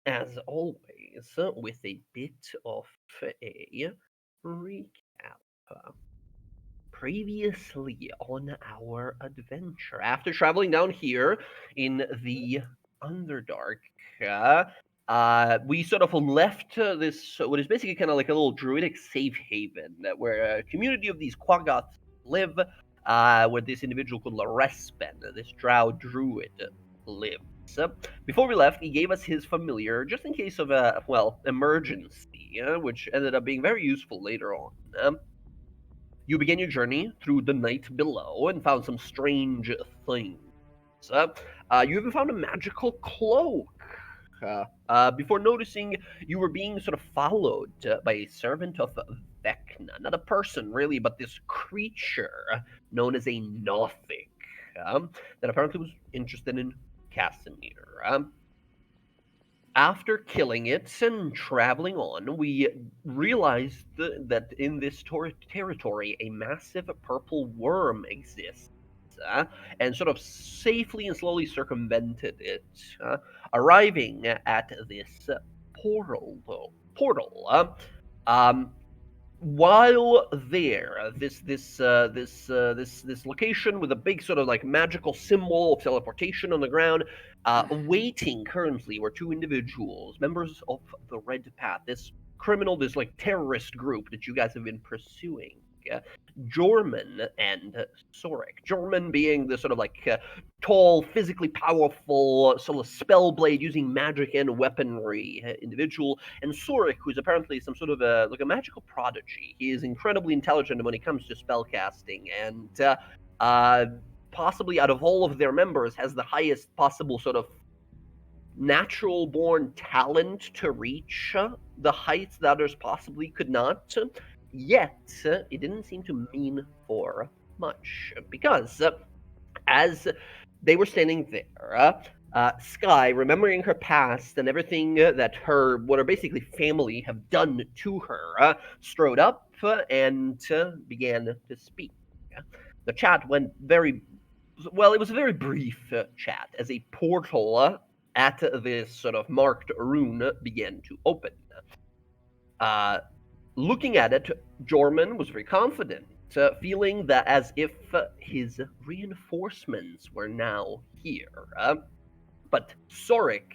as always, with a bit of a recap. Previously on our adventure, after traveling down here in the Underdark, uh, we sort of left this, what is basically kind of like a little druidic safe haven where a community of these Quaggoths live, where this individual called Larespen, this drow druid, lives. Before we left, he gave us his familiar just in case of a, well, emergency, which ended up being very useful later on. You began your journey through the night below and found some strange things. Uh, you even found a magical cloak. Before noticing you were being sort of followed by a servant of Vecna. Not a person, really, but this creature known as a Nothic that apparently was interested in Casimir. After killing it and traveling on, we realized that in this territory a massive purple worm exists. And sort of safely and slowly circumvented it, arriving at this portal. Um, while there, this location with a big sort of like magical symbol of teleportation on the ground, waiting currently were two individuals, members of the Red Path, this criminal, this like terrorist group that you guys have been pursuing. Uh, Jorman and Sorik. Jorman being the sort of like tall, physically powerful, sort of spell blade using magic and weaponry individual, and Sorik, who's apparently some sort of a like a magical prodigy. He is incredibly intelligent when it comes to spellcasting, and uh, possibly out of all of their members, has the highest possible sort of natural born talent to reach the heights that others possibly could not. Yet, it didn't seem to mean for much because as they were standing there, Sky, remembering her past and everything that what her basically family have done to her, strode up and began to speak. The chat went very well. It was a very brief chat as a portal at this sort of marked rune began to open. Uh, Looking at it, Jorman was very confident, feeling that as if his reinforcements were now here. But Sorik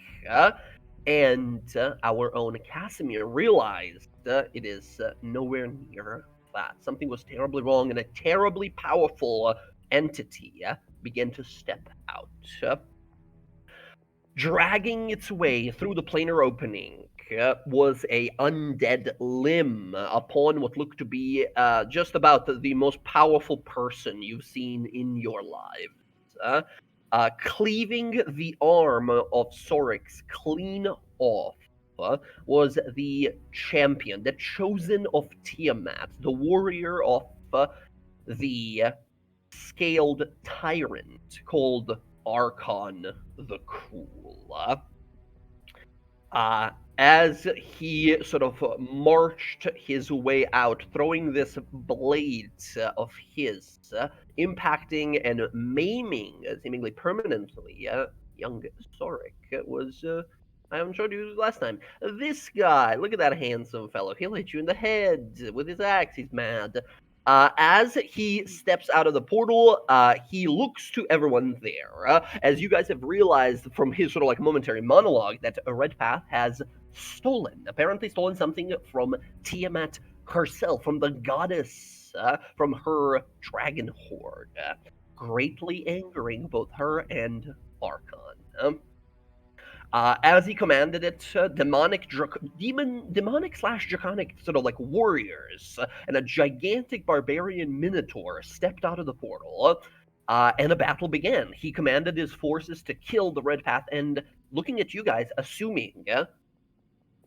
and our own Casimir realized it is nowhere near that. Something was terribly wrong, and a terribly powerful entity began to step out. Dragging its way through the planar opening was a undead limb upon what looked to be just about the most powerful person you've seen in your lives. Cleaving the arm of Sorix clean off was the champion, the chosen of Tiamat, the warrior of the scaled tyrant called Archon the Cruel. As he sort of marched his way out, throwing this blade of his, impacting and maiming, seemingly permanently, young Sorik was. I haven't showed you last time. This guy, look at that handsome fellow. He'll hit you in the head with his axe. He's mad. As he steps out of the portal, he looks to everyone there. As you guys have realized from his sort of like momentary monologue, that a Red Path has apparently stolen something from Tiamat herself, from the goddess, from her dragon horde, greatly angering both her and Archon. As he commanded it, demonic slash draconic sort of like warriors and a gigantic barbarian minotaur stepped out of the portal, and a battle began. He commanded his forces to kill the Red Path, and looking at you guys, assuming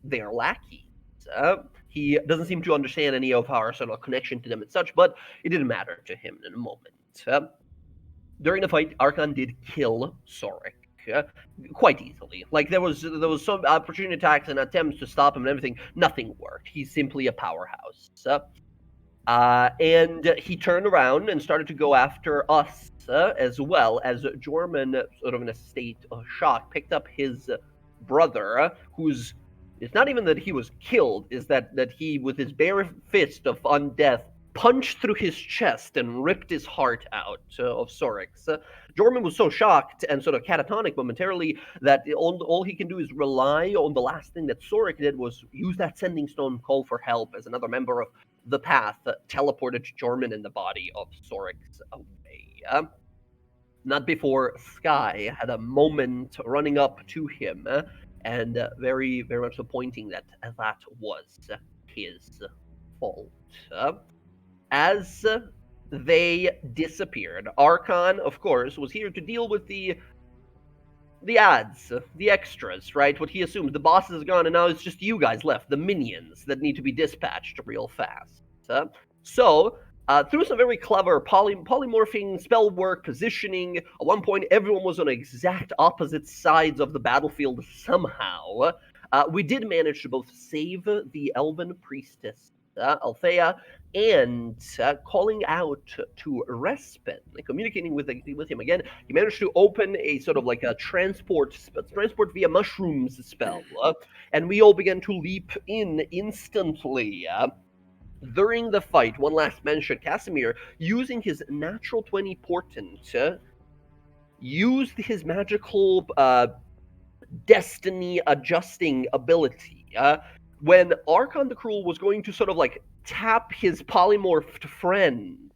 they are lackeys. He doesn't seem to understand any of our sort of connection to them and such, but it didn't matter to him in a moment. During the fight, Archon did kill Sorik. Quite easily. Like there was some opportunity attacks and attempts to stop him and everything. Nothing worked. He's simply a powerhouse. And he turned around and started to go after us as well as Jorman, sort of in a state of shock, picked up his brother, who's it's not even that he was killed, is that he, with his bare fist of undeath, punched through his chest and ripped his heart out of Sorix. Jorman was so shocked and sort of catatonic momentarily that all he can do is rely on the last thing that Sorix did was use that sending stone, call for help, as another member of the path teleported Jorman and the body of Sorix away. Not before Sky had a moment running up to him and very, very much so pointing that that was his fault. As they disappeared, Archon, of course, was here to deal with the ads, the extras, right? What he assumed. The boss is gone, and now it's just you guys left, the minions that need to be dispatched real fast. So, through some very clever polymorphing, spell work, positioning, at one point everyone was on exact opposite sides of the battlefield somehow. We did manage to both save the elven priestess, Althea, and calling out to Respin, communicating with him again. He managed to open a sort of like a transport via mushrooms spell, and we all began to leap in instantly. During the fight, one last mention, Casimir, using his natural 20 portent, used his magical destiny adjusting ability. When Archon the Cruel was going to sort of like tap his polymorphed friend,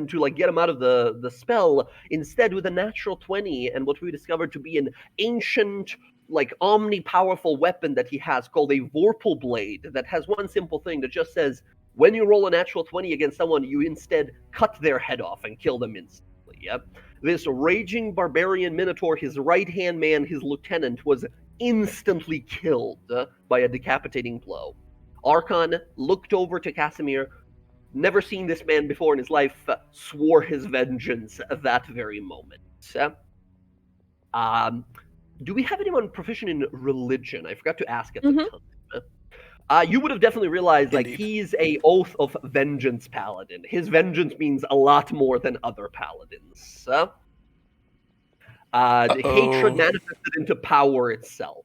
to like get him out of the spell, instead with a natural 20 and what we discovered to be an ancient, like omni-powerful weapon that he has called a Vorpal Blade that has one simple thing that just says, when you roll a natural 20 against someone, you instead cut their head off and kill them instantly. This raging barbarian minotaur, his right-hand man, his lieutenant, was instantly killed by a decapitating blow. Archon looked over to Casimir, never seen this man before in his life, swore his vengeance at that very moment. Do we have anyone proficient in religion? I forgot to ask at the time. You would have definitely realized, like, Indeed. he's a Oath of Vengeance paladin. His vengeance means a lot more than other paladins. Hatred manifested into power itself.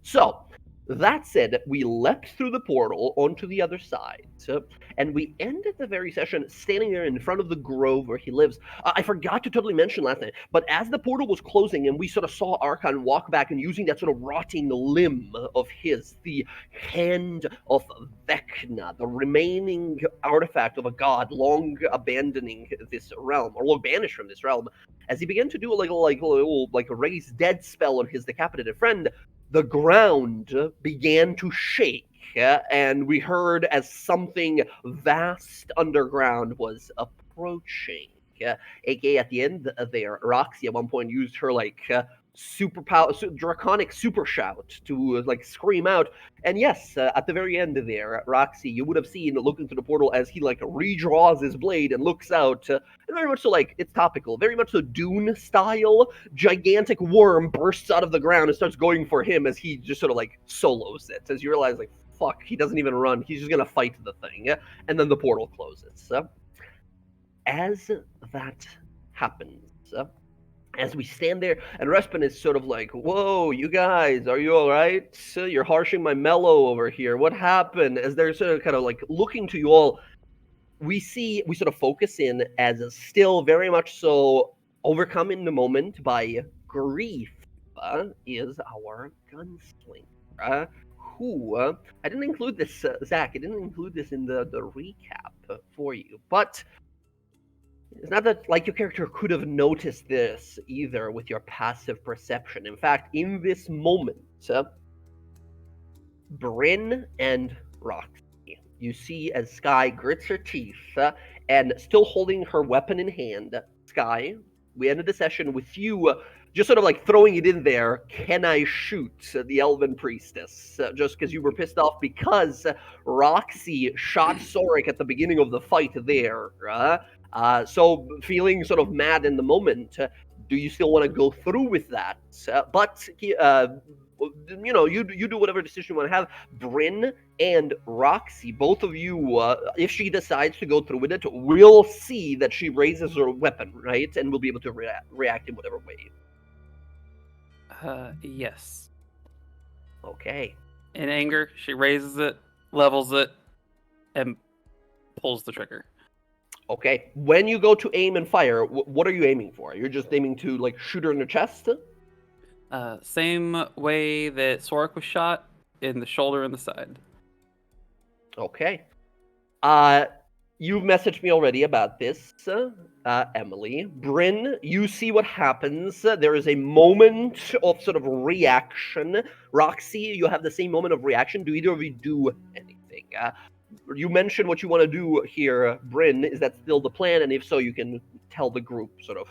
So, that said, we leapt through the portal onto the other side, and we ended the very session standing there in front of the grove where he lives. I forgot to totally mention last night, but as the portal was closing and we sort of saw Archon walk back and using that sort of rotting limb of his, the hand of Vecna, the remaining artifact of a god long abandoning this realm, or long banished from this realm, as he began to do a little raise dead spell on his decapitated friend, the ground began to shake, and we heard as something vast underground was approaching. AKA at the end there, Roxy at one point used her draconic super shout to scream out. And yes, at the very end there, Roxy, you would have seen looking through the portal as he redraws his blade and looks out, and very much so it's topical, very much so Dune style. Gigantic worm bursts out of the ground and starts going for him as he just sort of solos it. As you realize, fuck, he doesn't even run. He's just gonna fight the thing, and then the portal closes. As that happens, as we stand there, and Respin is sort of whoa, you guys, are you all right? You're harshing my mellow over here. What happened? As they're sort of kind of looking to you all, we sort of focus in as still very much so overcome in the moment by grief is our gunslinger. Who, I didn't include this, Zach, I didn't include this in the recap for you, but it's not that your character could have noticed this either with your passive perception. In fact, in this moment, Bryn and Roxy, you see as Sky grits her teeth and still holding her weapon in hand. Sky, we ended the session with you just sort of throwing it in there. Can I shoot the Elven Priestess? Just because you were pissed off because Roxy shot Sorix at the beginning of the fight there. So feeling sort of mad in the moment, do you still want to go through with that? But you do whatever decision you want to have. Bryn and Roxy, both of you, if she decides to go through with it, will see that she raises her weapon, right? And will be able to react in whatever way. Yes. Okay. In anger, she raises it, levels it, and pulls the trigger. Okay. When you go to aim and fire, what are you aiming for? You're just aiming to like shoot her in the chest? Same way that Sorik was shot, in the shoulder and the side. Okay. You've messaged me already about this, Emily. Bryn, you see what happens. There is a moment of sort of reaction. Roxy, you have the same moment of reaction. Do either of you do anything? You mentioned what you want to do here, Bryn. Is that still the plan? And if so, you can tell the group sort of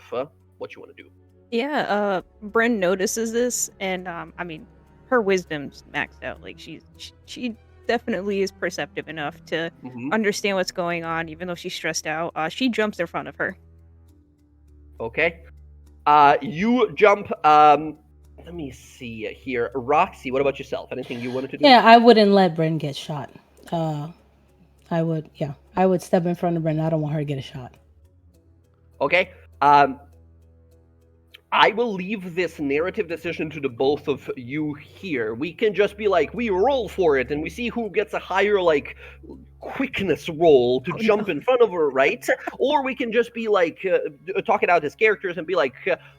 what you want to do. Yeah, Bryn notices this, and I mean, her wisdom's maxed out. Like she definitely is perceptive enough to understand what's going on, even though she's stressed out. She jumps in front of her. Okay. You jump. Let me see here. Roxy, what about yourself? Anything you wanted to do? Yeah, I wouldn't let Bryn get shot. I would step in front of Bryn. I don't want her to get a shot. Okay. I will leave this narrative decision to the both of you here. We can just be like, we roll for it, and we see who gets a higher, like, quickness roll to jump in front of her, right? Or we can just be like, talk it out as characters and be like,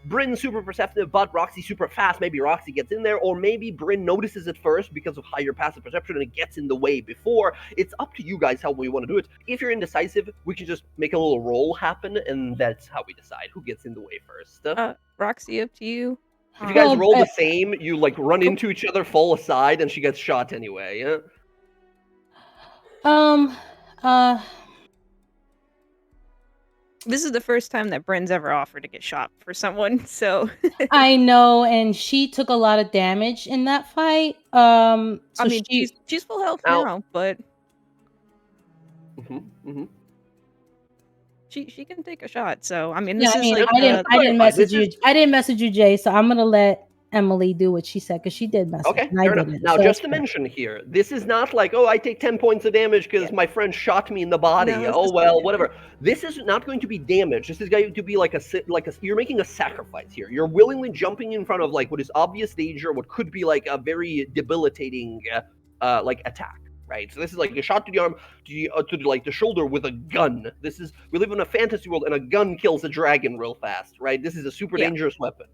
Bryn super perceptive, but Roxy super fast. Maybe Roxy gets in there, or maybe Bryn notices it first because of higher passive perception and it gets in the way before. It's up to you guys how we want to do it. If you're indecisive, we can just make a little roll happen, and that's how we decide who gets in the way first. Roxy, up to you. If you guys roll the same, you like run into each other, fall aside, and she gets shot anyway. Yeah? This is the first time that Bryn's ever offered to get shot for someone, so I know, and she took a lot of damage in that fight. So I mean, she's full health now, but she can take a shot. So I mean, this is like I didn't message you. I didn't message you, Jay. So I'm gonna let Emily do what she said because she did message. Okay, fair enough. Now, just to mention here, this is not like, oh, I take 10 points of damage because my friend shot me in the body. No, oh well, whatever. This is not going to be damage. This is going to be like a you're making a sacrifice here. You're willingly jumping in front of like what is obvious danger, what could be like a very debilitating like attack. Right, so this is like a shot to the arm, to like the shoulder with a gun. We live in a fantasy world, and a gun kills a dragon real fast, right? This is a super dangerous weapon.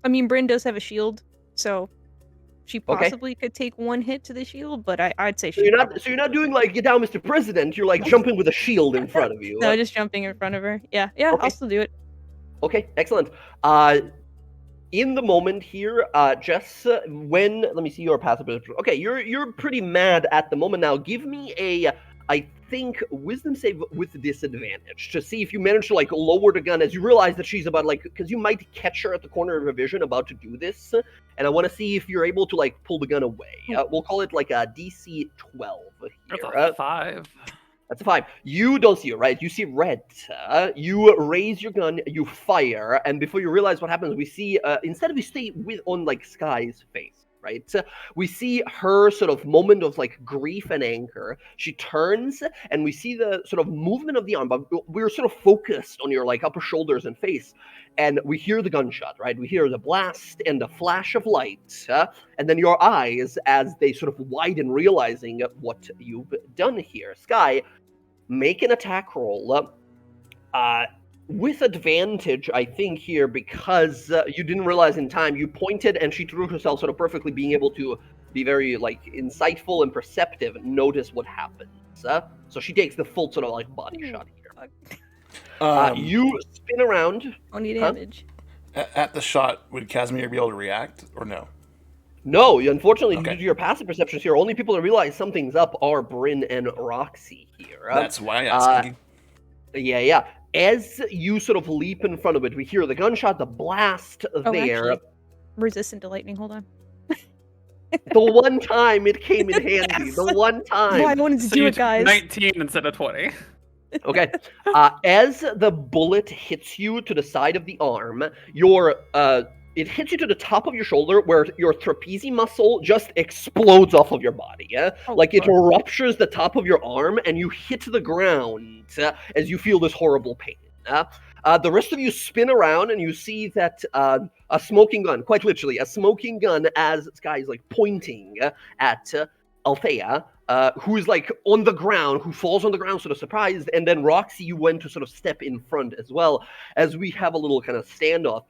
I mean, Bryn does have a shield, so she possibly could take one hit to the shield, but I'd say you're not doing like get down, Mr. President. You're like jumping with a shield in front of you. No, just jumping in front of her. Yeah, I'll still do it. Okay, excellent. In the moment here, Jess, let me see your passive perception. Okay, you're pretty mad at the moment now. Give me I think, wisdom save with disadvantage to see if you manage to like lower the gun as you realize that she's about like, because you might catch her at the corner of her vision about to do this, and I want to see if you're able to like pull the gun away. We'll call it like a DC 12 here. That's a 5. That's a 5. You don't see it, right? You see red. You raise your gun, you fire, and before you realize what happens, we see, instead of you stay on like Sky's face, right? We see her sort of moment of like grief and anger. She turns, and we see the sort of movement of the arm, but we're sort of focused on your like upper shoulders and face. And we hear the gunshot, right? We hear the blast and the flash of light, and then your eyes as they sort of widen, realizing what you've done here. Sky, make an attack roll with advantage, I think, here, because you didn't realize in time. You pointed, and she threw herself sort of perfectly, being able to be very like insightful and perceptive and notice what happens. So she takes the full sort of like body shot here. You spin around. Only damage. At the shot, would Casimir be able to react, or no? No, unfortunately, due to your passive perceptions here, only people that realize something's up are Bryn and Roxy here. That's why I'm asking you. Yeah. As you sort of leap in front of it, we hear the gunshot, the blast there. Actually, resistant to lightning, hold on. The one time it came in handy. Yes! The one time. Yeah, I wanted to do it, guys. 19 instead of 20. Okay. As the bullet hits you to the side of the arm, it hits you to the top of your shoulder where your trapezius muscle just explodes off of your body. It ruptures the top of your arm and you hit the ground as you feel this horrible pain. The rest of you spin around and you see that a smoking gun, quite literally, a smoking gun as Sky is like pointing at Althea, who is like on the ground, who falls on the ground sort of surprised, and then Roxy, you went to sort of step in front as well, as we have a little kind of standoff.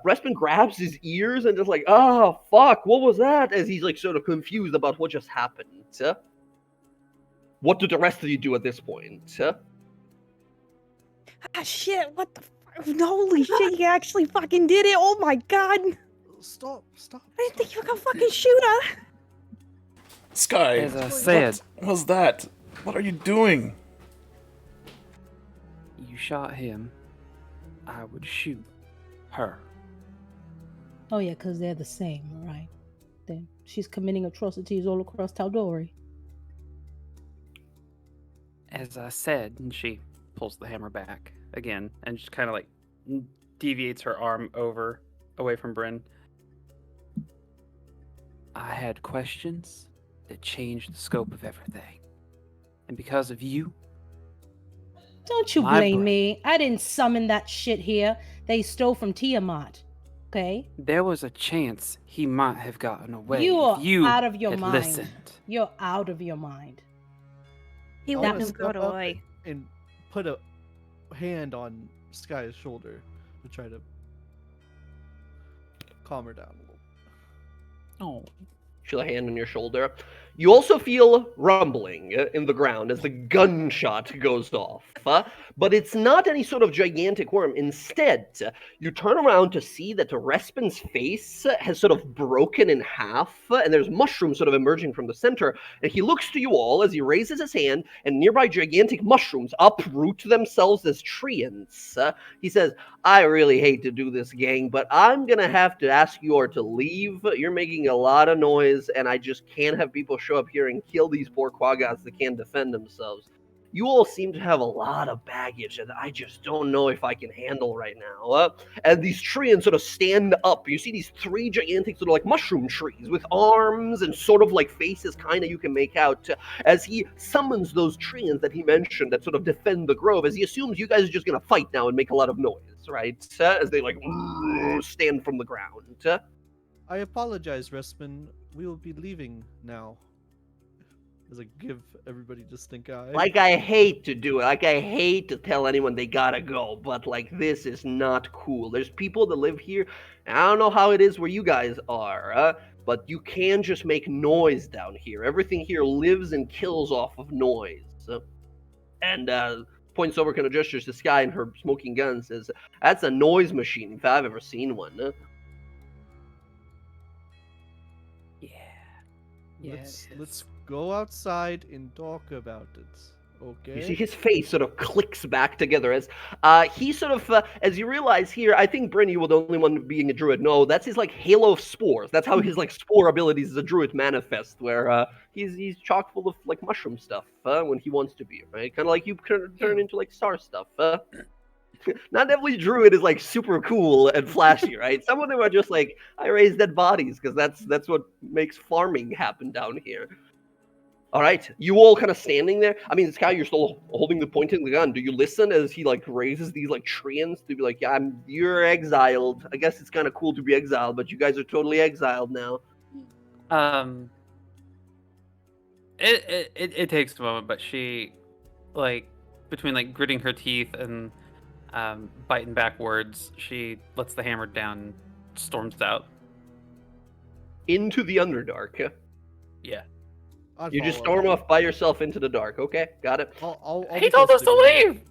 Respin grabs his ears and just like, oh, fuck, what was that? As he's like sort of confused about what just happened. What do the rest of you do at this point? Ah, shit, what the fuck? Holy shit, he actually fucking did it. Oh my god. Stop. I didn't think you were gonna fucking shoot her. Sky, As I said, what was that? What are you doing? you shot him. I would shoot her. Oh yeah, because they're the same, right? Then she's committing atrocities all across Taldori. As I said, and she pulls the hammer back again and just kind of like deviates her arm away from Bryn. I had questions that changed the scope of everything. And because of you, Don't you My blame brain. me. I didn't summon that shit here. They stole from Tiamat. Okay? there was a chance he might have gotten away You are if you out of your had mind. listened. You're out of your mind. He I let wanna him step go up away. and put a hand on Sky's shoulder to try to calm her down a little. Oh, Feel a hand on your shoulder. You also feel rumbling in the ground as the gunshot goes off. But it's not any sort of gigantic worm. Instead, you turn around to see that Respin's face has sort of broken in half, and there's mushrooms sort of emerging from the center. And he looks to you all as he raises his hand, and nearby gigantic mushrooms uproot themselves as treants. He says, I really hate to do this, gang, but I'm going to have to ask you all to leave. You're making a lot of noise, and I just can't have people show up here and kill these poor quaggas that can't defend themselves. You all seem to have a lot of baggage that I just don't know if I can handle right now. And these treants sort of stand up. You see these three gigantic sort of like mushroom trees with arms and sort of like faces kind of you can make out as he summons those treants that he mentioned that sort of defend the grove, as he assumes you guys are just going to fight now and make a lot of noise, right? As they like stand from the ground. I apologize, Respin. We will be leaving now. As I give everybody just stink eye. Like, I hate to do it. Like, I hate to tell anyone they gotta go, but, like, this is not cool. There's people that live here, and I don't know how it is where you guys are, but you can just make noise down here. Everything here lives and kills off of noise. And, points over, kind of gestures to Sky and her smoking gun, says, that's a noise machine if I've ever seen one. Yeah. Let's go outside and talk about it. Okay. You see his face sort of clicks back together as he sort of, as you realize here, I think Bryn, you were the only one being a druid. No, that's his like halo of spores. That's how his like spore abilities as a druid manifest, where he's chock full of like mushroom stuff when he wants to be, right? Kind of like you turn into like star stuff. Not every druid is like super cool and flashy, right? Some of them are just like, I raise dead bodies because that's what makes farming happen down here. All right, you all kind of standing there. I mean, Sky, you're still holding the point in the gun. Do you listen as he like raises these like treants to be like, yeah, you're exiled. I guess it's kind of cool to be exiled, but you guys are totally exiled now. It takes a moment, but she, like, between like gritting her teeth and biting back words, she lets the hammer down and storms out. Into the Underdark. Yeah. I'd You just follow. storm off by yourself into the dark. Okay, got it. I'll He be told close us to the leave!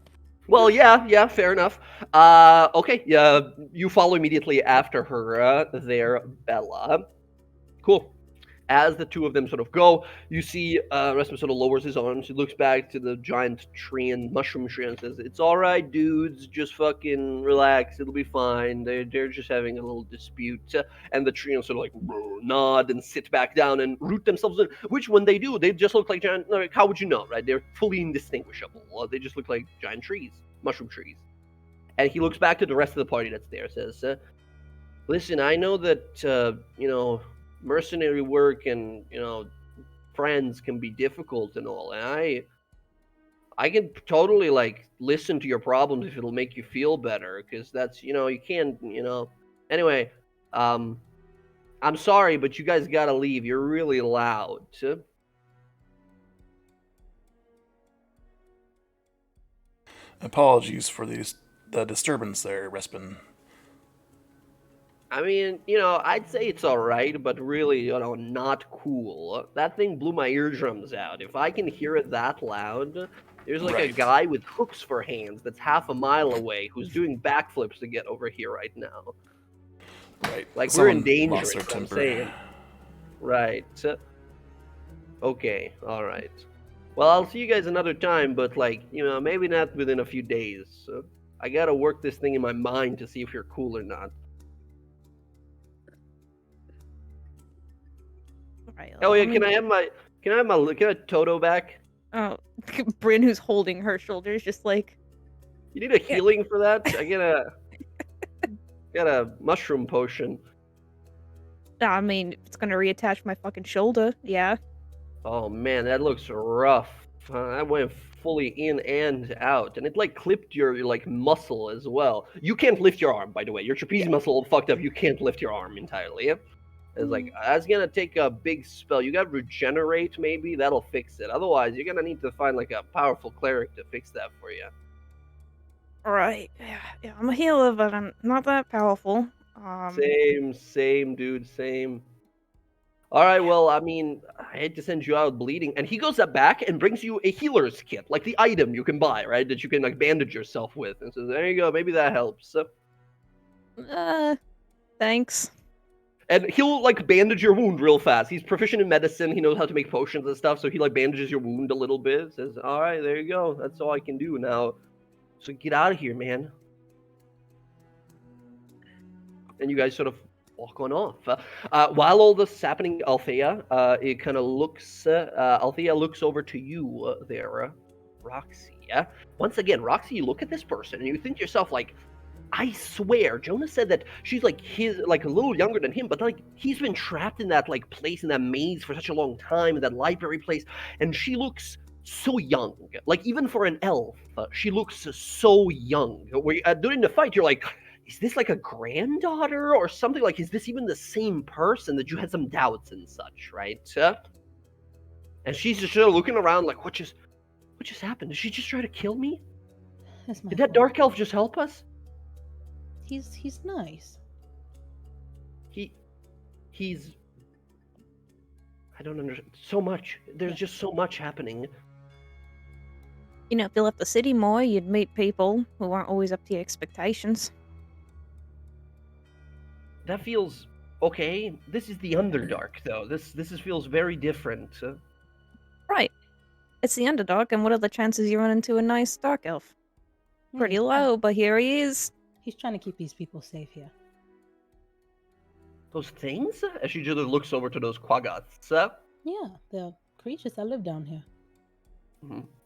Well, yeah, fair enough. Okay, yeah, you follow immediately after her there, Bella. Cool. As the two of them sort of go, you see Rasmus sort of lowers his arms. He looks back to the giant tree and mushroom tree and says, it's all right, dudes. Just fucking relax. It'll be fine. They're just having a little dispute. And the tree sort of like nod and sit back down and root themselves in, which when they do, they just look like giant, like, how would you know, right? They're fully indistinguishable. They just look like giant trees, mushroom trees. And he looks back to the rest of the party that's there, says, listen, I know that, mercenary work and friends can be difficult and all, and I can totally like listen to your problems if it'll make you feel better, because that's you can't Anyway, I'm sorry, but you guys gotta leave. You're really loud. Apologies for the disturbance there, Respin. I mean, I'd say it's all right, but really, not cool. That thing blew my eardrums out. If I can hear it that loud, there's like a Right. guy with hooks for hands that's half a mile away who's doing backflips to get over here right now. Right. Like, we're in Someone danger, lost their is what I'm temper. saying. Right. Okay, all right. Well, I'll see you guys another time, but maybe not within a few days. I gotta work this thing in my mind to see if you're cool or not. Right, Oh yeah, can I have Toto back? Oh, Bryn, who's holding her shoulders, just like, You need a healing for that? I got a mushroom potion. I mean, it's gonna reattach my fucking shoulder. Yeah. Oh man, that looks rough. I went fully in and out, and it like clipped your like muscle as well. You can't lift your arm, by the way. Your trapezius muscle all fucked up. You can't lift your arm entirely. It's like that's gonna take a big spell. You got regenerate, maybe that'll fix it. Otherwise, you're gonna need to find like a powerful cleric to fix that for you. All right. Yeah, I'm a healer, but I'm not that powerful. Same, dude, same. All right, well, I mean, I hate to send you out bleeding, and he goes up back and brings you a healer's kit, like the item you can buy, right? That you can like bandage yourself with, and says, "There you go, maybe that helps." Thanks. And he'll like bandage your wound real fast. He's proficient in medicine. He knows how to make potions and stuff, so he like bandages your wound a little bit. Says, "All right, there you go. That's all I can do now. So get out of here, man." And you guys sort of walk on off. While all this is happening, Althea, it kind of looks. Althea looks over to you there, Roxy. Once again, Roxy, you look at this person and you think to yourself, like, I swear, Jonas said that she's like a little younger than him, but like he's been trapped in that like place in that maze for such a long time, in that library place, and she looks so young. Like even for an elf, she looks so young. During the fight, you're like, is this like a granddaughter or something? Like, is this even the same person? That you had some doubts and such, right? And she's just looking around like, what just happened? Did she just try to kill me? That's my Did that fault. dark elf just help us? He's nice. He's I don't understand. So much. There's just so much happening. If you left the city more, you'd meet people who aren't always up to your expectations. That feels okay. This is the Underdark, though. This feels very different. Right. It's the Underdark, and what are the chances you run into a nice dark elf? Yeah, Pretty he's low, but here he is. He's trying to keep these people safe here. Those things? As she just looks over to those quaggots. Yeah, the creatures that live down here.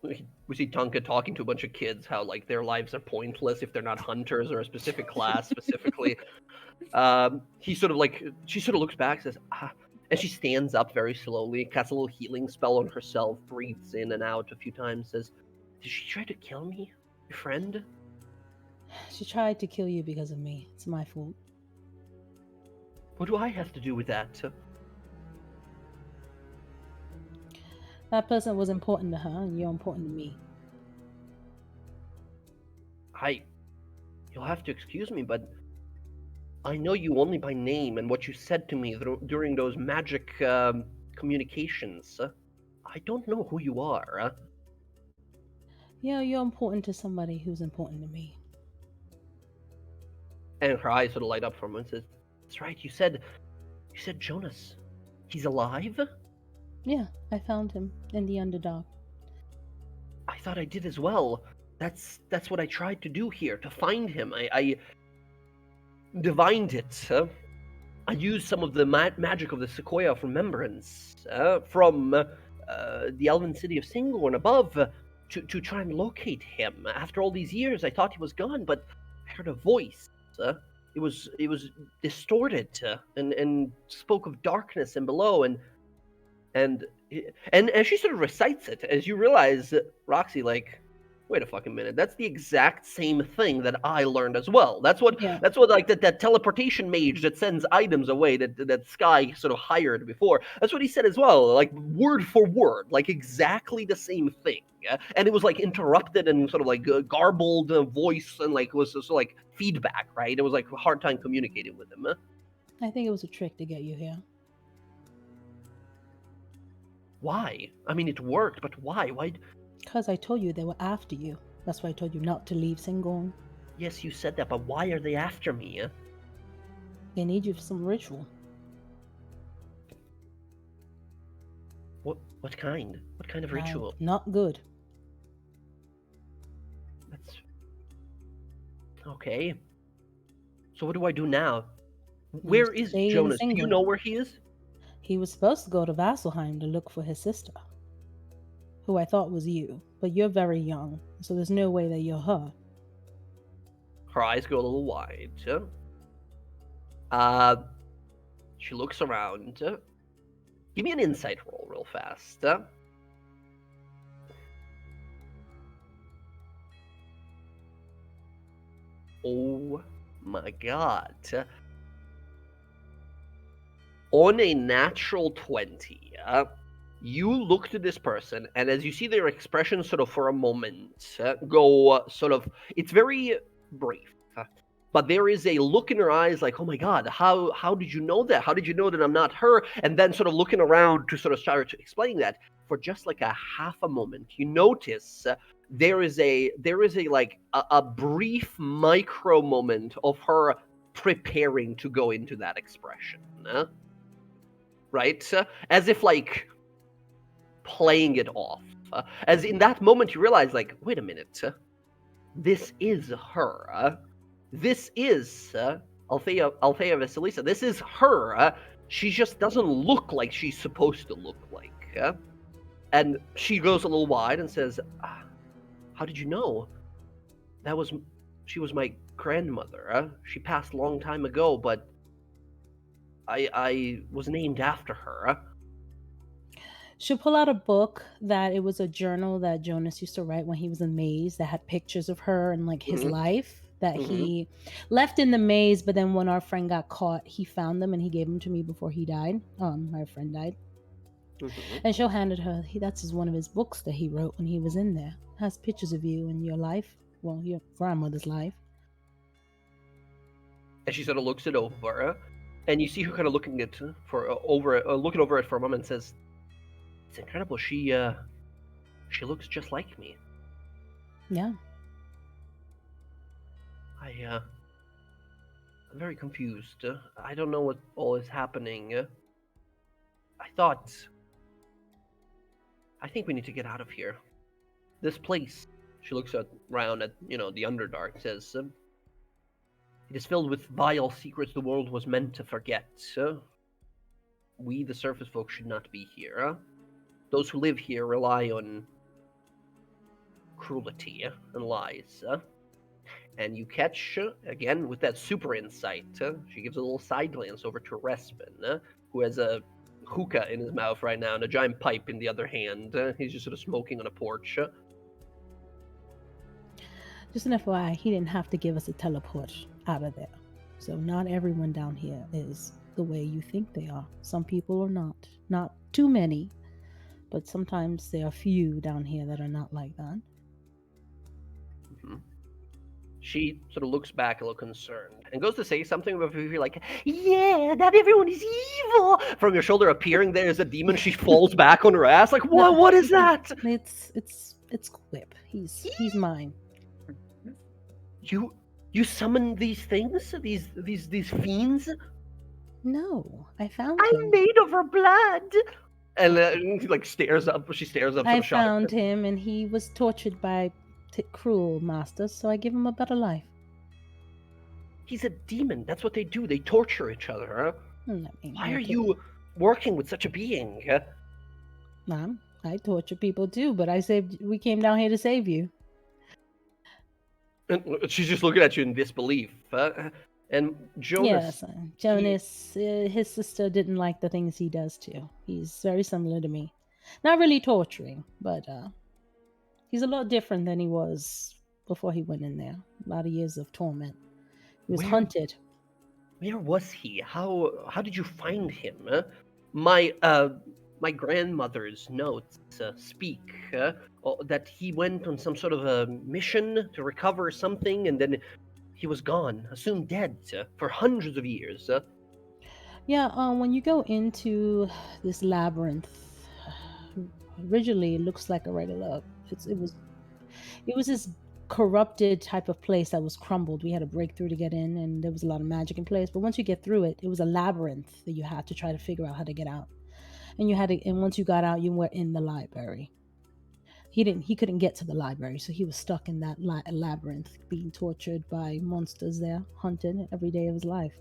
We see Tonka talking to a bunch of kids how like their lives are pointless if they're not hunters or a specific class specifically. She sort of looks back, says, and she stands up very slowly, casts a little healing spell on herself, breathes in and out a few times, says, "Did she try to kill me, your friend?" She tried to kill you because of me. It's my fault. What do I have to do with that? That person was important to her, and you're important to me. You'll have to excuse me, but I know you only by name and what you said to me during those magic communications. I don't know who you are. Yeah, you're important to somebody who's important to me. And her eyes sort of light up for a moment and says, "That's right, you said Jonas. He's alive?" Yeah, I found him in the Underdark. I thought I did as well. That's what I tried to do here, to find him. I divined it. I used some of the magic of the Sequoia of Remembrance from the Elven city of Singor and above to try and locate him. After all these years, I thought he was gone, but I heard a voice. It was distorted and spoke of darkness and below, and she sort of recites it as you realize, Roxy, like, wait a fucking minute. That's the exact same thing that I learned as well. That's what Yeah. like that teleportation mage that sends items away that Sky sort of hired before. That's what he said as well, like word for word, like exactly the same thing. Yeah? And it was like interrupted and sort of like garbled voice and like was sort of like feedback, right? It was like a hard time communicating with him. I think it was a trick to get you here. Why? I mean, it worked, but why? Why? Because I told you they were after you. That's why I told you not to leave Singorn. Yes, you said that, but why are they after me? They need you for some ritual. What kind? What kind of ritual? Not good. That's okay. So what do I do now? Where is stay in Jonas? Do you Singorn. know where he is? He was supposed to go to Vasselheim to look for his sister, who I thought was you, but you're very young, so there's no way that you're her. Her eyes go a little wide. She looks around. Give me an insight roll real fast. Oh my god. On a natural 20, you look to this person, and as you see their expression sort of for a moment go sort of, it's very brief. But there is a look in her eyes like, oh my god, how did you know that? How did you know that I'm not her? And then sort of looking around to sort of start explaining that. For just like a half a moment, you notice there is a like a brief micro moment of her preparing to go into that expression. Right? As if like playing it off. As in that moment you realize like, wait a minute, this is her. This is Althea Vasilisa. This is her. She just doesn't look like she's supposed to look like. And she goes a little wide and says, how did you know? She was my grandmother. She passed a long time ago, but I was named after her. She'll pull out a book that it was a journal that Jonas used to write when he was in maze that had pictures of her and like his life that he left in the maze, but then when our friend got caught, he found them and he gave them to me before he died. My friend died. And she'll hand it her. That's one of his books that he wrote when he was in there. It has pictures of you and your life. Well, your grandmother's life. And she sort of looks it over, and you see her kind of looking looking over it for a moment and says, "It's incredible. She looks just like me." Yeah. I'm very confused. I don't know what all is happening. I think we need to get out of here. This place, she looks around at, the Underdark, says, it is filled with vile secrets the world was meant to forget. We, the surface folk, should not be here. Those who live here rely on cruelty and lies. And you catch, again, with that super insight, she gives a little side glance over to Respin, who has a hookah in his mouth right now and a giant pipe in the other hand. He's just sort of smoking on a porch. Just an FYI, he didn't have to give us a teleport out of there. So not everyone down here is the way you think they are. Some people are not. Not too many, but sometimes there are few down here that are not like that. She sort of looks back a little concerned and goes to say something, but you're like, yeah, not everyone is evil. From your shoulder appearing there is a demon. She falls back on her ass. Like, what is that? It's Quip. He's mine. You summoned these things? These fiends? No, I found I'm him. made of her blood. And like stares up. She stares up. I found him, and he was tortured by cruel masters, so I give him a better life. He's a demon. That's what they do. They torture each other. Why are you working with such a being? Mom, I torture people too, but we came down here to save you. And she's just looking at you in disbelief. And Jonas... Yes, Jonas, his sister didn't like the things he does too. He's very similar to me. Not really torturing, but He's a lot different than he was before he went in there. A lot of years of torment. He was hunted. Where was he? How did you find him? My grandmother's notes speak that he went on some sort of a mission to recover something, and then he was gone, assumed dead for hundreds of years. Yeah, when you go into this labyrinth, originally it looks like a regular. It was this corrupted type of place that was crumbled. We had to break through to get in, and there was a lot of magic in place. But once you get through it, it was a labyrinth that you had to try to figure out how to get out. And once you got out, you were in the library. He couldn't get to the library, so he was stuck in that labyrinth, being tortured by monsters there, hunted every day of his life.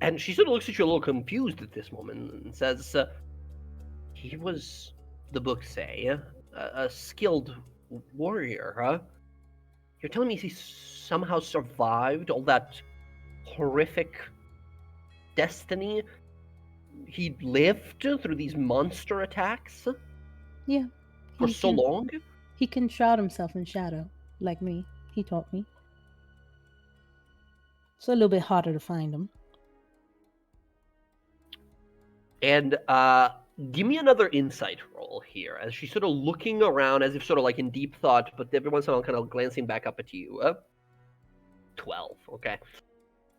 And she sort of looks at you a little confused at this moment and says, he was, the books say, a skilled warrior, huh? You're telling me he somehow survived all that horrific destiny? He lived through these monster attacks? Yeah. For so long? He can shroud himself in shadow, like me. He taught me. So a little bit harder to find him. And give me another insight roll here, as she's sort of looking around as if sort of like in deep thought, but every once in a while kind of glancing back up at you. 12, okay.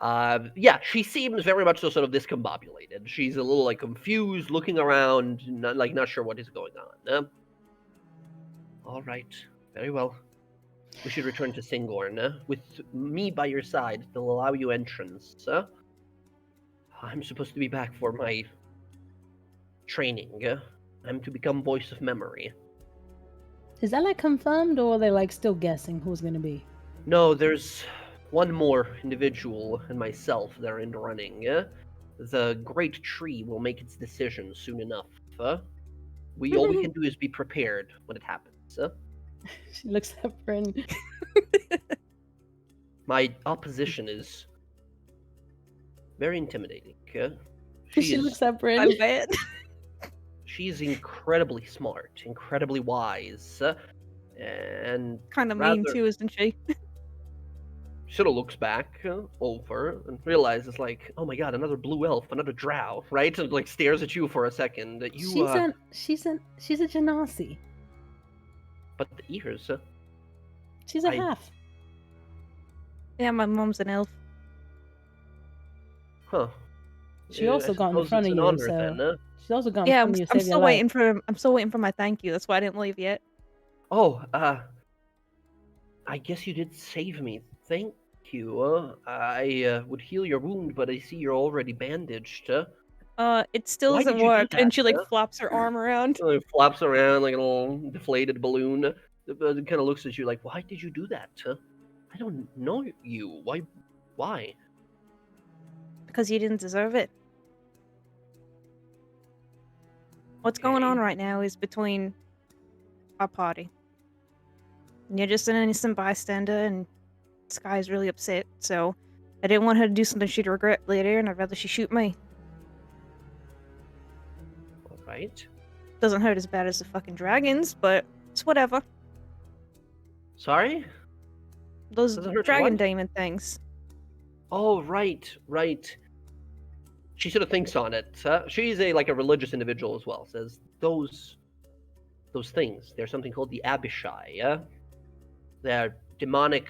Yeah, she seems very much so sort of discombobulated. She's a little like confused, looking around, not sure what is going on. All right, very well. We should return to Singorn. With me by your side, they'll allow you entrance. I'm supposed to be back for my training. I'm to become voice of memory. Is that like confirmed, or are they like still guessing who's gonna be? No, there's one more individual and myself that are in the running. The great tree will make its decision soon enough. All we can do is be prepared when it happens. She looks at Bryn. My opposition is very intimidating. She looks at Bryn. I bet. She's incredibly smart, incredibly wise, and Kind of mean too, isn't she? She sort of looks back over and realizes, like, oh my god, another blue elf, another drow, right? And like stares at you for a second. She's a Genasi. But the ears. She's a half. Yeah, my mom's an elf. Huh. She also got in front of you, so then, she's also got in front of you. I'm still waiting for. I'm still waiting for my thank you. That's why I didn't leave yet. Oh, I guess you did save me. Thank you. I would heal your wound, but I see you're already bandaged. It still Why doesn't did you do work. that, And she like flops her arm around. It flops around like a little deflated balloon. It kind of looks at you like, why did you do that? I don't know you. Why? Because you didn't deserve it. What's going on right now is between our party. You're just an innocent bystander, and Sky's really upset, so I didn't want her to do something she'd regret later, and I'd rather she shoot me. Alright. Doesn't hurt as bad as the fucking dragons, but it's whatever. Sorry? Those dragon what? demon things. Oh, right. She sort of thinks on it. She's a religious individual as well. Says those things. There's something called the Abishai. They're demonic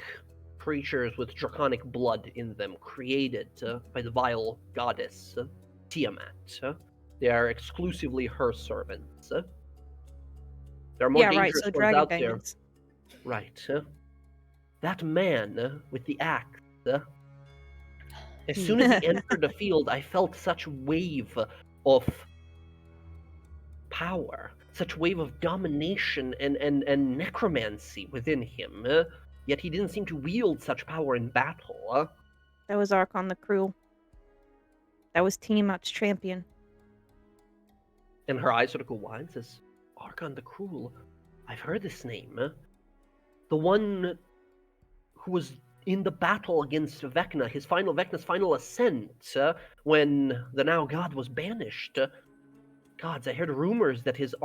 creatures with draconic blood in them, created by the vile goddess Tiamat. They are exclusively her servants. There are more dangerous so ones dragon out demons. there. Right. That man with the axe. As soon as he entered the field, I felt such wave of power, such wave of domination and necromancy within him. Yet he didn't seem to wield such power in battle. That was Archon the Cruel. That was Tiamat's champion. And her eyes sort of go wide and says, Archon the Cruel. I've heard this name. The one who was in the battle against Vecna's final ascent, when the now god was banished. Gods, I heard rumors that his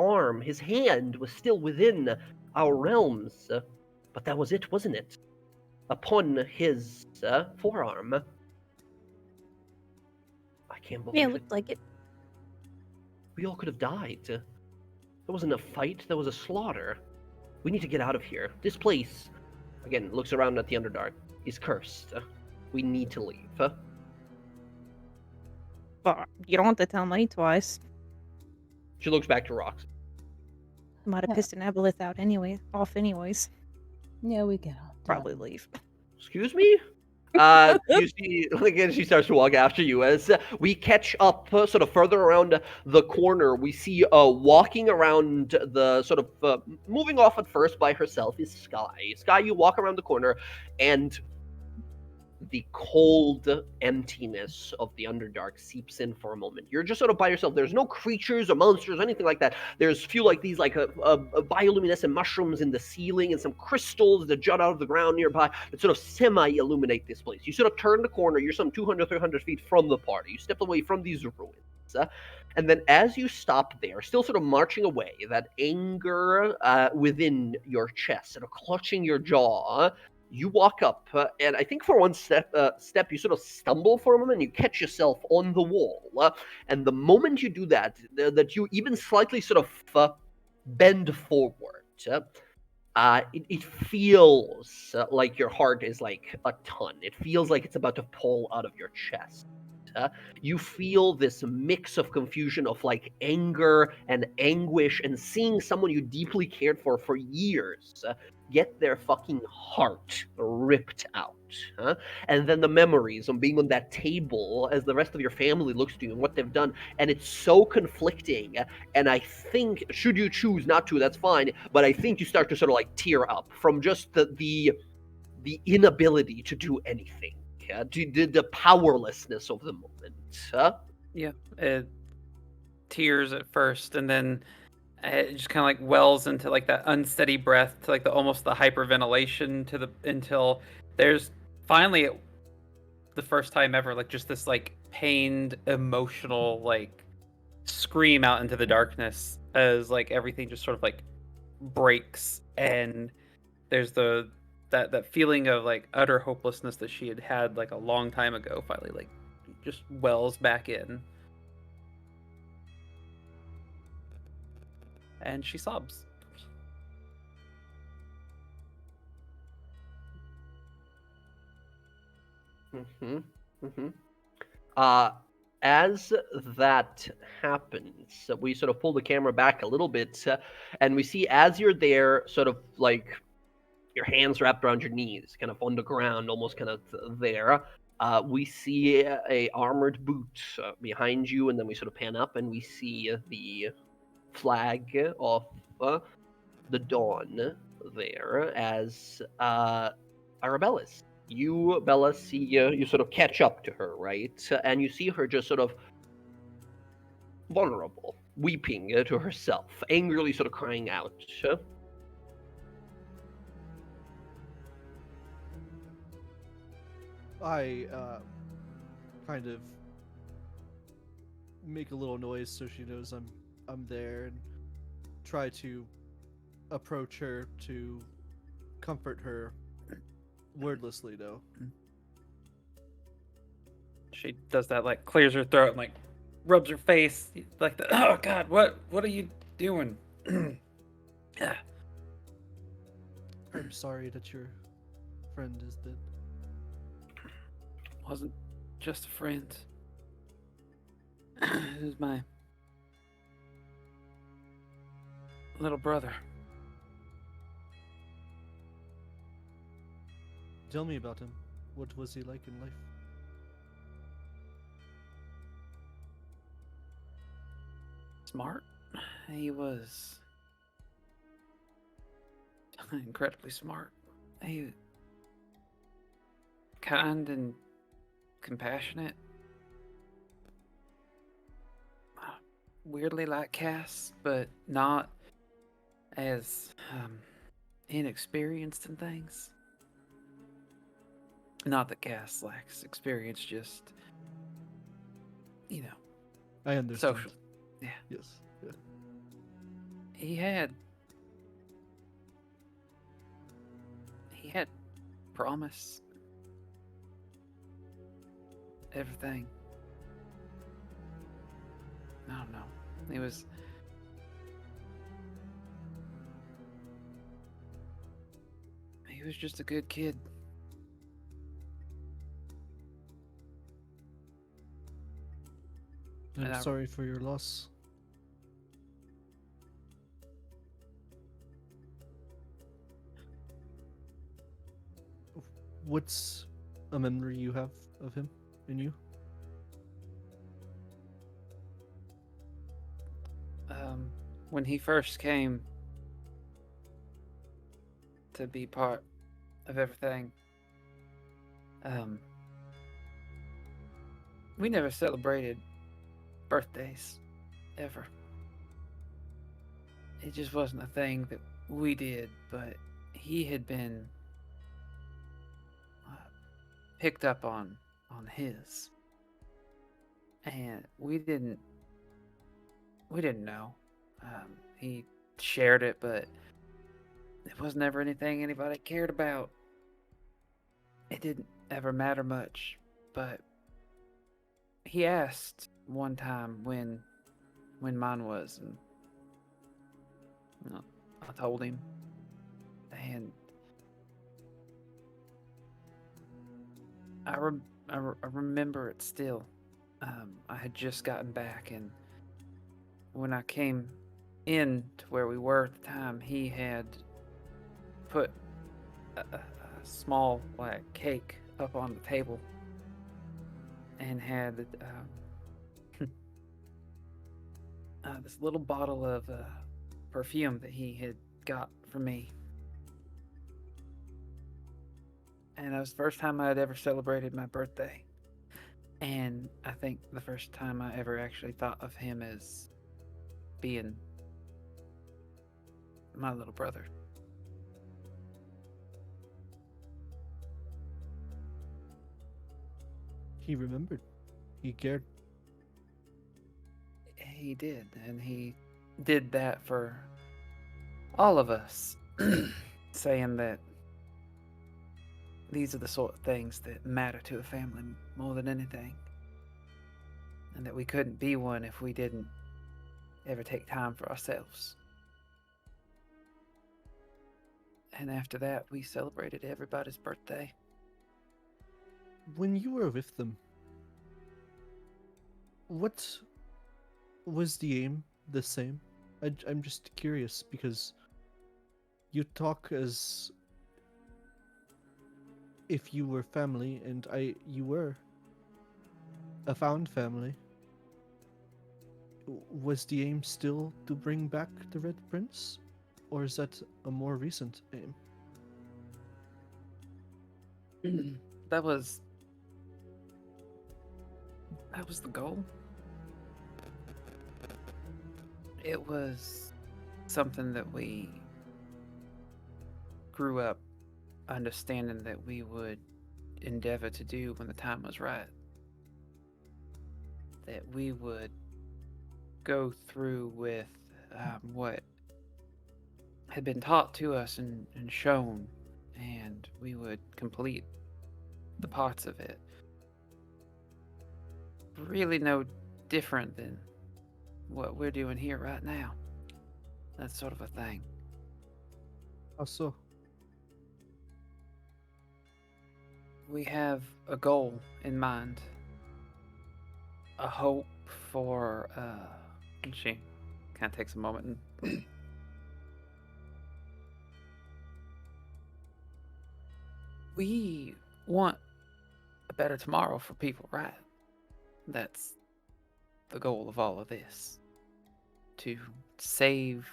hand was still within our realms. But that was it, wasn't it? Upon his forearm. I can't believe Yeah, it it. looked like it. We all could have died. There wasn't a fight, there was a slaughter. We need to get out of here. This place, again, looks around at the Underdark, is cursed. We need to leave. But you don't have to tell me twice. She looks back to Rox. I might have Yeah. pissed an aboleth out anyway. Off anyways. Yeah, we get out. Probably leave. Excuse me? You see, again, she starts to walk after you. As we catch up sort of further around the corner, we see walking around the sort of moving off at first by herself is Sky. Sky, you walk around the corner, and the cold emptiness of the Underdark seeps in for a moment. You're just sort of by yourself. There's no creatures or monsters or anything like that. There's few like these like bioluminescent mushrooms in the ceiling and some crystals that jut out of the ground nearby that sort of semi-illuminate this place. You sort of turn the corner. You're some 200, 300 feet from the party. You step away from these ruins. And then as you stop there, still sort of marching away, that anger within your chest, sort of clutching your jaw, you walk up, and I think for one step, you sort of stumble for a moment, and you catch yourself on the wall. And the moment you do that, that you even slightly sort of bend forward, it feels like your heart is like a ton. It feels like it's about to pull out of your chest. You feel this mix of confusion of like anger and anguish and seeing someone you deeply cared for years get their fucking heart ripped out. And then the memories of being on that table as the rest of your family looks to you and what they've done. And it's so conflicting. And I think, should you choose not to, that's fine. But I think you start to sort of like tear up from just the inability to do anything. The powerlessness of the moment. Yeah, tears at first, and then it just kind of like wells into like that unsteady breath to like the almost the hyperventilation to the until there's finally the first time ever like just this like pained emotional like scream out into the darkness as like everything just sort of like breaks, and there's that feeling of like utter hopelessness that she had like a long time ago finally like just wells back in, and she sobs. As that happens, we sort of pull the camera back a little bit, and we see as you're there, sort of like your hands wrapped around your knees, kind of on the ground, almost kind of there. We see a armored boot behind you, and then we sort of pan up, and we see the flag of the Dawn there as Arabella's. You, Bella, see you sort of catch up to her, right? And you see her just sort of vulnerable, weeping to herself, angrily sort of crying out. I kind of make a little noise so she knows I'm there, and try to approach her to comfort her wordlessly, though. She does that, like clears her throat and like rubs her face like the, oh god, what are you doing? Yeah. I'm sorry that your friend is dead. Wasn't just a friend. It was my little brother. Tell me about him. What was he like in life? Smart. He was incredibly smart. He kind and compassionate. Weirdly like Cass, but not as inexperienced in things. Not that Cass lacks experience, just, you know, I understand. social. Yes. Yeah. He had promise. Everything. I don't know. He was just a good kid. I'm And I- sorry for your loss. What's a memory you have of him and you? When he first came to be part of everything, we never celebrated birthdays, ever. It just wasn't a thing that we did, but he had been picked up on his, and we didn't know. He shared it, but it was never anything anybody cared about. It didn't ever matter much, but he asked one time when mine was, and I told him, and I remember it still. I had just gotten back, and when I came in to where we were at the time, he had put a small cake up on the table and had this little bottle of perfume that he had got for me. And that was the first time I had ever celebrated my birthday. And I think the first time I ever actually thought of him as being my little brother. He remembered. He cared. He did, and he did that for all of us, saying that these are the sort of things that matter to a family more than anything, and that we couldn't be one if we didn't ever take time for ourselves. And after that, we celebrated everybody's birthday. When you were with them, what was the aim the same? I'm just curious because you talk as if you were family, and you were a found family. Was the aim still to bring back the Red Prince, or is that a more recent aim? That was the goal. It was something that we grew up understanding that we would endeavor to do when the time was right. That we would go through with what had been taught to us and shown, and we would complete the parts of it. Really no different than what we're doing here right now. That sort of a thing. How so? We have a goal in mind, a hope for she kind of takes a moment and we want a better tomorrow for people, right? That's the goal of all of this. To save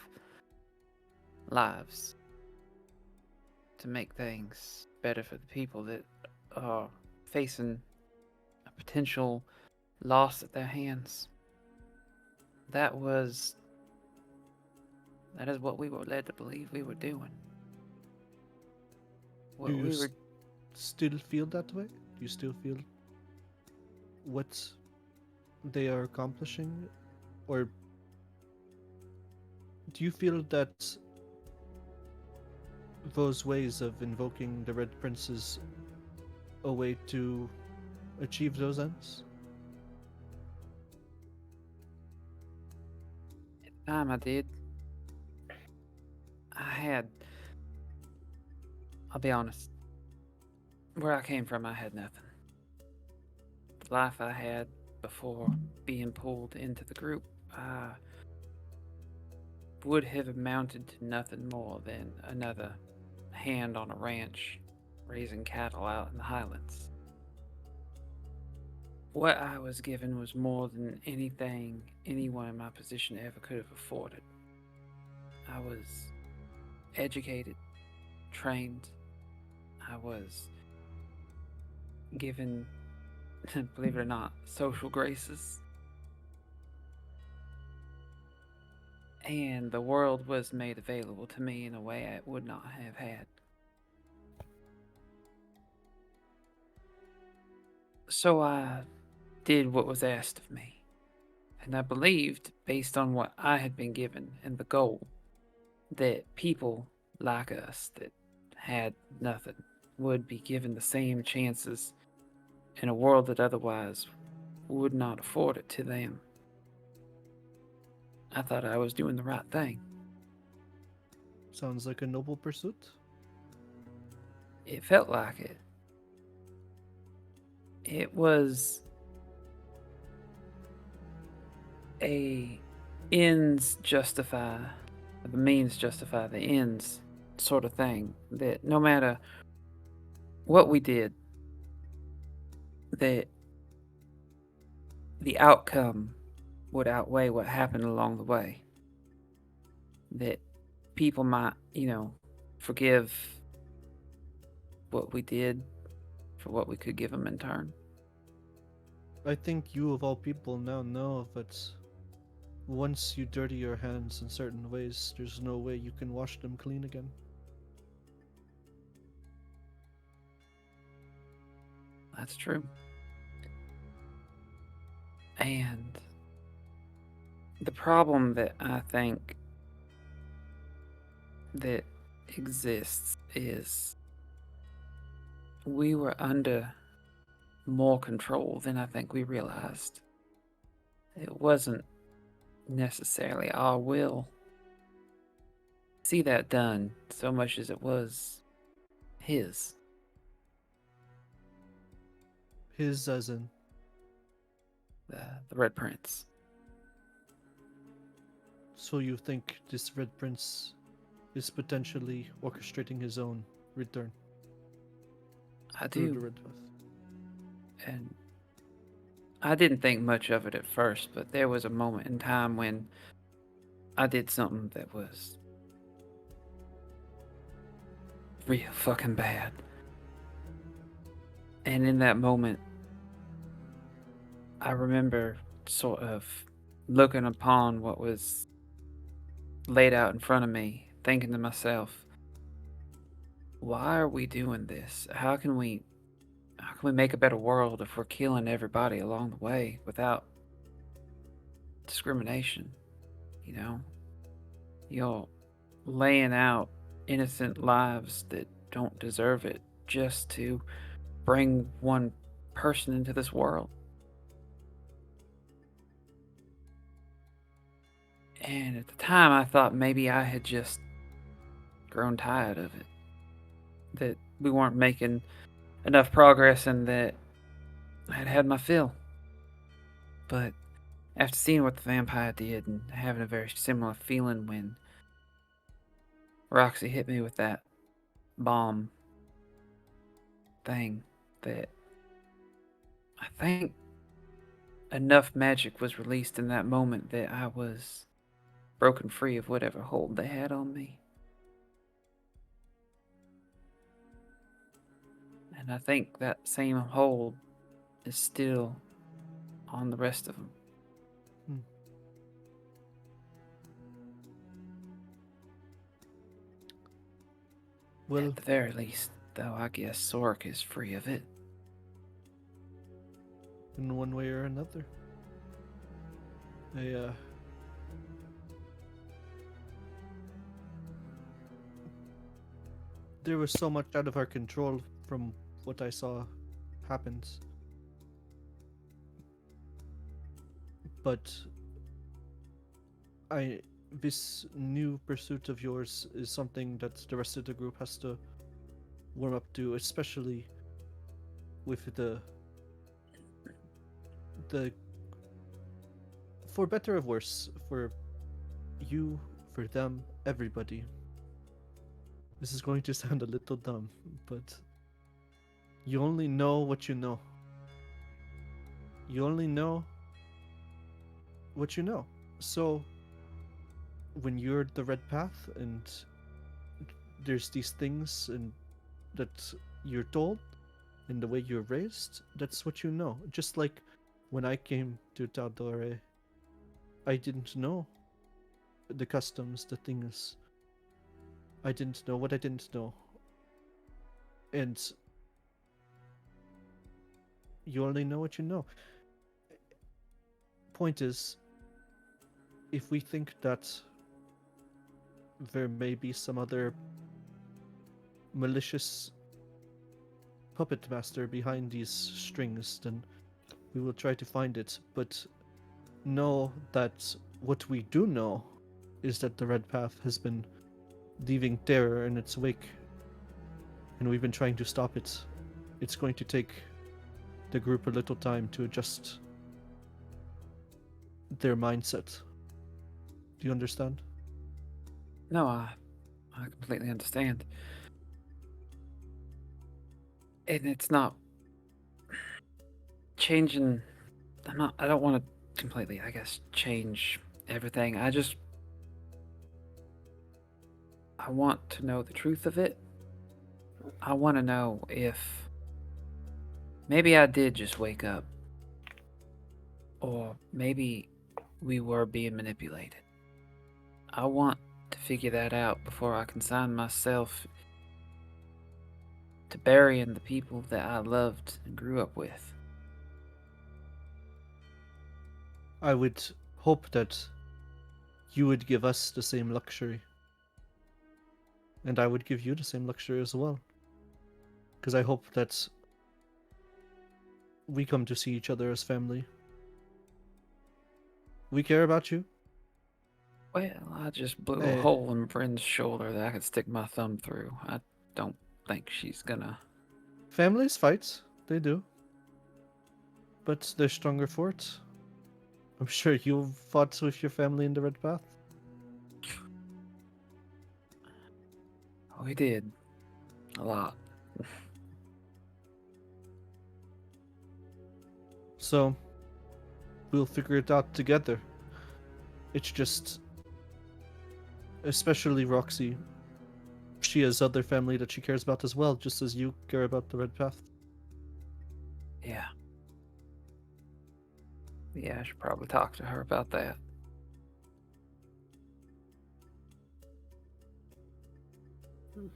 lives. To make things better for the people that are facing a potential loss at their hands. That is what we were led to believe we were doing. What Do you we were still feel that way? Do you still feel what they are accomplishing, or Do you feel that those ways of invoking the Red Prince is a way to achieve those ends? At the time I did. I'll be honest, where I came from, I had nothing. The life I had before being pulled into the group, I would have amounted to nothing more than another hand on a ranch raising cattle out in the highlands. What I was given was more than anything anyone in my position ever could have afforded. I was educated, trained. I was given, believe it or not, social graces. And the world was made available to me in a way I would not have had. So I did what was asked of me. And I believed, based on what I had been given and the goal, that people like us that had nothing would be given the same chances in a world that otherwise would not afford it to them. I thought I was doing the right thing. Sounds like a noble pursuit. It felt like it. It was a ends justify, the means justify the ends sort of thing. That no matter what we did, that the outcome would outweigh what happened along the way. That people might, forgive what we did for what we could give them in turn. I think you, of all people, now know that once you dirty your hands in certain ways, there's no way you can wash them clean again. That's true. And the problem that I think that exists is we were under more control than I think we realized. It wasn't necessarily our will to see that done so much as it was his. His as in? The Red Prince. So you think this Red Prince is potentially orchestrating his own return? I Through the do. Red Path. And I didn't think much of it at first, but there was a moment in time when I did something that was real fucking bad. And in that moment, I remember sort of looking upon what was laid out in front of me, thinking to myself, why are we doing this? How can we make a better world if we're killing everybody along the way without discrimination? You're laying out innocent lives that don't deserve it just to bring one person into this world. And at the time, I thought maybe I had just grown tired of it. That we weren't making enough progress and that I had had my fill. But after seeing what the vampire did and having a very similar feeling when Roxy hit me with that bomb thing, that I think enough magic was released in that moment that I was broken free of whatever hold they had on me. And I think that same hold is still on the rest of them. Well, at the very least, though, I guess Sork is free of it. in one way or another. there was so much out of our control from what I saw happens. But this new pursuit of yours is something that the rest of the group has to warm up to, especially with the for better or worse, for you, for them, everybody. This is going to sound a little dumb, but you only know what you know. You only know what you know. So when you're the Red Path and there's these things and that you're told and the way you're raised, that's what you know. Just like when I came to Taldore, I didn't know the customs, the things. I didn't know what I didn't know. And you only know what you know. Point is, if we think that there may be some other malicious puppet master behind these strings, then we will try to find it. But know that what we do know is that the Red Path has been leaving terror in its wake, and we've been trying to stop it. It's going to take the group a little time to adjust their mindset. Do you understand? No, I completely understand. And it's not changing. I don't want to completely, I guess, change everything. I want to know the truth of it. I want to know if maybe I did just wake up, or maybe we were being manipulated. I want to figure that out before I consign myself to burying the people that I loved and grew up with. I would hope that you would give us the same luxury. And I would give you the same luxury as well. Because I hope that we come to see each other as family. We care about you. Well, I just blew a hole in Bryn's shoulder that I could stick my thumb through. I don't think she's gonna... Families fight. They do. But they're stronger for it. I'm sure you fought with your family in the Red Path. We did. A lot. So, we'll figure it out together. It's just... Especially Roxy. She has other family that she cares about as well, just as you care about the Red Path. Yeah. Yeah, I should probably talk to her about that.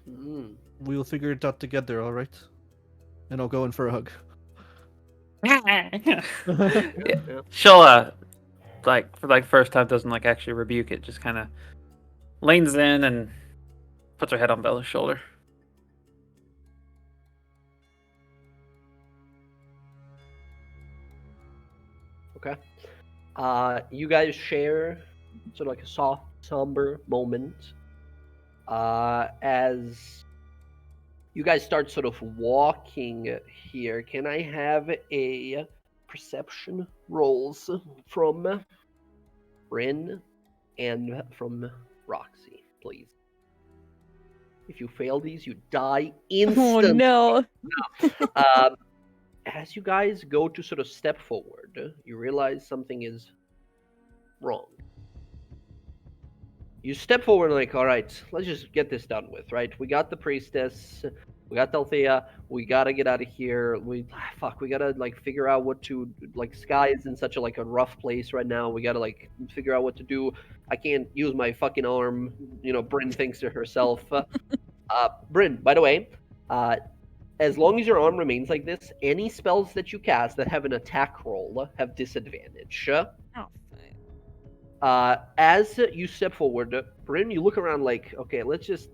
Mm-hmm. We'll figure it out together, alright? And I'll go in for a hug. Yeah. She'll, for the first time, doesn't, actually rebuke it. Just kind of leans in and puts her head on Bella's shoulder. Okay. You guys share sort of like a soft, somber moment as you guys start sort of walking here. Can I have a perception rolls from Bryn and from Roxy, please? If you fail these, you die instantly. Oh no. As you guys go to sort of step forward, you realize something is wrong. You step forward and like, all right, let's just get this done with, right? We got the priestess, we got Althea, we gotta get out of here. We gotta figure out what to Sky is in such a a rough place right now. We gotta figure out what to do. I can't use my fucking arm. Bryn thinks to herself. Bryn, by the way, as long as your arm remains like this, any spells that you cast that have an attack roll have disadvantage. Oh, fine. As you step forward, Bryn, you look around like, okay, let's just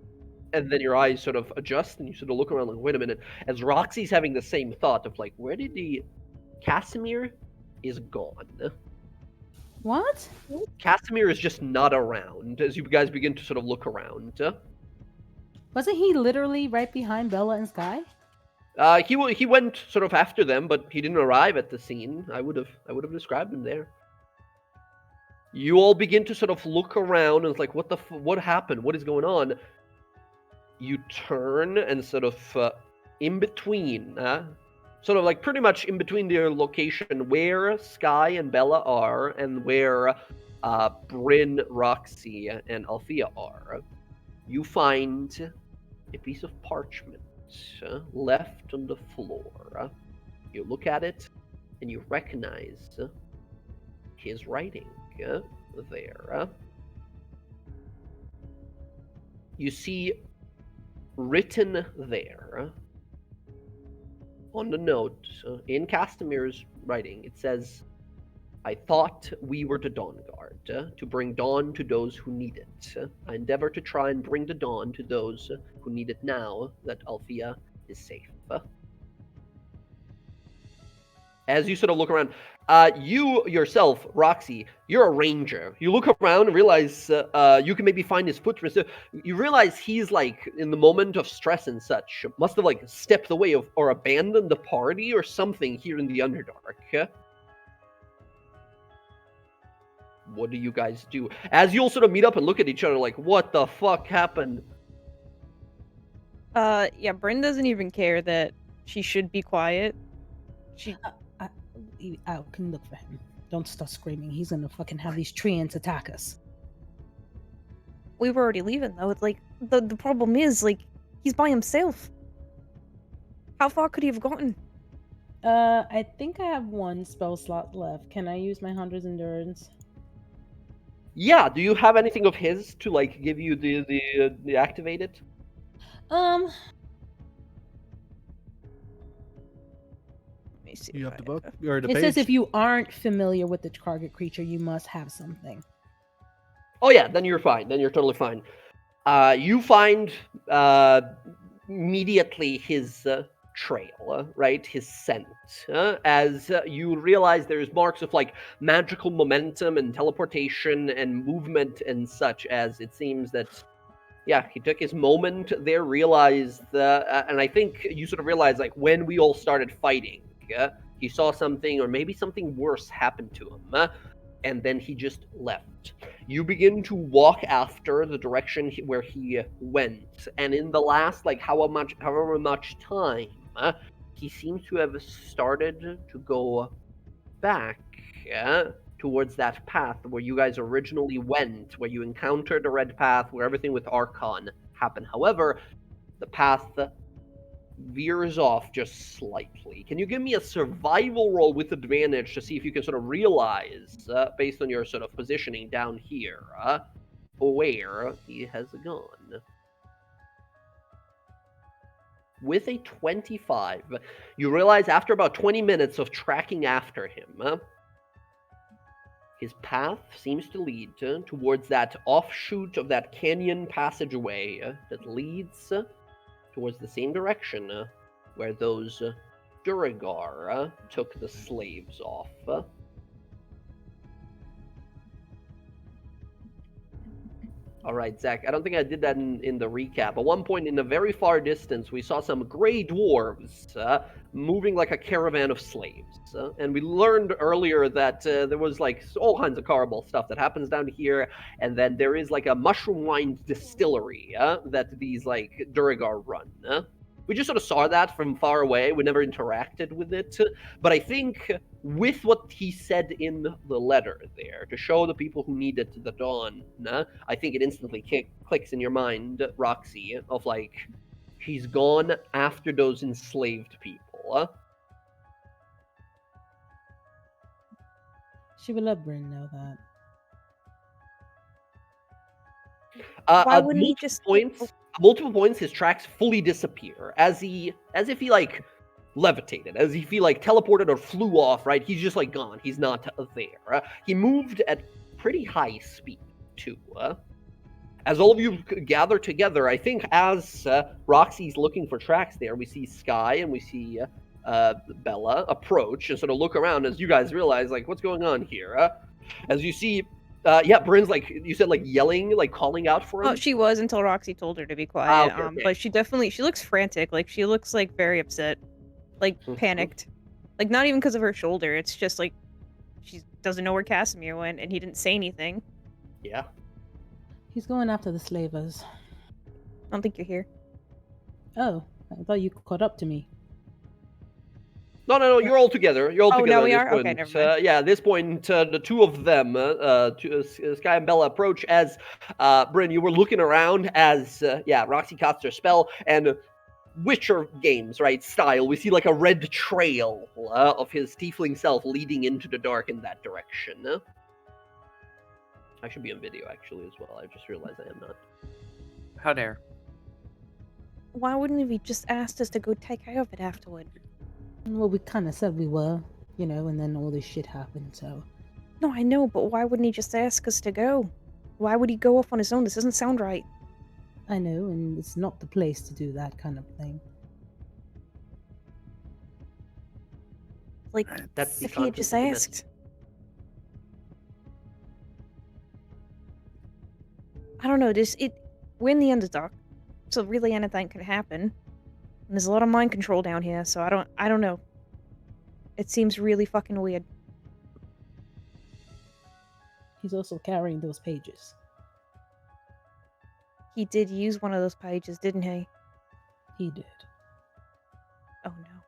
and then your eyes sort of adjust, and you sort of look around like, wait a minute. As Roxy's having the same thought of like, where did the Casimir is gone? What? Casimir is just not around. As you guys begin to sort of look around, Wasn't he literally right behind Bella and Sky? he went sort of after them, but he didn't arrive at the scene. I would have described him there. You all begin to sort of look around, and it's like, what happened? What is going on? You turn and sort of in between, sort of like pretty much in between their location where Sky and Bella are and where Bryn, Roxy, and Althea are. You find a piece of parchment left on the floor. You look at it and you recognize his writing there. You see written there on the note in Castamir's writing, it says, I thought we were the DawnGuard, to bring dawn to those who need it. I endeavor to try and bring the dawn to those who need it now that Althea is safe. As you sort of look around, you yourself, Roxy, you're a ranger. You look around and realize you can maybe find his footprints. You realize he's like, in the moment of stress and such, must have like stepped away or abandoned the party or something here in the Underdark. What do you guys do? As you'll sort of meet up and look at each other like, what the fuck happened? Yeah, Bryn doesn't even care that she should be quiet. She I can look for him. Don't start screaming. He's gonna fucking have these treants attack us. We were already leaving though. It's like the problem is like he's by himself. How far could he have gotten? I think I have one spell slot left. Can I use my Hunter's Endurance? Yeah, do you have anything of his to like give you the activate it? Let me see. You if have the I- book or the It page? says if you aren't familiar with the target creature, you must have something. Oh yeah, then you're fine. Then you're totally fine. You find immediately his trail, right? His scent. As you realize there's marks of like magical momentum and teleportation and movement and such, as it seems that, yeah, he took his moment there, realized, and I think you sort of realize like when we all started fighting, he saw something or maybe something worse happened to him. And then he just left. You begin to walk after the direction where he went, and in the last like however much time, he seems to have started to go back towards that path where you guys originally went, where you encountered the red path, where everything with Archon happened. However, the path veers off just slightly. Can you give me a survival roll with advantage to see if you can sort of realize, based on your sort of positioning down here, where he has gone? With a 25, you realize after about 20 minutes of tracking after him, his path seems to lead towards that offshoot of that canyon passageway that leads towards the same direction where those Duragar took the slaves off. All right, Zach, I don't think I did that in the recap. At one point in the very far distance, we saw some gray dwarves moving like a caravan of slaves. And we learned earlier that there was like all kinds of horrible stuff that happens down here. And then there is like a mushroom wine distillery that these like Duragar run. We just sort of saw that from far away. We never interacted with it. But I think with what he said in the letter there, to show the people who needed the dawn, I think it instantly clicks in your mind, Roxy, of like, he's gone after those enslaved people. She will let Bryn know that. Why wouldn't he just multiple points his tracks fully disappear as if he like levitated, as if he like teleported or flew off, right? He's just like gone. He's not there. He moved at pretty high speed too. As all of you gather together, I think as Roxy's looking for tracks there, we see Sky and we see Bella approach and sort of look around as you guys realize, like, what's going on here? As you see, Bryn's, like, you said, like, yelling, like, calling out for him? Oh, she was until Roxy told her to be quiet. Okay. But she looks frantic. Like, she looks, like, very upset. Like, panicked. Like, not even because of her shoulder. It's just, like, she doesn't know where Casimir went, and he didn't say anything. Yeah. He's going after the slavers. I don't think you're here. Oh, I thought you caught up to me. No, you're all together. You're all together. Now we at are? this Okay, point. never mind. At this point, the two of them, Sky and Bella, approach as, Bryn, you were looking around as, Roxy casts her spell, and Witcher games, right, style, we see like a red trail of his tiefling self leading into the dark in that direction. I should be on video, actually, as well. I just realized I am not. How dare. Why wouldn't he just asked us to go take care of it afterward? Well, we kind of said we were, and then all this shit happened, so. No, I know, but why wouldn't he just ask us to go? Why would he go off on his own? This doesn't sound right. I know, and it's not the place to do that kind of thing. Like, That's the if he had just content of the message. asked. I don't know, we're in the Underdark, so really anything can happen. And there's a lot of mind control down here, so I don't know. It seems really fucking weird. He's also carrying those pages. He did use one of those pages, didn't he? He did. Oh no.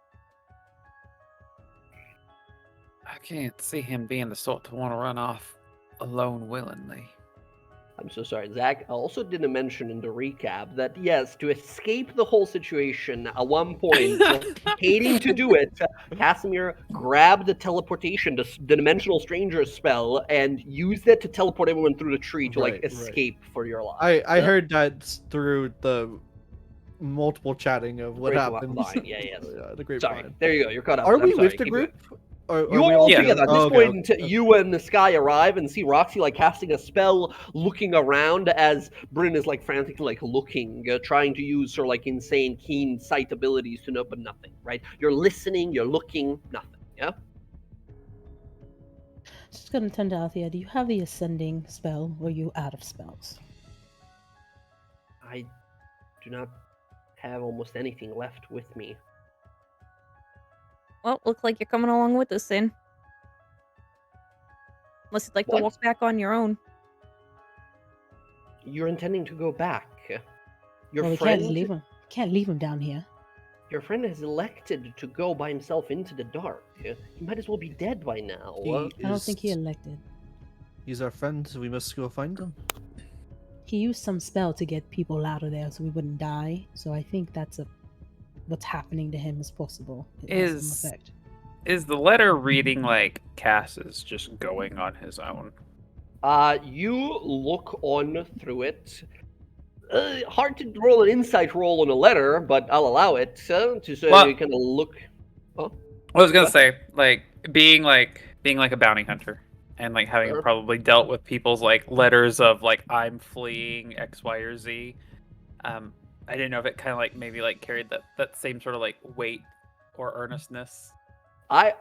I can't see him being the sort to want to run off alone willingly. I'm so sorry. Zach also didn't mention in the recap that, yes, to escape the whole situation, at one point, hating to do it, Casimir grabbed the teleportation, the dimensional stranger spell, and used it to teleport everyone through the tree to, like, escape for your life. I heard that through the multiple chatting of what happened. Yeah. The grapevine. Sorry. There you go. You're caught up. Are I'm we sorry. with the Keep group? going. Are You we are all Yeah. together. At this Oh, okay, point, okay. you and the Sky arrive and see Roxy, like, casting a spell, looking around as Bryn is, like, frantically, like, looking, trying to use her, like, insane, keen sight abilities to know, but nothing, right? You're listening, you're looking, nothing, yeah? Just gonna turn to Althea. Do you have the ascending spell, or are you out of spells? I do not have almost anything left with me. Well, looks like you're coming along with us then. Unless you'd like to What? walk back on your own. You're intending to go back. Your Well, we friend, can't leave him. Can't leave him down here. your friend has elected to go by himself into the dark. He might as well be dead by now. I don't think he elected. He's our friend, so we must go find him. He used some spell to get people out of there so we wouldn't die. So I think what's happening to him is possible. It has some effect. Is the letter reading like Cass is just going on his own? You look on through it. Hard to roll an insight roll on a letter, but I'll allow it to so Well- you kind of look. I was gonna What? say, like being like a bounty hunter and like having Sure. probably dealt with people's like letters of like I'm fleeing X, Y, or Z. I didn't know if it kind of like maybe like carried that same sort of like weight or earnestness. I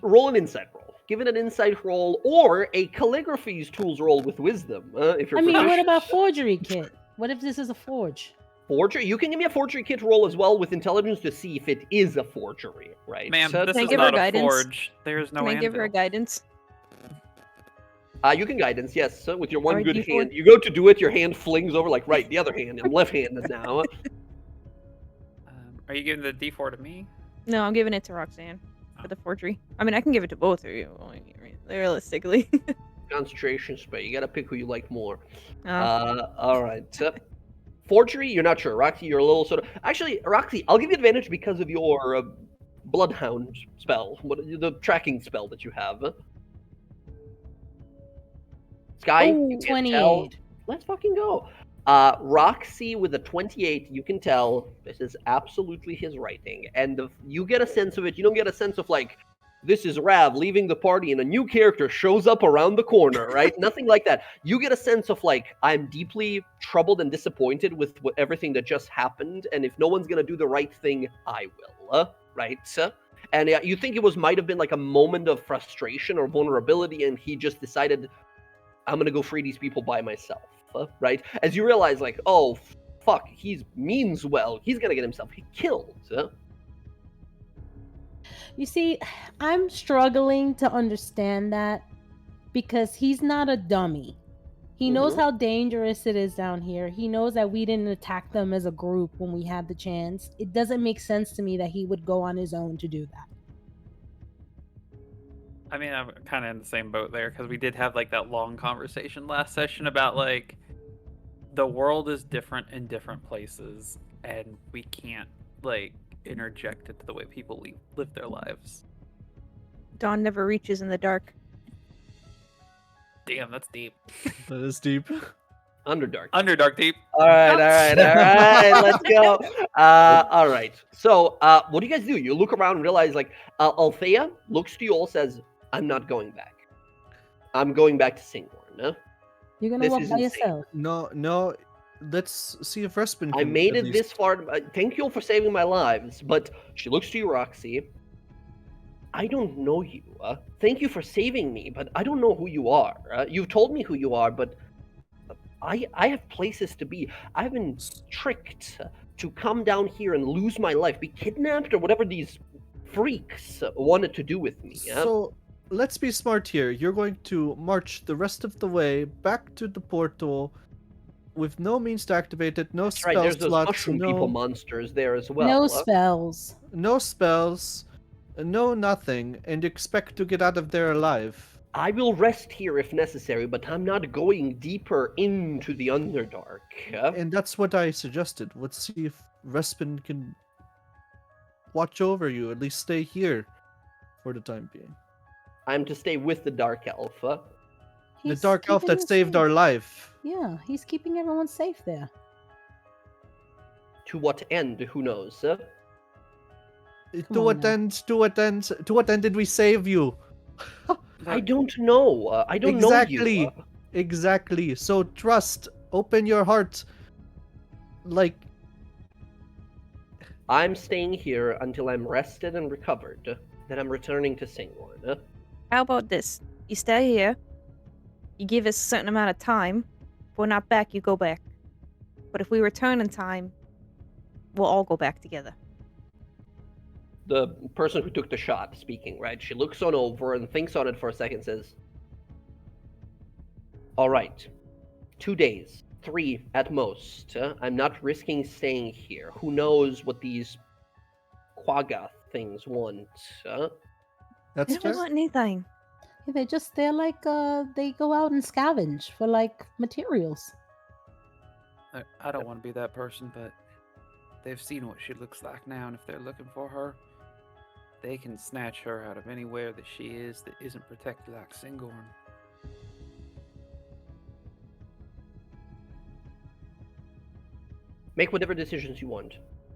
roll an insight roll. Give it an insight roll or a calligraphy's tools roll with wisdom. If you're I mean, what proficient. about forgery kit? What if this is a forge? Forgery? You can give me a forgery kit roll as well with intelligence to see if it is a forgery, right? Ma'am, So- this Can I is give her not a guidance? forge. There's no Can I give her a anvil. guidance? You can guidance, yes, with your one Alright, good D4. hand. You go to do it, your hand flings over like right, the other hand. I'm left-handed now. Are you giving the D4 to me? No, I'm giving it to Roxanne for the forgery. I mean, I can give it to both of you, realistically. Concentration spell. You gotta pick who you like more. Oh. All right. Forgery, you're not sure. Roxy, you're a little sort of. Actually, Roxy, I'll give you advantage because of your Bloodhound spell, the tracking spell that you have. Sky, Oh, you can tell. 28. Let's fucking go. Roxy with a 28, you can tell this is absolutely his writing, and you get a sense of it. You don't get a sense of like this is Rav leaving the party and a new character shows up around the corner, right? Nothing like that. You get a sense of like, I'm deeply troubled and disappointed with everything that just happened, and if no one's gonna do the right thing, I will, right? And you think it might have been like a moment of frustration or vulnerability, and he just decided, I'm gonna go free these people by myself, right? As you realize, like, oh, fuck, he means well. He's gonna get himself killed. You see, I'm struggling to understand that because he's not a dummy. He knows how dangerous it is down here. He knows that we didn't attack them as a group when we had the chance. It doesn't make sense to me that he would go on his own to do that. I mean, I'm kind of in the same boat there because we did have like that long conversation last session about like the world is different in different places and we can't like interject into the way people live their lives. Dawn never reaches in the dark. Damn, that's deep. That is deep. Underdark. Underdark deep. All right, let's go. All right. So, what do you guys do? You look around and realize, like, Althea looks to you all, says, I'm not going back. I'm going back to Singborn. No? You're gonna This walk is by insane. yourself. No. Let's see if Respin I can made at it least- this far. Thank you all for saving my lives. But she looks to you, Roxy. I don't know you. Thank you for saving me, but I don't know who you are. You've told me who you are, but I have places to be. I've been tricked to come down here and lose my life, be kidnapped, or whatever these freaks wanted to do with me. So let's be smart here. You're going to march the rest of the way back to the portal with no means to activate it, no That's spell right, there's those slots, mushroom no, people monsters there as well. No spells. no spells, no nothing, and expect to get out of there alive. I will rest here if necessary, but I'm not going deeper into the Underdark. And that's what I suggested. Let's see if Respin can watch over you, at least stay here for the time being. I'm to stay with the Dark Elf. The He's dark elf keeping that us saved safe. our life. Yeah, he's keeping everyone safe there. To what end? Who knows? To on what now. end? To what end? To what end did we save you? I don't know. I don't Exactly. know you. Exactly. So trust. Open your heart. Like, I'm staying here until I'm rested and recovered. Then I'm returning to Singborn. How about this? You stay here. You give us a certain amount of time. If we're not back, you go back. But if we return in time, we'll all go back together. The person who took the shot speaking, right? She looks on over and thinks on it for a second, says, all right, 2 days, 3 at most. I'm not risking staying here. Who knows what these Quagga things want? that's They fair. don't want anything. Yeah, they're like they go out and scavenge for like materials. I don't want to be that person, but they've seen what she looks like now, and if they're looking for her, they can snatch her out of anywhere that she is that isn't protected like Singorn. Make whatever decisions you want.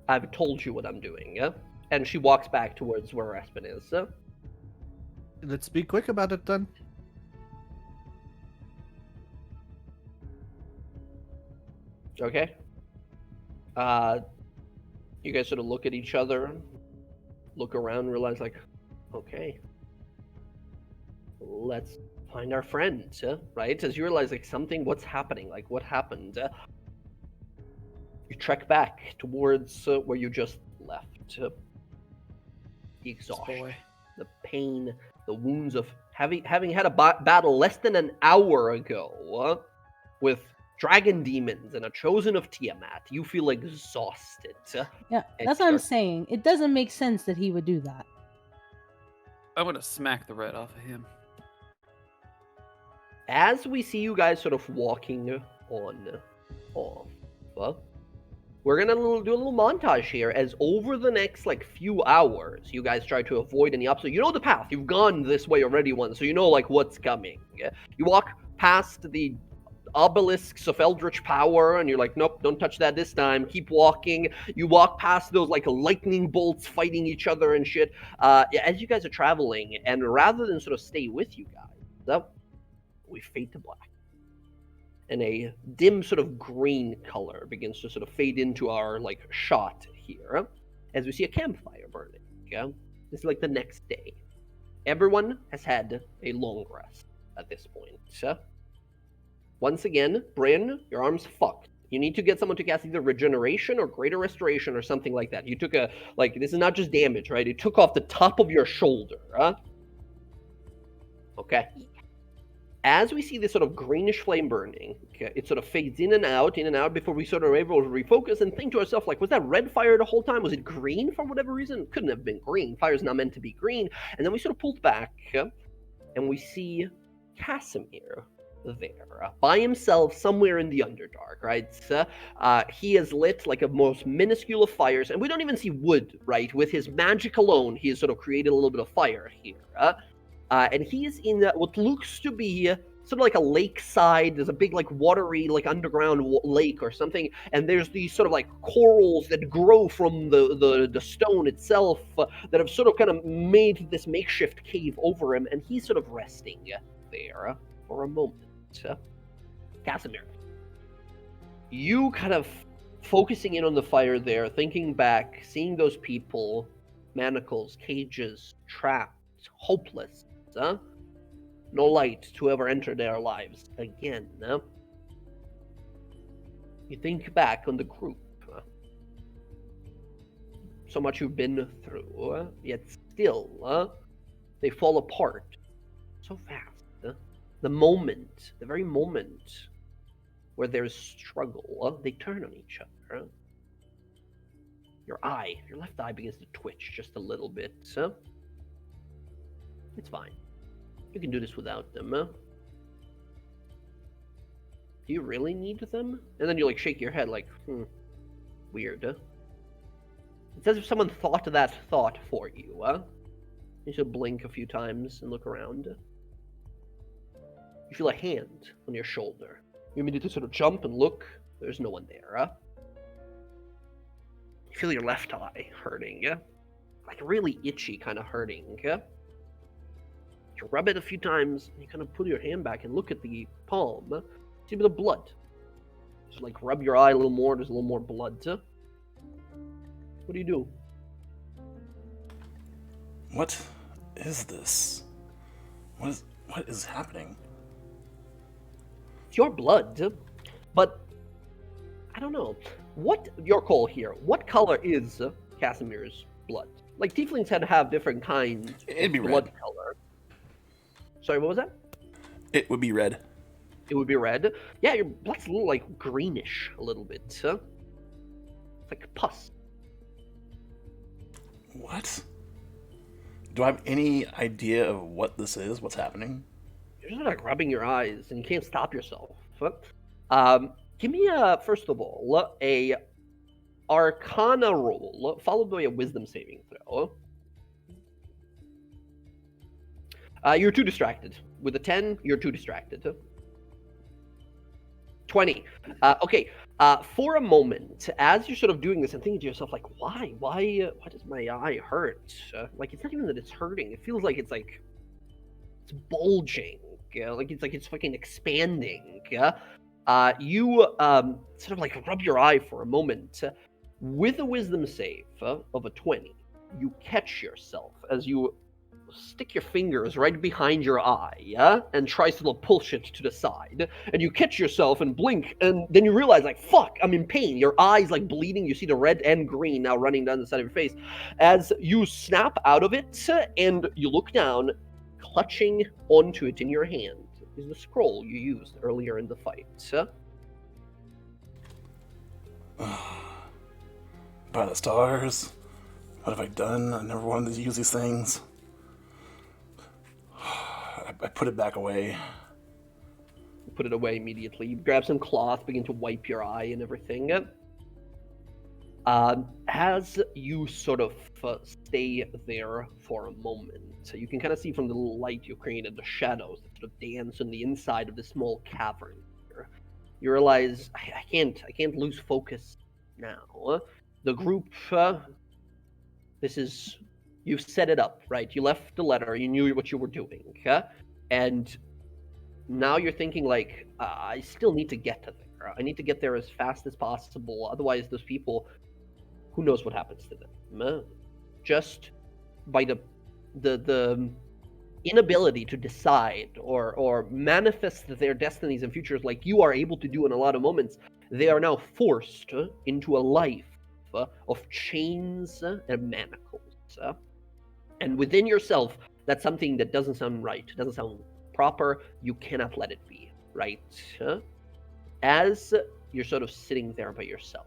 I've told you what I'm doing, yeah? And she walks back towards where Aspen is. Let's be quick about it then. Okay. You guys sort of look at each other, look around, realize like, okay, let's find our friend, right? As you realize like what's happening, like what happened. You trek back towards where you just left. The exhaustion, Boy. the pain, the wounds of having had a battle less than an hour ago with dragon demons and a chosen of Tiamat. You feel exhausted. Yeah, And that's what I'm start- saying. It doesn't make sense that he would do that. I'm gonna smack the red off of him. As we see you guys sort of walking on off, we're gonna do a little montage here as over the next like few hours, you guys try to avoid any obstacles. You know the path. You've gone this way already once, so you know like what's coming. You walk past the obelisks of eldritch power, and you're like, nope, don't touch that this time. Keep walking. You walk past those like lightning bolts fighting each other and shit. As you guys are traveling, and rather than sort of stay with you guys, we fade to black. And a dim sort of green color begins to sort of fade into our like shot here, as we see a campfire burning. This is like the next day. Everyone has had a long rest at this point. Once again, Bryn, your arm's fucked. You need to get someone to cast either regeneration or greater restoration or something like that. You took a, like, this is not just damage, right? It took off the top of your shoulder, Okay. As we see this sort of greenish flame burning, it sort of fades in and out before we sort of are able to refocus and think to ourselves, like, was that red fire the whole time? Was it green for whatever reason? It couldn't have been green. Fire's not meant to be green. And then we sort of pulled back, and we see Casimir there, by himself somewhere in the Underdark, right? He has lit like a most minuscule of fires, and we don't even see wood, right? With his magic alone, he has sort of created a little bit of fire here. And he is in what looks to be sort of like a lakeside. There's a big like watery like underground lake or something, and there's these sort of like corals that grow from the stone itself that have sort of kind of made this makeshift cave over him, and he's sort of resting there for a moment. Casimir, you kind of focusing in on the fire there, thinking back, seeing those people, manacles, cages, trapped, hopeless. No light to ever enter their lives again. You think back on the group. So much you've been through, yet still, they fall apart so fast. The moment, the very moment where there's struggle, they turn on each other. Your left eye begins to twitch just a little bit. It's fine. You can do this without them. Do you really need them? And then you like shake your head like, weird. It's as if someone thought of that thought for you. You should blink a few times and look around. You feel a hand on your shoulder. You immediately sort of jump and look. There's no one there. You feel your left eye hurting. Like really itchy kind of hurting. You rub it a few times, and you kind of put your hand back and look at the palm. See a bit of blood. Just like rub your eye a little more, there's a little more blood. What do you do? What is this? What is happening? It's your blood, but I don't know. Your call here. What color is Casimir's blood? Like tieflings had to have different kinds It'd be of blood red. color. Sorry, what was that? It would be red. It would be red. Yeah, your blood's a little like greenish, a little bit. It's like pus. What? Do I have any idea of what this is? What's happening? You're just like rubbing your eyes, and you can't stop yourself. Give me first of all a Arcana roll followed by a Wisdom saving throw. You're too distracted. With a 10, you're too distracted. 20. Okay. For a moment, as you're sort of doing this and thinking to yourself, like, why does my eye hurt? Like, it's not even that it's hurting. It feels like it's bulging. Like it's fucking expanding. You sort of like rub your eye for a moment. With a Wisdom save of a 20, you catch yourself as you stick your fingers right behind your eye, and try to pull shit to the side, and you catch yourself and blink, and then you realize, like, fuck, I'm in pain. Your eye's like bleeding. You see the red and green now running down the side of your face. As you snap out of it, and you look down, clutching onto it in your hand is the scroll you used earlier in the fight. By the stars. What have I done? I never wanted to use these things. I put it back away. You put it away immediately. You grab some cloth, begin to wipe your eye and everything. As you sort of stay there for a moment, so you can kind of see from the little light you created the shadows that sort of dance on the inside of this small cavern here. You realize I can't lose focus now. The group, you've set it up, right? You left the letter, you knew what you were doing, and now you're thinking like, I still need to get to there. I need to get there as fast as possible. Otherwise, those people, who knows what happens to them? Just by the inability to decide or manifest their destinies and futures like you are able to do in a lot of moments, they are now forced into a life of chains and manacles. And within yourself, that's something that doesn't sound right, doesn't sound proper. You cannot let it be, right? As you're sort of sitting there by yourself,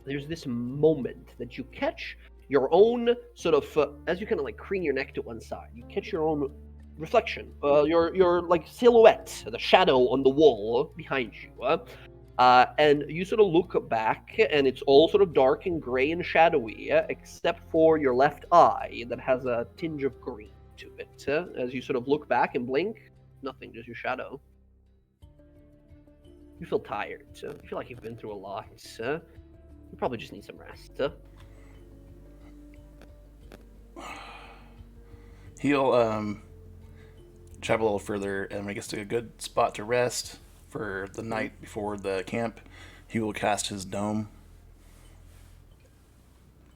there's this moment that you catch your own sort of, as you kind of like crane your neck to one side, you catch your own reflection, your like silhouette, the shadow on the wall behind you. And you sort of look back, and it's all sort of dark and gray and shadowy, except for your left eye that has a tinge of green to it. As you sort of look back and blink, nothing, just your shadow. You feel tired. You feel like you've been through a lot. You probably just need some rest. He'll travel a little further, and when he gets to a good spot to rest for the night before the camp, he will cast his dome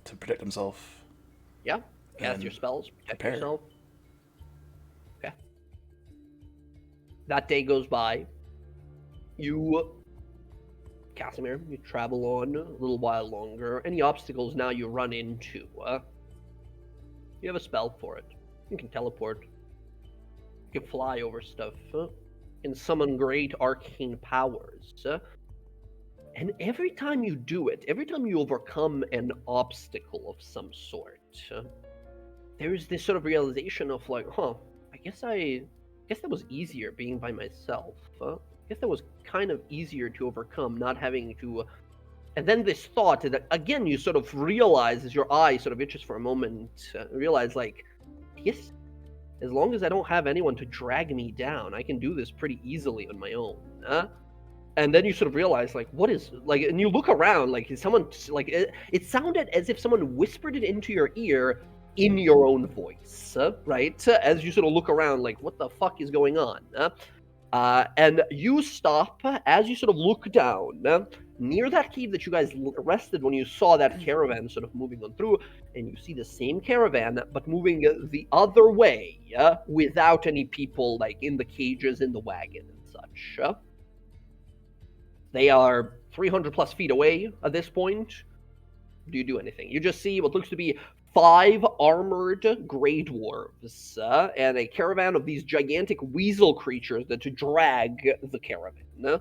to protect himself. Yeah, cast your spells, protect yourself. Okay. That day goes by. You, Casimir, you travel on a little while longer. Any obstacles now you run into? You have a spell for it. You can teleport. You can fly over stuff. You can summon great arcane powers. And every time you do it, every time you overcome an obstacle of some sort, there's this sort of realization of like, I guess that was easier being by myself. I guess that was kind of easier to overcome, not having to... And then this thought that, again, you sort of realize as your eye sort of itches for a moment, realize like, yes, as long as I don't have anyone to drag me down, I can do this pretty easily on my own. And then you sort of realize like, what is, like, and you look around, like, is someone, like, it sounded as if someone whispered it into your ear in your own voice, right? As you sort of look around, like, what the fuck is going on? And you stop as you sort of look down near that cave that you guys rested when you saw that caravan sort of moving on through, and you see the same caravan but moving the other way without any people like in the cages in the wagon and such. They are 300 plus feet away at this point. Do you do anything? You just see what looks to be 5 armored grey dwarves and a caravan of these gigantic weasel creatures that to drag the caravan.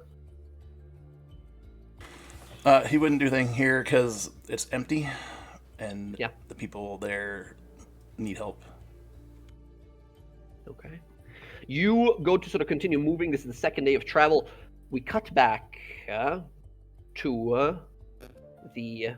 He wouldn't do anything here because it's empty, and yeah, the people there need help. Okay. You go to sort of continue moving. This is the second day of travel. We cut back to the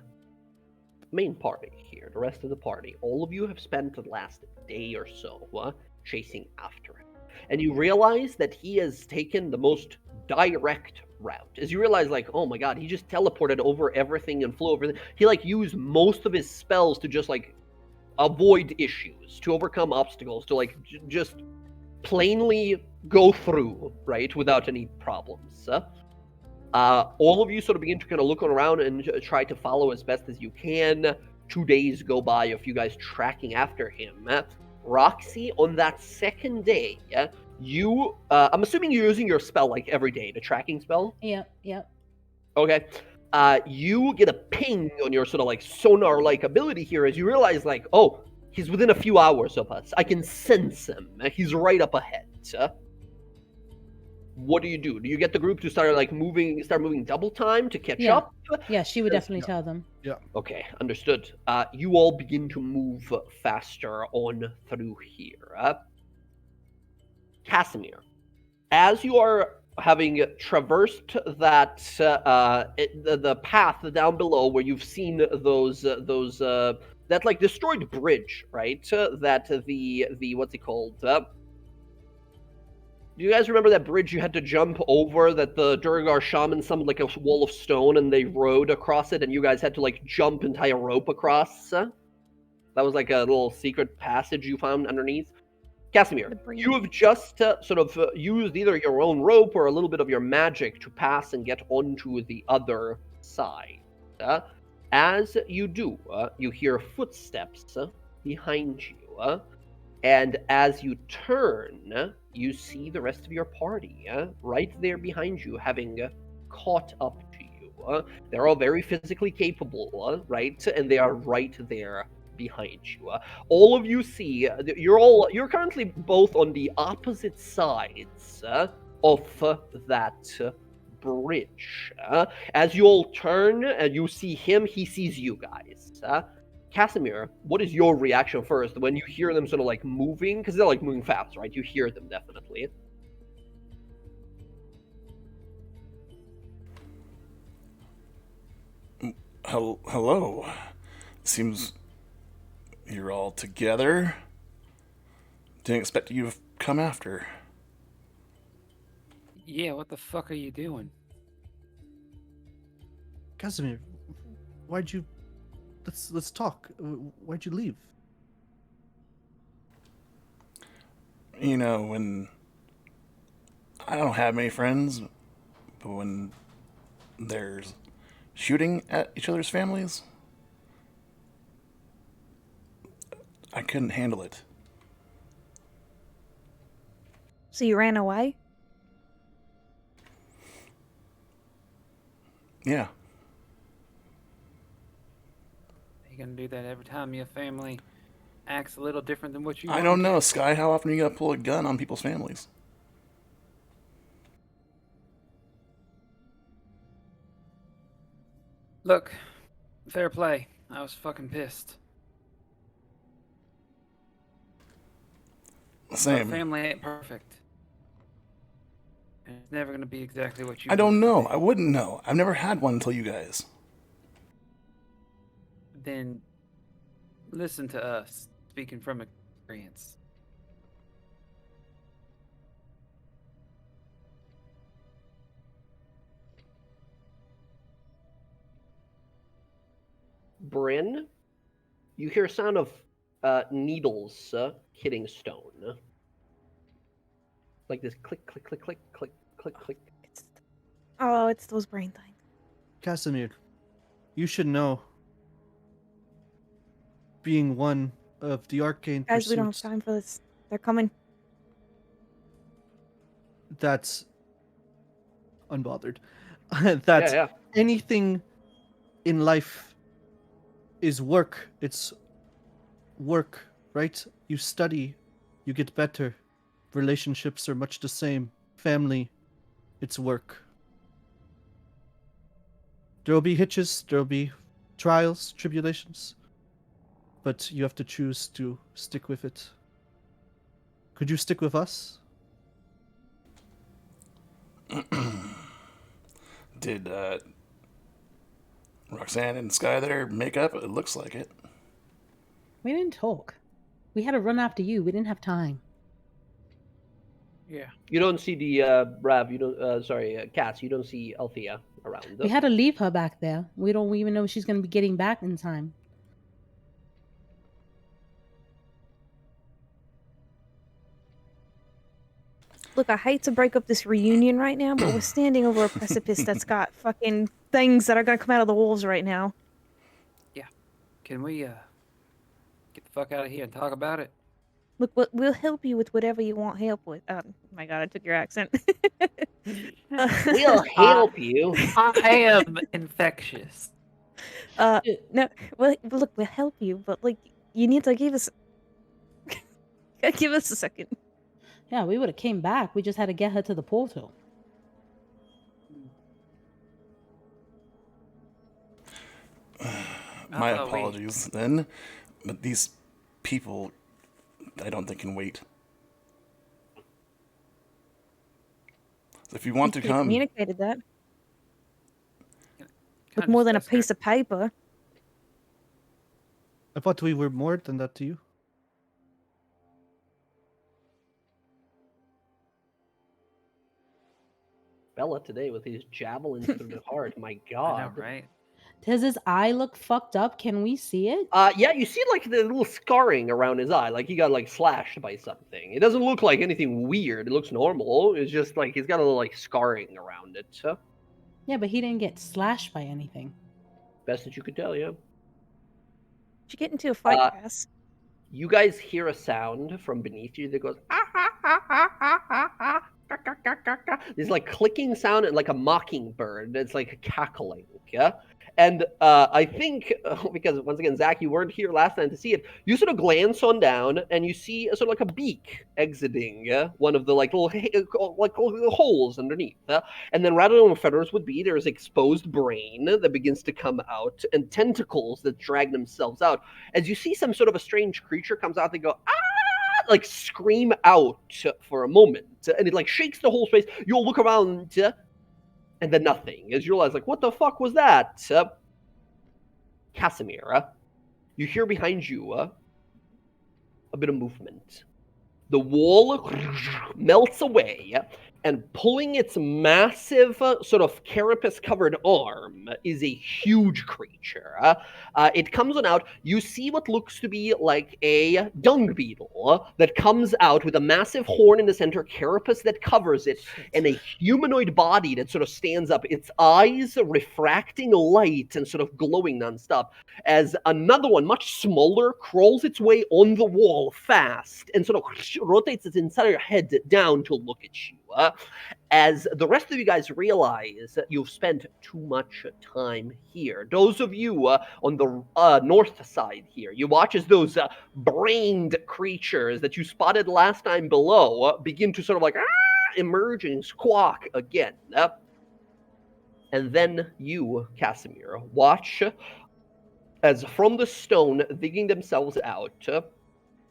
main party here, the rest of the party. All of you have spent the last day or so chasing after him. And you realize that he has taken the most direct route. As you realize, like, oh my god, he just teleported over everything and flew over. He, like, used most of his spells to just, like, avoid issues, to overcome obstacles, to, like, just plainly go through, right, without any problems. All of you sort of begin to kind of look around and try to follow as best as you can. 2 days go by of you guys tracking after him. Roxy, on that second day, you, I'm assuming you're using your spell like every day, the tracking spell? Yep. Okay. You get a ping on your sort of like sonar-like ability here as you realize like, oh, he's within a few hours of us. I can sense him. He's right up ahead. What do? Do you get the group to start moving double time to catch up? Yeah, she would definitely tell them. Yeah. Okay, understood. You all begin to move faster on through here. Casimir, as you are having traversed that the path down below where you've seen those that like destroyed bridge, right? That the what's it called? Do you guys remember that bridge you had to jump over that the Durgar shaman summoned like a wall of stone and they rode across it and you guys had to like jump and tie a rope across? That was like a little secret passage you found underneath. Casimir, you have just used either your own rope or a little bit of your magic to pass and get onto the other side. As you do, you hear footsteps behind you. And as you turn, you see the rest of your party right there behind you, having caught up to you. They're all very physically capable, right? And they are right there behind you. All of you see you're currently both on the opposite sides of that bridge. As you all turn and you see him, he sees you guys. Casimir, what is your reaction first when you hear them sort of like moving? Because they're like moving fast, right? You hear them definitely. Hello. Seems you're all together. Didn't expect you to come after. Yeah, what the fuck are you doing? Casimir, why'd you... Let's talk. Why'd you leave? You know, when I don't have many friends, but when there's shooting at each other's families, I couldn't handle it. So you ran away? Yeah. You gonna do that every time your family acts a little different than what you I want? don't know, Sky, how often are you gonna pull a gun on people's families? Look, fair play. I was fucking pissed. Same. My family ain't perfect. And it's never gonna be exactly what you I don't want it to know. be. I wouldn't know. I've never had one until you guys. Then listen to us, speaking from experience. Bryn, you hear a sound of needles hitting stone. Like this click, click, click, click, click, click, click. It's those brain things. Casimir, you should know, being one of the arcane Guys, we don't have pursuits, time for this. They're coming. that's unbothered. That Yeah. anything in life is work. It's work, right? You study, you get better. Relationships are much the same. Family, it's work. There'll be hitches, there'll be trials, tribulations, but you have to choose to stick with it. Could you stick with us? Did Roxanne and Sky there make up? It looks like it. We didn't talk. We had to run after you. We didn't have time. Yeah. You don't see the Rav. You don't. Cats. You don't see Althea around. We had to leave her back there. We don't even know if she's going to be getting back in time. Look, I hate to break up this reunion right now, but we're standing over a precipice that's got fucking things that are gonna come out of the walls right now. Can we get the fuck out of here and talk about it? Look, we'll help you with whatever you want help with. My God, I took your accent. We'll help you. I am infectious. No, well, look, we'll help you, but like, you need to give us, give us a second. Yeah, we would have came back. We just had to get her to the portal. My Oh, wait. apologies then, but these people, I don't think can wait. If you want to You could've come, communicated that with Kinda more than a disgust her. piece of paper. I thought we were more than that to you. Bella today with his javelins through the heart. My God. I know, right? Does his eye look fucked up? Can we see it? Yeah, you see like the little scarring around his eye, like he got like slashed by something. It doesn't look like anything weird. It looks normal. It's just like he's got a little like scarring around it. So Yeah, but he didn't get slashed by anything. best that you could tell, yeah. Did you get into a fight, Cass? You guys hear a sound from beneath you that goes This like clicking sound and like a mockingbird. It's like cackling, yeah. And I think because once again, Zach, you weren't here last time to see it. You sort of glance on down and you see sort of like a beak exiting one of the like little holes underneath. And then rather than where feathers would be, there's exposed brain that begins to come out and tentacles that drag themselves out. As you see some sort of a strange creature comes out, they go like scream out for a moment, and it like shakes the whole space. You'll look around, and then nothing. As you realize, like, what the fuck was that? Casimir, you hear behind you a bit of movement. The wall melts away, and pulling its massive sort of carapace-covered arm is a huge creature. It comes on out. You see what looks to be like a dung beetle that comes out with a massive horn in the center, carapace that covers it, and a humanoid body that sort of stands up, its eyes refracting light and sort of glowing nonstop, as another one, much smaller, crawls its way on the wall fast and sort of rotates its entire head down to look at you. As the rest of you guys realize that you've spent too much time here. Those of you on the north side here, you watch as those brained creatures that you spotted last time below begin to sort of like emerge and squawk again. And then you, Casimir, watch as from the stone digging themselves out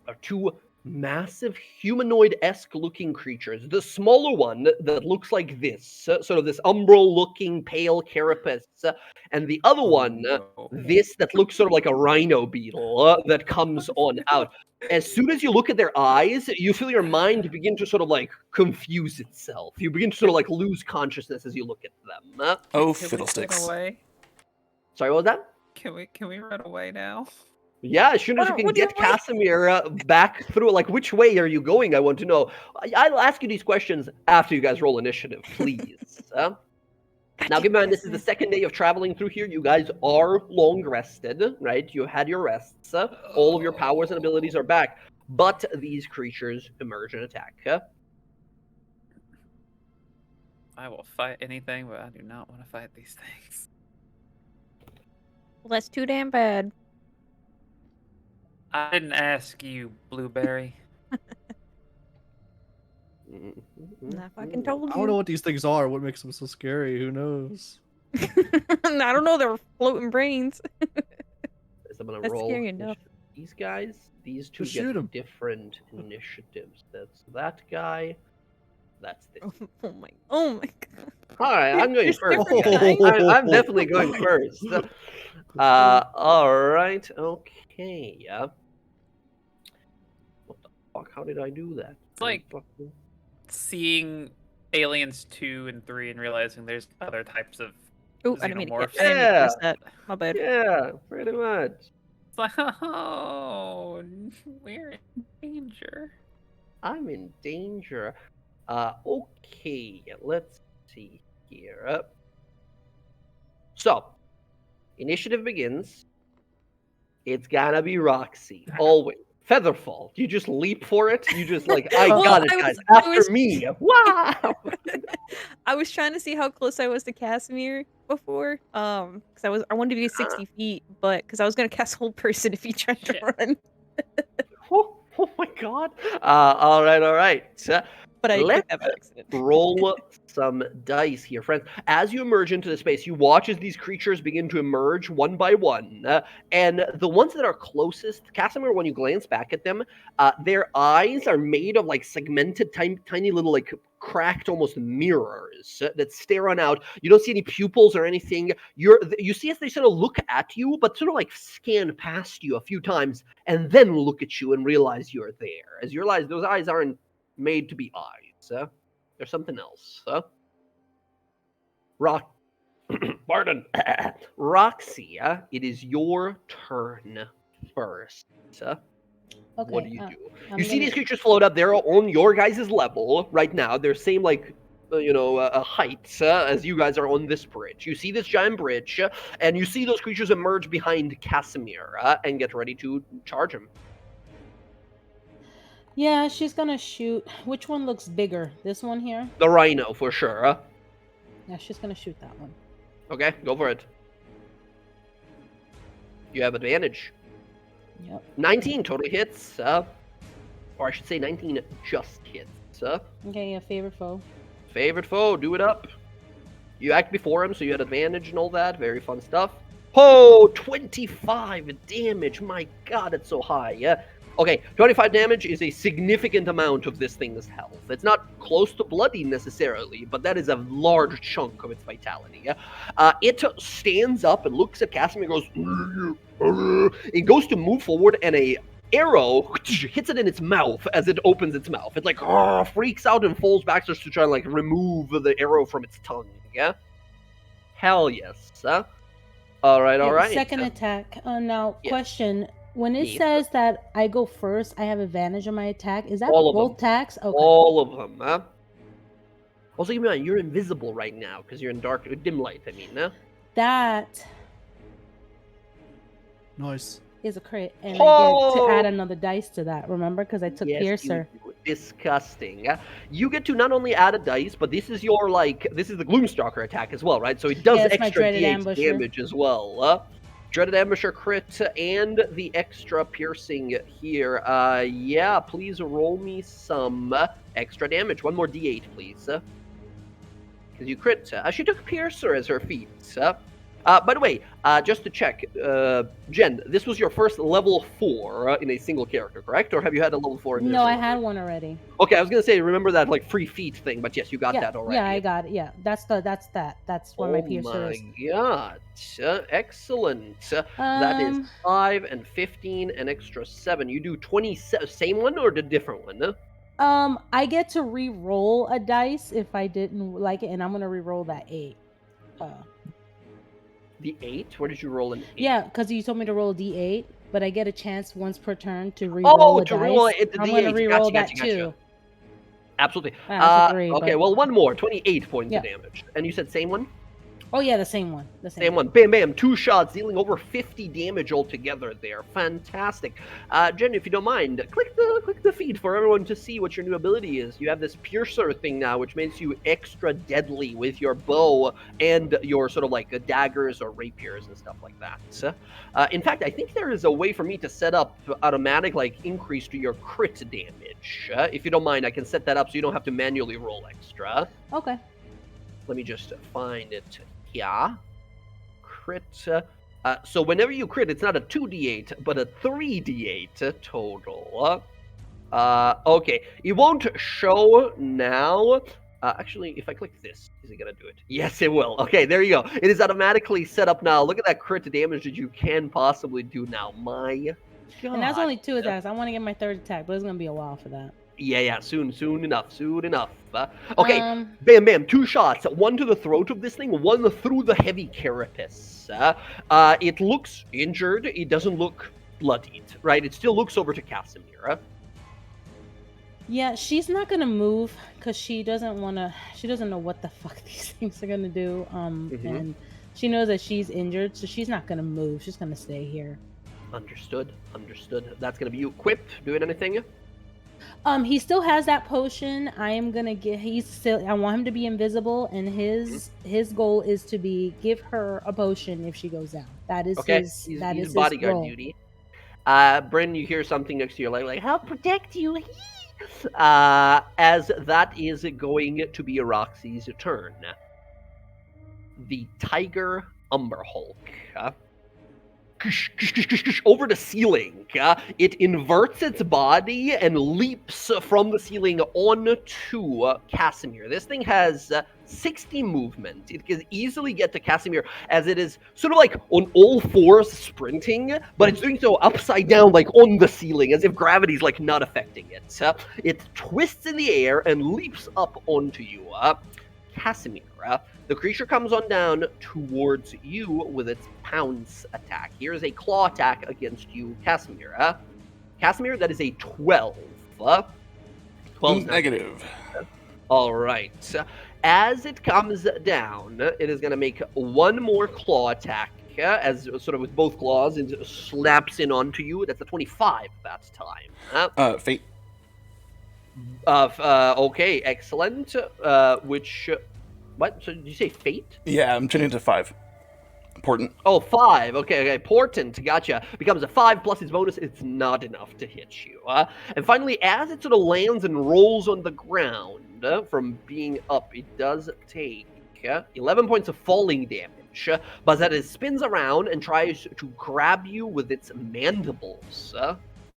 are two massive humanoid-esque looking creatures. The smaller one that looks like this, sort of this umbral-looking pale carapace, and the other one, this that looks sort of like a rhino beetle that comes on out. As soon as you look at their eyes, you feel your mind begin to sort of like confuse itself. You begin to sort of like lose consciousness as you look at them. Oh, Can we fiddlesticks. run away? Sorry, what was that? Can we run away now? Yeah, as soon as you can get Casimir back through, like, which way are you going? I want to know. I'll ask you these questions after you guys roll initiative, please. Now, keep in mind, this is the second day of traveling through here. You guys are long rested, right? You had your rests. All of your powers and abilities are back. But these creatures emerge and attack. I will fight anything, but I do not want to fight these things. Well, that's too damn bad. I didn't ask you, Blueberry. Not fucking told you. I don't know what these things are. What makes them so scary? Who knows? I don't know. They're floating brains. I'm gonna That's roll scary enough. these guys. These two Just shoot 'em. get different initiatives. That's that guy. That's this. Oh my god. All right, I'm going There's first. different guys. kinds. I'm definitely going first. All right, okay. Yeah. What the fuck? How did I do that? It's like seeing Aliens 2 and 3 and realizing there's other types of Oh, I didn't mean to xenomorphs. I didn't mean to press that. My bad. Yeah, pretty much. It's like, oh, we're in danger. I'm in danger. Okay, let's see here. So, initiative begins. It's gotta be Roxy, always. Featherfall. You just leap for it. You just like, I Well, got it, I guys. was- I After was- me. Wow. I was trying to see how close I was to Casimir before. Because I wanted to be 60 feet, but because I was gonna cast Hold Person if he tried to Shit. run. Oh my god. All right. But I Let's did that by accident. roll some dice here, friends. As you emerge into the space, you watch as these creatures begin to emerge one by one. And the ones that are closest, Casimir, when you glance back at them, their eyes are made of like segmented, tiny little, like cracked almost mirrors that stare on out. You don't see any pupils or anything. You see as they sort of look at you, but sort of like scan past you a few times and then look at you and realize you're there. As you realize those eyes aren't made to be eyes. There's something else. Rock. Pardon. Roxy, it is your turn first. Okay. What do you do? I'm You see gonna- these creatures float up. They're on your guys' level right now. They're same like height as you guys are on this bridge. You see this giant bridge, and you see those creatures emerge behind Casimir and get ready to charge him. Yeah, she's gonna shoot. Which one looks bigger? This one here? The rhino for sure. Yeah, she's gonna shoot that one. Okay, go for it. You have advantage. Yep. 19 totally hits, or I should say 19 just hits. Okay, yeah, favorite foe. Favorite foe, do it up. You act before him, so you had advantage and all that. Very fun stuff. Oh, 25 damage. My god, it's so high. Yeah. Okay, 25 damage is a significant amount of this thing's health. It's not close to bloody necessarily, but that is a large chunk of its vitality. It stands up and looks at Casimir and goes... It goes to move forward, and a arrow hits it in its mouth as it opens its mouth. It like freaks out and falls back just to try and like remove the arrow from its tongue. Yeah. Hell yes. All right. Second attack. Now, Yes. question. When it Yeah. says that I go first, I have advantage on my attack. Is that All of both them. attacks? Okay. All of them. Also, keep in mind, you're invisible right now because you're in dim light. I mean, That Nice. is a crit, and I get to Oh! add another dice to that. Remember, because I took Yes, you Piercer. do. Disgusting. You get to not only add a dice, but this is your this is the Gloomstalker attack as well, right? So it does Yeah, it's my extra dreaded D8 ambusher. damage as well. Dreaded ambusher crit and the extra piercing here. Yeah, please roll me some extra damage. One more D8, please. Because you crit. She took Piercer as her feat. By the way, just to check, Jen, this was your first level 4 in a single character, correct? Or have you had a level 4 in No, I this had one? one already. Okay, I was gonna say, remember that like free feat thing, but yes, you got Yeah, that already. yeah, I got it. Yeah, that's that. That's what my Piercer is. God, excellent. That is Um, 5 and 15, an extra 7. You do 27. Same one or the different one? I get to re-roll a dice if I didn't like it, and I'm gonna re-roll that 8. The 8. Where did you roll an 8? Yeah, because you told me to roll D8, but I get a chance once per turn to re-roll a to dice. re-roll it, the I'm gonna D8. re-roll Gotcha. that too. Absolutely. That's a 3, Okay, but- well, one more. 28 points Yeah. of damage. And you said same one? Oh yeah, the same one. The Same one. Bam, bam. 2 shots, dealing over 50 damage altogether there. Fantastic. Jen, if you don't mind, click the feed for everyone to see what your new ability is. You have this Piercer thing now, which makes you extra deadly with your bow and your sort of like daggers or rapiers and stuff like that. In fact, I think there is a way for me to set up automatic like increase to your crit damage. If you don't mind, I can set that up so you don't have to manually roll extra. Okay. Let me just find it here. Crit. So whenever you crit, it's not a 2d8, but a 3d8 total. Okay, it won't show now. Actually, if I click this, is it gonna do it? Yes, it will. Okay, there you go. It is automatically set up now. Look at that crit damage that you can possibly do now. My God. And that's only 2 attacks. I want to get my 3rd attack, but it's gonna be a while for that. Yeah, soon enough. Okay, Um, bam, bam, 2 shots. One to the throat of this thing, one through the heavy carapace. It looks injured. It doesn't look bloodied, right? It still looks over to Casimir. Yeah, she's not gonna move because she doesn't want to. She doesn't know what the fuck these things are gonna do. And she knows that she's injured, so she's not gonna move. She's gonna stay here. Understood. That's gonna be you equipped, doing anything? He still has that potion. I am gonna get. I want him to be invisible, and his goal is to give her a potion if she goes down. That is Okay, his. he's That is bodyguard his role. duty. Bryn, you hear something next to you, like help protect you. As that is going to be Roxy's turn. The Tiger Umber Hulk. Over the ceiling. It inverts its body and leaps from the ceiling onto Casimir. This thing has 60 movement. It can easily get to Casimir as it is sort of like on all fours sprinting, but it's doing so upside down, like on the ceiling, as if gravity's like not affecting it. It twists in the air and leaps up onto you. Casimir. The creature comes on down towards you with its pounce attack. Here is a claw attack against you, Casimir. Casimir, that is a 12. 12 Negative. All right. As it comes down, it is going to make one more claw attack. As sort of with both claws, and slaps in onto you. That's a 25 that time. Fate. Okay, excellent. What? So did you say fate? Yeah, I'm changing it to 5. Important. Oh, 5. Okay. Portent. Gotcha. Becomes a 5 plus its bonus. It's not enough to hit you. And finally, as it sort of lands and rolls on the ground from being up, it does take 11 points of falling damage. But as it spins around and tries to grab you with its mandibles.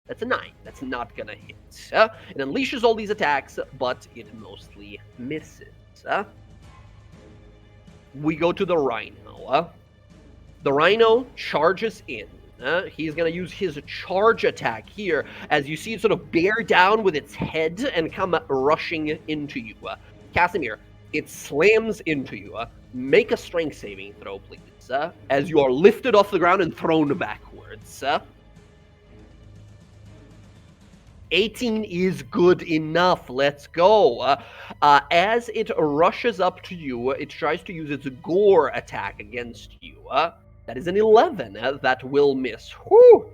That's a 9. That's not gonna hit. It unleashes all these attacks, but it mostly misses. We go to the Rhino. The Rhino charges in. He's going to use his charge attack here as you see it sort of bear down with its head and come rushing into you. Casimir, it slams into you. Make a strength saving throw, please, as you are lifted off the ground and thrown backwards. 18 is good enough. Let's go. As it rushes up to you, it tries to use its gore attack against you. That is an 11. That will miss. Whew.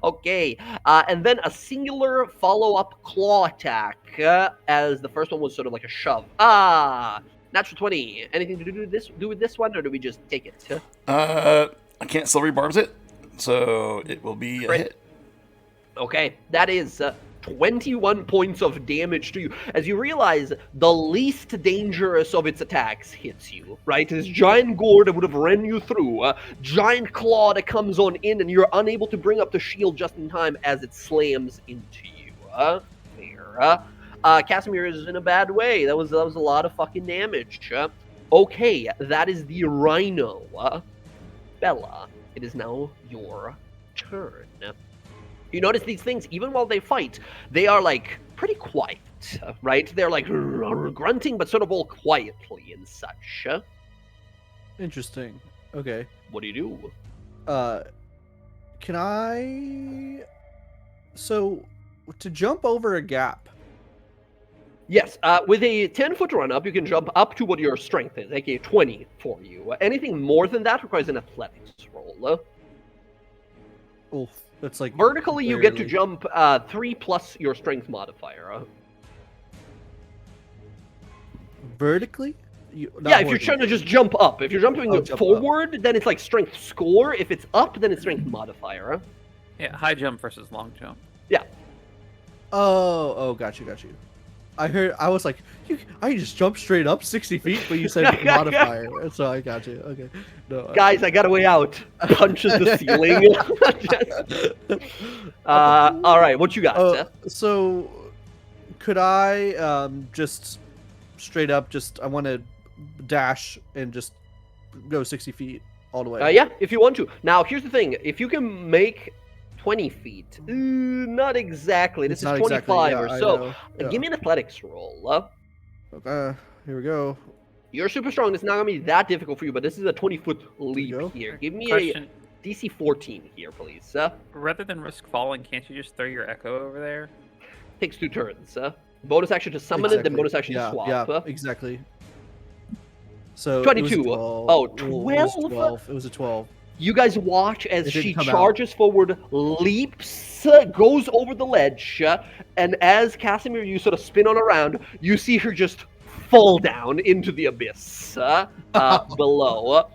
Okay. And then a singular follow-up claw attack, as the first one was sort of like a shove. Natural 20. Anything to do with this one, or do we just take it? I can't silvery barbs it, so it will be a hit. Okay, that is 21 points of damage to you. As you realize, the least dangerous of its attacks hits you, right? This giant gore that would have ran you through, giant claw that comes on in, and you're unable to bring up the shield just in time as it slams into you. There. Casimir is in a bad way. That was a lot of fucking damage. Okay, that is the Rhino. Bella, it is now your turn. You notice these things, even while they fight, they are, like, pretty quiet, right? They're, like, grunting, but sort of all quietly and such. Interesting. Okay. What do you do? Can I... So, to jump over a gap... Yes, with a 10-foot run-up, you can jump up to what your strength is, aka 20 for you. Anything more than that requires an athletics roll. Oof. That's like vertically, you get to jump 3 plus your strength modifier. Vertically? Yeah, if you're trying to just jump up. If you're jumping forward, then it's like strength score. If it's up, then it's strength modifier. Yeah, high jump versus long jump. Yeah. Oh, got you. I was like, I just jumped straight up 60 feet, but you said modifier, so I got you. Okay. No, guys, I got a way out. Punches the ceiling. All right, what you got? So, could I just straight up, I want to dash and just go 60 feet all the way? Yeah, if you want to. Now, here's the thing. If you can make 20 feet. Not exactly. This is 25 exactly. or so. Give me an athletics roll. Okay, here we go. You're super strong. It's not going to be that difficult for you, but this is a 20-foot leap here. Give me a DC 14 here, please. Rather than risk falling, can't you just throw your echo over there? Takes 2 turns. Bonus action to summon it, then bonus action to swap. Yeah, exactly. So 22. 12. 12? It was a 12. You guys watch as she charges forward, leaps, goes over the ledge, and as Casimir, you sort of spin on around, you see her just fall down into the abyss below.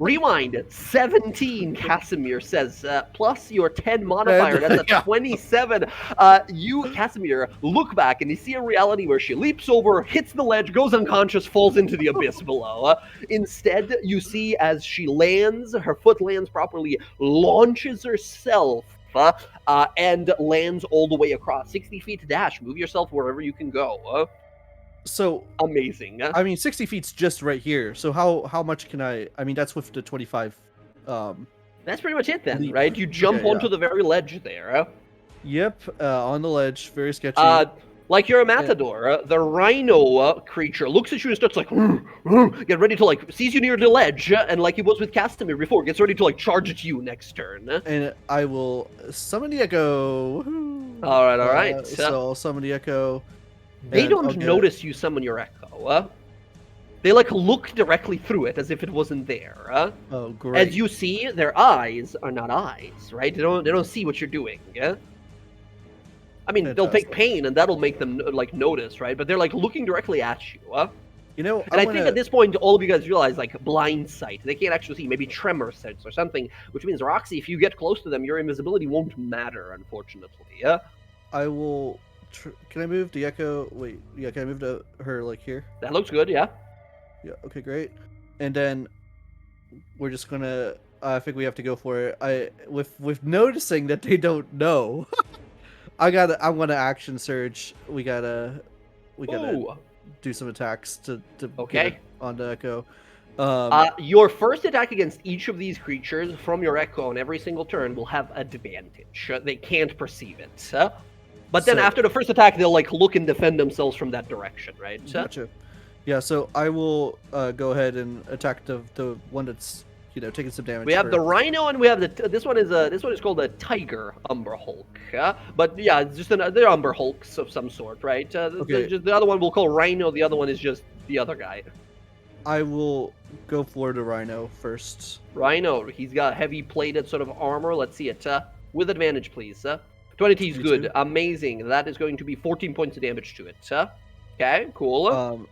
Rewind, 17, Casimir says, plus your 10 modifier, that's a 27. You, Casimir, look back and you see a reality where she leaps over, hits the ledge, goes unconscious, falls into the abyss below. Instead, you see as she lands, her foot lands properly, launches herself, and lands all the way across. 60 feet to dash, move yourself wherever you can go. So amazing. I mean, 60 feet's just right here. So how much can I mean, that's with the 25. That's pretty much it then, right? You jump onto the very ledge there. Yep, on the ledge, very sketchy. Like you're a matador, the rhino creature looks at you and starts like, get ready to like, sees you near the ledge, and like he was with Castamir before, gets ready to like charge at you next turn. And I will summon the echo. Woohoo! All right. So I'll summon the echo. They and don't I'll get notice you summon your echo. They like look directly through it as if it wasn't there. Oh, great. As you see, their eyes are not eyes, right? They don't see what you're doing. I mean, they'll take pain, and that'll make them like notice, right? But they're like looking directly at you. You know, And I think at this point, all of you guys realize like blind sight. They can't actually see, maybe tremor sense or something, which means Roxy, if you get close to them, your invisibility won't matter, unfortunately. I will. Can I move the echo? Wait, yeah. Can I move her like here? That looks good, yeah. Yeah. Okay, great. And then we're just gonna. I think we have to go for it. With noticing that they don't know. I want to action surge. We gotta Ooh. do some attacks to Okay. get on the echo. Your first attack against each of these creatures from your echo on every single turn will have advantage. They can't perceive it. But then So- after the first attack, they'll like look and defend themselves from that direction, right? Gotcha. Yeah, so I will go ahead and attack the one that's taking some damage. We have first. the rhino, and we have this one is called a tiger umber hulk. But yeah, it's just they're umber hulks of some sort, right? Okay. The other one we'll call rhino. The other one is just the other guy. I will go for the rhino first. Rhino, he's got heavy plated sort of armor. Let's see it. With advantage, please. 20 is good. 22. Amazing. That is going to be 14 points of damage to it. Okay, cool.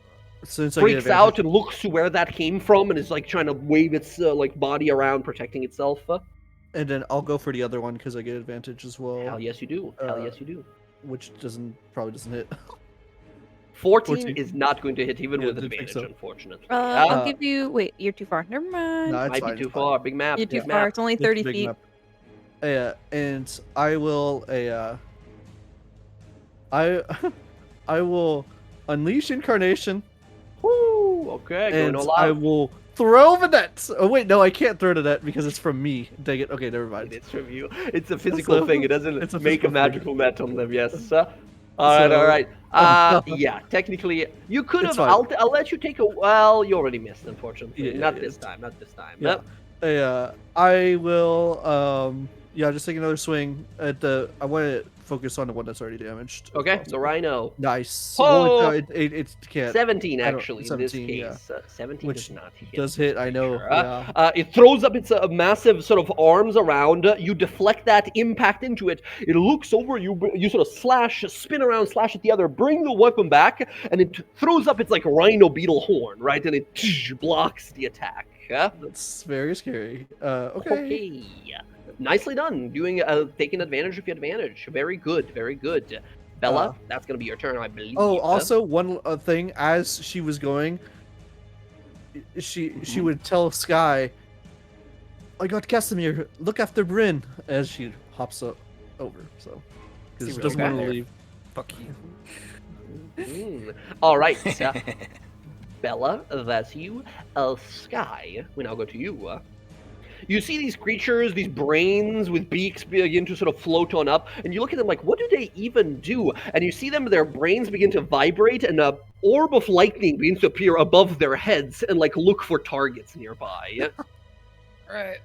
Since I Freaks get out advantage, and looks to where that came from and is like trying to wave its like body around, protecting itself. and then I'll go for the other one because I get advantage as well. Hell yes, you do. Hell yes, you do. Which probably doesn't hit. 14 is not going to hit even Yeah, with didn't think advantage, so. unfortunately. I'll give you. Wait, you're too far. Never mind. No, it's Might fine, be too it's fine. far. Big map. You're too big far. map. It's only It's a 30 big feet. map. Yeah, and I will I will unleash incarnation. Woo! Okay, going And all I out. will throw the net. Oh wait, no, I can't throw the net because it's from me. Dang it. Okay, never mind. It's from you. It's a physical thing. It doesn't it's a make a physical thing. magical net on them. Yes. All right. Yeah. Technically, you could It's have. fine. I'll let you take a. Well, you already missed, unfortunately. Yeah, Not yeah, this it's- time. Not this time. Yeah. I will just take another swing at the. I want to focus on the one that's already damaged. if Okay. possible. The rhino. Nice. Oh! Well, it can't. 17 I don't- actually in 17, this case. 17 Which does not hit. Does hit, I know. Sure. Yeah. It throws up its massive sort of arms around. You deflect that impact into it. It looks over you. You sort of slash, spin around, slash at the other, bring the weapon back, and it throws up its like rhino beetle horn, right? And it blocks the attack. That's very scary. Okay. Nicely done. Doing taking advantage of your advantage. Very good. Very good. Bella, that's gonna be your turn, I believe. Oh, also one thing. As she was going, she would tell Sky, "I got Casimir. Look after Bryn." As she hops over, so because she what doesn't you got want to there. leave. Fuck you. All right. Bella, that's you. Sky, we now go to you. You see these creatures, these brains with beaks begin to sort of float on up, and you look at them like, what do they even do? And you see them, their brains begin to vibrate, and a orb of lightning begins to appear above their heads and like look for targets nearby. Alright.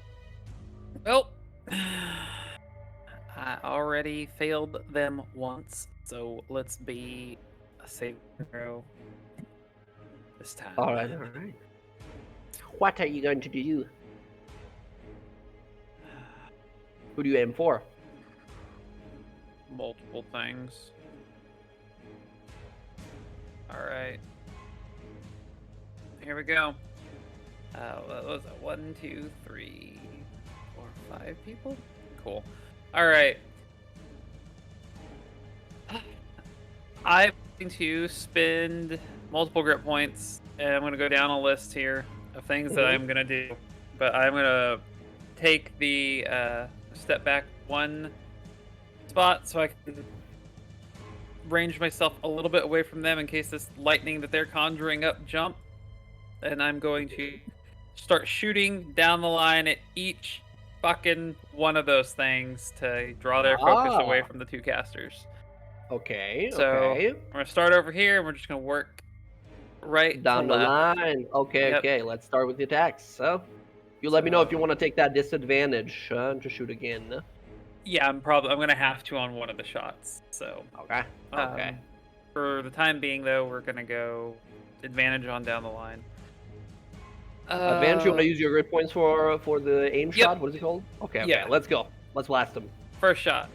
Well, I already failed them once, so let's be a safe throw this time. All right. What are you going to do? Who do you aim for? Multiple things. Alright. Here we go. What was it? 1, 2, 3, 4, 5 people? Cool. Alright. I'm going to spend multiple grip points, and I'm going to go down a list here of things that I'm going to do. But I'm going to take the step back one spot so I can range myself a little bit away from them in case this lightning that they're conjuring up jump. And I'm going to start shooting down the line at each fucking one of those things to draw their focus away from the two casters. Okay. So Okay. we're gonna start over here, and we're just gonna work right Down to the left. line. Okay. Yep. Okay. Let's start with the attacks. So, you let me know if you So- want to take that disadvantage to shoot again. Yeah, I'm gonna have to on one of the shots. So Okay. Okay. for the time being, though, we're gonna go advantage on down the line. Advantage. You want to use your grit points for the aim Yep. shot? What is it called? Okay. Okay. Yeah. Let's go. Let's blast them. First shot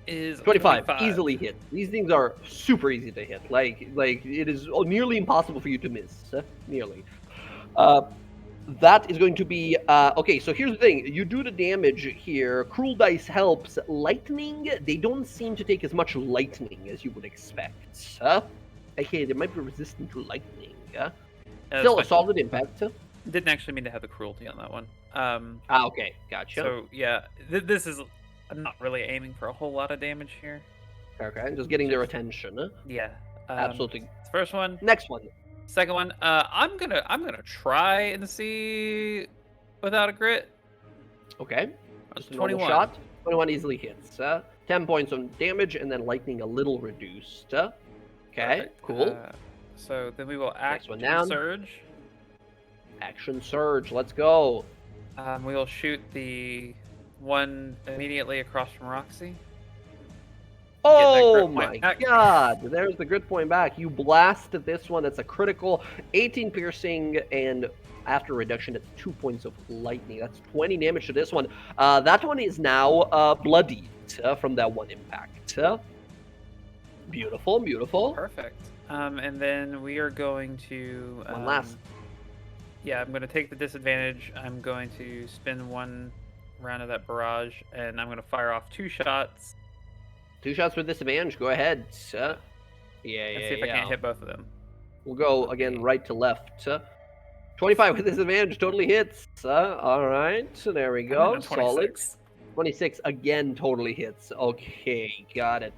is 25. Easily hit. These things are super easy to hit. Like it is nearly impossible for you to miss. Nearly. That is going to be okay. So here's the thing: you do the damage here. Cruel dice helps. Lightning, they don't seem to take as much lightning as you would expect. Okay, they might be resistant to lightning. Still a solid impact. Didn't actually mean to have the cruelty on that one. Okay, gotcha. So yeah, this is. I'm not really aiming for a whole lot of damage here. Okay, just getting their attention. Yeah. Absolutely. First one. Next one. Second one. I'm gonna try and see without a grit. Okay. Just a 21 normal shot. 21 easily hits. 10 points on damage, and then lightning a little reduced. Okay, Perfect. cool. So then we will Next one action down. surge. Action surge. Let's go. We will shoot the one immediately across from Roxy. Oh grit my point back. god! There's the grit point back. You blasted this one. That's a critical. 18 piercing, and after reduction, it's 2 points of lightning. That's 20 damage to this one. That one is now bloodied from that one impact. Beautiful, beautiful. Perfect. And then we are going to One last. Yeah, I'm going to take the disadvantage. I'm going to spin one round of that barrage, and I'm going to fire off 2 shots. 2 shots with disadvantage. Go ahead. Yeah, And see if I yeah. can't hit both of them. We'll go again right to left. 25 with disadvantage totally hits. All right, so there we go. I'm at a Solid. 26. 26 again totally hits. Okay, got it.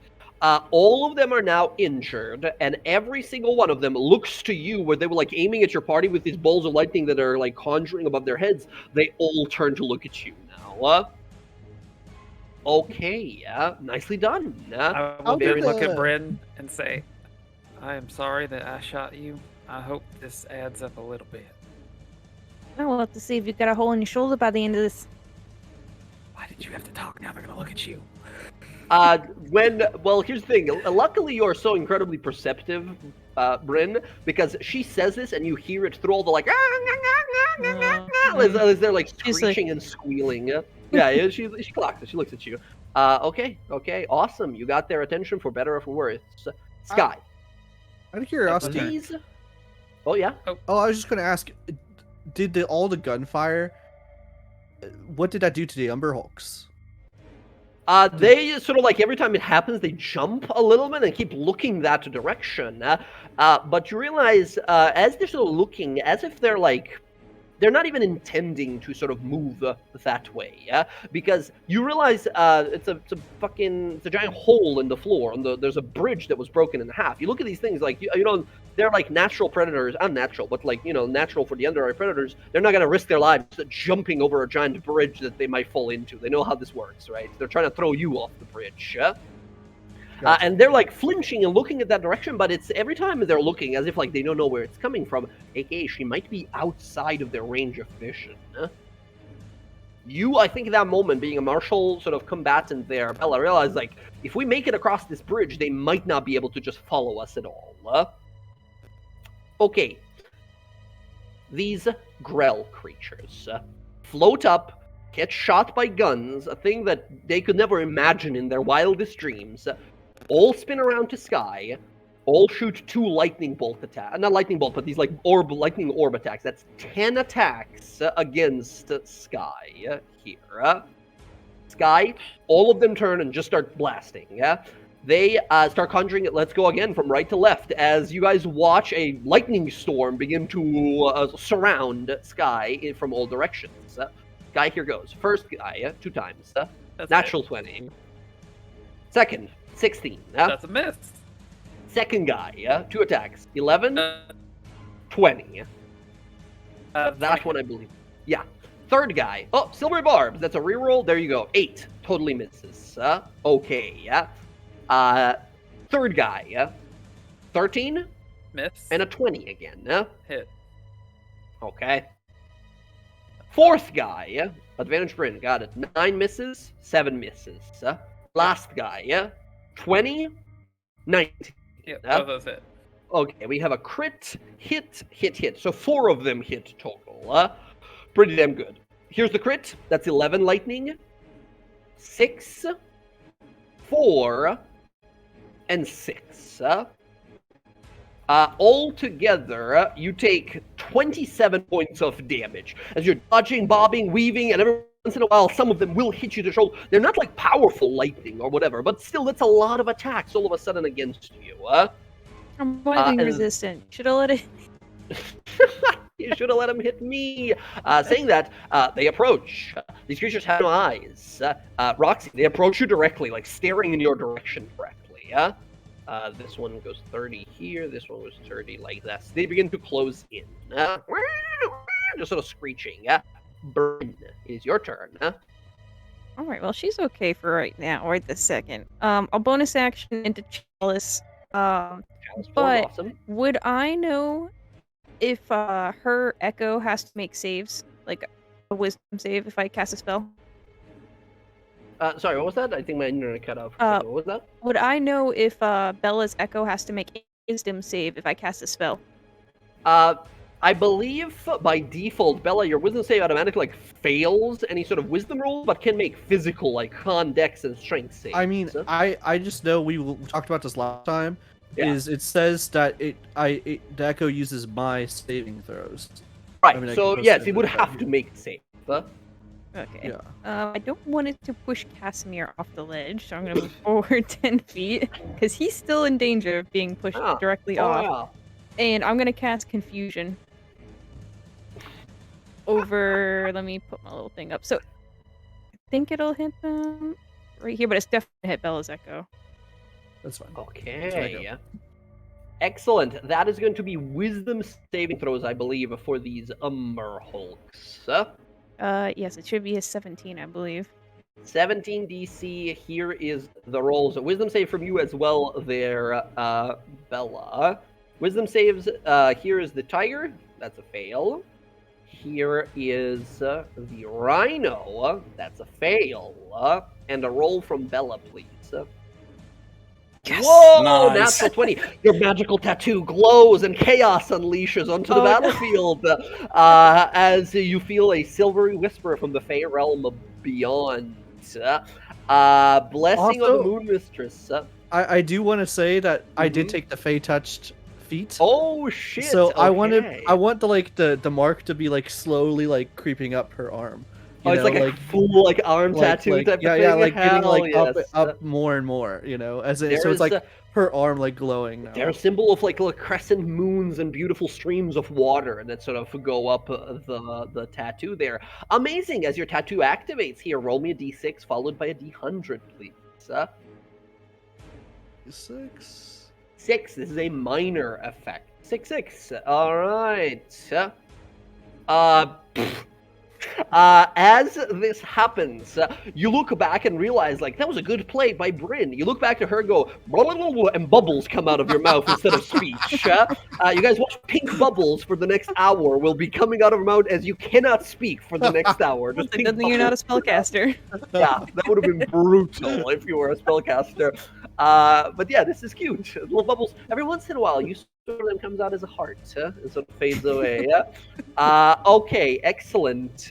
All of them are now injured, and every single one of them looks to you where they were like aiming at your party with these balls of lightning that are like conjuring above their heads. They all turn to look at you now. Okay, nicely done. I will I'll look do at the- Bryn and say, I am sorry that I shot you. I hope this adds up a little bit. We'll have to see if you got a hole in your shoulder by the end of this. Why did you have to talk? Now they're going to look at you. Well, here's the thing. Luckily, you are so incredibly perceptive, Bryn, because she says this and you hear it through all the like, as they're like She's like- screeching and squealing. Yeah, she clocks it. She looks at you. Okay, awesome. You got their attention for better or for worse. Sky. Out of curiosity. Please. Oh, yeah. Oh, I was just gonna ask, did all the gunfire? What did that do to the Umber Hulks? They sort of like every time it happens, they jump a little bit and keep looking that direction. But you realize as they're sort of looking, as if they're like, they're not even intending to sort of move that way. Because you realize it's a giant hole in the floor. There's a bridge that was broken in half. You look at these things like you know they're like natural predators, unnatural, but like natural for the underdark predators. They're not gonna risk their lives jumping over a giant bridge that they might fall into. They know how this works, right? They're trying to throw you off the bridge. And they're like flinching and looking at that direction, but it's every time they're looking as if like they don't know where it's coming from. AKA, she might be outside of their range of vision. You, I think, at that moment, being a martial sort of combatant there, Bella, realized like if we make it across this bridge, they might not be able to just follow us at all. Okay. These Grell creatures float up, get shot by guns, a thing that they could never imagine in their wildest dreams. All spin around to Sky, all shoot 2 lightning bolt attacks. Not lightning bolt, but these like lightning orb attacks. That's 10 attacks against Sky here. Sky, all of them turn and just start blasting. They start conjuring it. Let's go again from right to left as you guys watch a lightning storm begin to surround Sky from all directions. Sky, here goes. First guy, 2 times. That's Natural 20. Second, 16. That's a miss. Second guy, 2 attacks. 11, 20. That one, I believe. Yeah. Third guy. Oh, Silver Barbs. That's a reroll. There you go. 8. Totally misses. Okay. Third Third guy, 13 Miss. and a 20 again. Hit. Okay. Fourth guy, advantage Bryn, got it. 9 misses, 7 misses. Last guy, 20, 19. Yep, both those hit. Okay, we have a crit, hit. So 4 of them hit total. Pretty damn good. Here's the crit. That's 11 lightning. 6, 4, and 6. All together, you take 27 points of damage. As you're dodging, bobbing, weaving, and every once in a while, some of them will hit you to the shoulder. They're not like powerful lightning or whatever, but still, that's a lot of attacks all of a sudden against you. I'm lightning resistant. Should have let it. You should have let him hit me. Saying that, they approach. These creatures have no eyes. Roxy, they approach you directly, like staring in your direction directly. This one goes 30 here. This one goes 30 like this. They begin to close in. Just sort of screeching. Bryn, it is your turn. All right. Well, she's okay for right now, right this second. I'll bonus action into Chalice. But awesome. Would I know if her Echo has to make saves, like a Wisdom save, if I cast a spell? Sorry, what was that? I think my internet cut off. What was that? Would I know if Bella's Echo has to make a Wisdom save if I cast a spell? I believe by default, Bella, your Wisdom save automatically fails any sort of Wisdom roll, but can make physical, like Con, Dex, and Strength saves. I mean, I just know we talked about this last time. Yeah. Is it says that the Echo uses my saving throws. Right. I mean, So yes, it would have to make a save. Okay. Yeah. I don't want it to push Casimir off the ledge, so I'm going to move forward 10 feet, because he's still in danger of being pushed directly off. Yeah. And I'm going to cast Confusion over... Let me put my little thing up. So, I think it'll hit them right here, but it's definitely going to hit Bella's Echo. That's fine. Okay. Excellent. That is going to be Wisdom saving throws, I believe, for these Umber Hulks. Yes, it should be a 17, I believe. 17 DC. Here is the rolls. Wisdom save from you as well there, Bella. Wisdom saves, here is the Tiger. That's a fail. Here is the Rhino. That's a fail. And a roll from Bella, please. Yes! Whoa! Nice. Natural 20. Your magical tattoo glows and chaos unleashes onto the battlefield as you feel a silvery whisper from the Fey realm beyond. Blessing Also, on the Moon Mistress. I do want to say that I did take the Fey touched feet. Oh shit! So I okay. want the mark to be like slowly like creeping up her arm. Oh, it's like a full like arm tattoo type of thing. Yeah, like getting Hell like yes. up more and more, as it, so There it's like is her arm like glowing now. They're a symbol of like little crescent moons and beautiful streams of water that sort of go up the tattoo there. Amazing. As your tattoo activates here, roll me a d6 followed by a d100, please. 6. 6. This is a minor effect. 6. All right. As this happens, you look back and realize, like, that was a good play by Bryn. You look back to her and go, blah, blah, blah, blah, and bubbles come out of your mouth instead of speech. You guys watch pink bubbles for the next hour will be coming out of your mouth as you cannot speak for the next hour. Just It doesn't mean you're not a spellcaster. Yeah, that would have been brutal if you were a spellcaster. But yeah, this is cute. Little bubbles. Every once in a while, you sort of them comes out as a heart, and sort of fades away. Okay, excellent.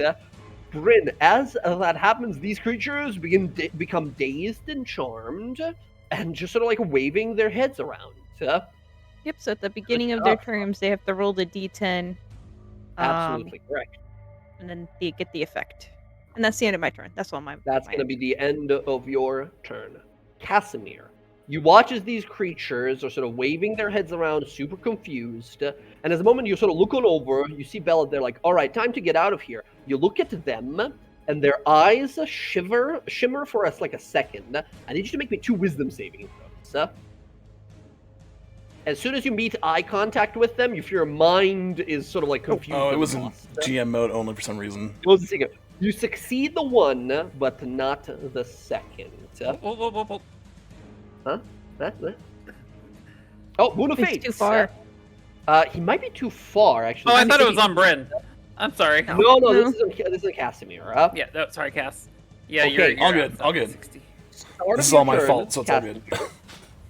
Bryn, as that happens, these creatures become dazed and charmed, and just sort of like waving their heads around. Yep, so at the beginning of their turns, they have to roll the d10. Absolutely correct. And then they get the effect. And that's the end of my turn. That's all my... That's going to be the end of your turn. Casimir, you watch as these creatures are sort of waving their heads around, super confused. And as the moment you sort of look on over, you see Bella, they're like, all right, time to get out of here. You look at them, and their eyes shimmer for us like a second. I need you to make me 2 wisdom saving throws. As soon as you meet eye contact with them, if your mind is sort of like confused. Oh, it was in lost. GM mode only for some reason. Well, you succeed the one, but not the second. Whoa. Huh? What? Oh, Moon of He's Fate. too far. He might be too far, actually. Oh, I thought it was on Bryn. I'm sorry. No, No. this is Casimir. Yeah, no, sorry, Cass. Yeah, Okay, you're all good, outside all good. 60. Start This of is all your my turn, fault, so it's all good.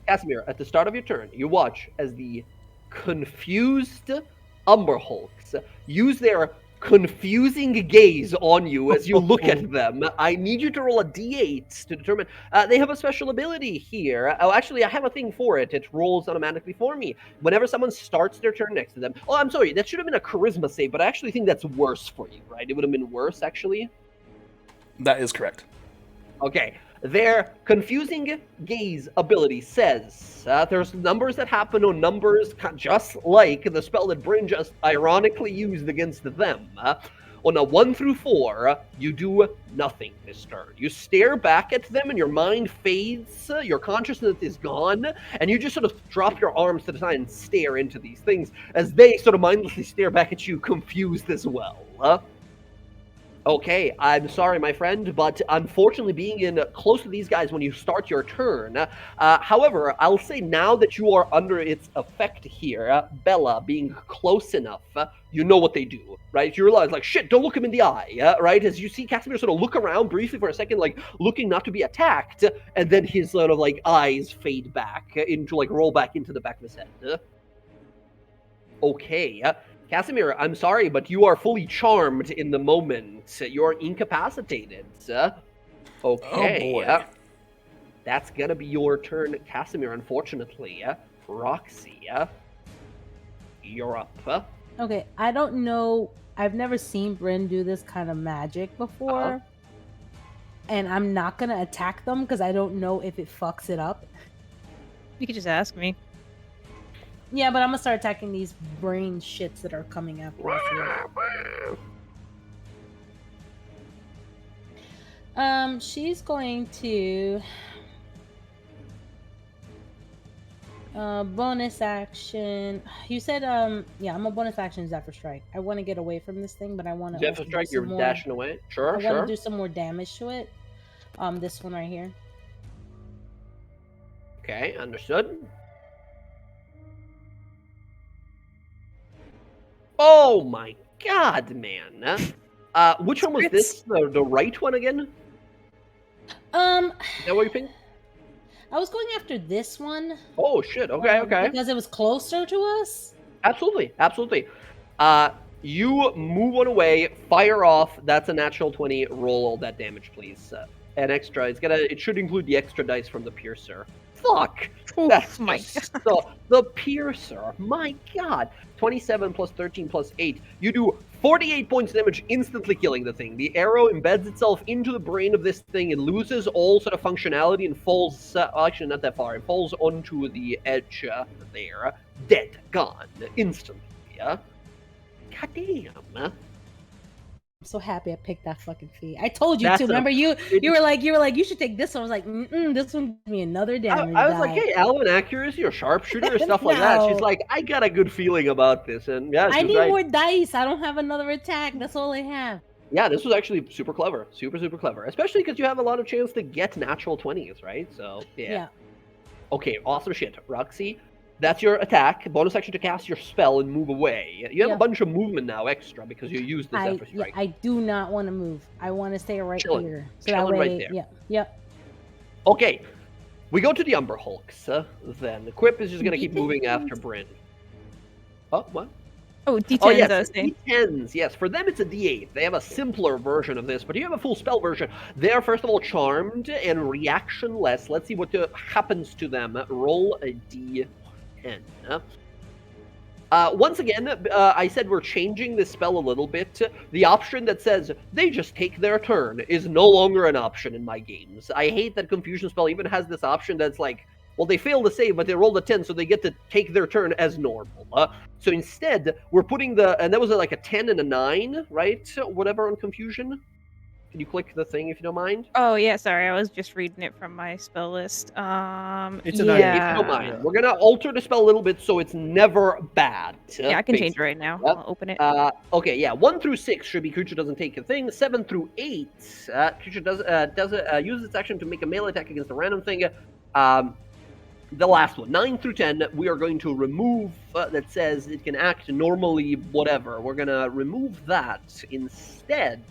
Casimir, at the start of your turn, you watch as the confused Umber Hulks use their confusing gaze on you as you look at them. I need you to roll a d8 to determine. They have a special ability here. Oh, actually, I have a thing for it. It rolls automatically for me. Whenever someone starts their turn next to them. Oh, I'm sorry. That should have been a charisma save, but I actually think that's worse for you, right? It would have been worse, actually. That is correct. Okay. Their confusing gaze ability says there's numbers that happen on numbers just like the spell that Bryn just ironically used against them. On a 1 through 4, you do nothing this turn. You stare back at them and your mind fades, your consciousness is gone, and you just sort of drop your arms to the side and stare into these things as they sort of mindlessly stare back at you, confused as well. Okay, I'm sorry, my friend, but unfortunately being in close to these guys when you start your turn. However, I'll say now that you are under its effect here, Bella, being close enough, you know what they do, right? You realize, like, shit, don't look him in the eye, right? As you see Casimir sort of look around briefly for a second, like, looking not to be attacked, and then his sort of, like, eyes fade back into, like, roll back into the back of his head. Okay, Casimir, I'm sorry, but you are fully charmed in the moment. You're incapacitated. Okay. Oh, boy. That's gonna be your turn, Casimir, unfortunately. Roxy, you're up. Okay, I don't know. I've never seen Bryn do this kind of magic before. And I'm not going to attack them because I don't know if it fucks it up. You could just ask me. Yeah, but I'm going to start attacking these brain shits that are coming after us here. She's going to bonus action. You said yeah, I'm a bonus action Zephyr Strike. I want to get away from this thing, but I want to Zephyr Strike, you're dashing away. Sure, I want to do some more damage to it. This one right here. Okay, understood. Oh my god, man. Which one was this? The right one again? Is that what you picked? I was going after this one. Oh shit, okay, okay. Because it was closer to us? Absolutely, absolutely. You move on away, fire off. That's a natural 20. Roll all that damage, please. An extra. It should include the extra dice from the piercer. Fuck. That's my so the piercer. My god. 27 plus 13 plus 8. You do 48 points of damage, instantly killing the thing. The arrow embeds itself into the brain of this thing. It loses all sort of functionality and falls. Actually, not that far. It falls onto the edge there. Dead. Gone. Instantly. God damn. I'm so happy I picked that fucking feat. I told you That's to. Remember, you were like, you should take this one. I was like, this one gives me another damage. I was like, hey, Alvin, accuracy or sharpshooter or stuff like that. She's like, I got a good feeling about this, and yeah, I need more dice. I don't have another attack. That's all I have. Yeah, this was actually super clever, super clever, especially because you have a lot of chance to get natural 20s, right? So yeah. Okay, awesome shit, Roxy. That's your attack. Bonus action to cast your spell and move away. You have a bunch of movement now extra because you used the Zephyr Strike. I do not want to move. I want to stay right here. So Chilling that way, right there. Yep. Okay, we go to the Umber Hulks. Then Quip is just gonna keep moving after Bryn. Oh, what? Oh, D10s, oh, yes, I was saying. D10s, yes. For them, it's a D8. They have a simpler version of this, but you have a full spell version. They're, first of all, charmed and reactionless. Let's see what happens to them. Roll a D10. Once again, I said we're changing this spell a little bit. The option that says they just take their turn is no longer an option in my games. I hate that Confusion Spell even has this option that's like, well, they failed to save, but they rolled a 10, so they get to take their turn as normal. So instead, we're putting and that was like a 10 and a 9, right? Whatever on Confusion. Can you click the thing if you don't mind? Oh yeah, sorry, I was just reading it from my spell list. It's a If you don't mind, we're gonna alter the spell a little bit so it's never bad. Yeah, I can change it right now. Yep. I'll open it. Okay, yeah, 1 through 6 should be creature doesn't take a thing. 7 through 8, creature uses its action to make a melee attack against a random thing. the last one, 9 through 10, we are going to remove that says it can act normally, whatever. We're going to remove that. Instead,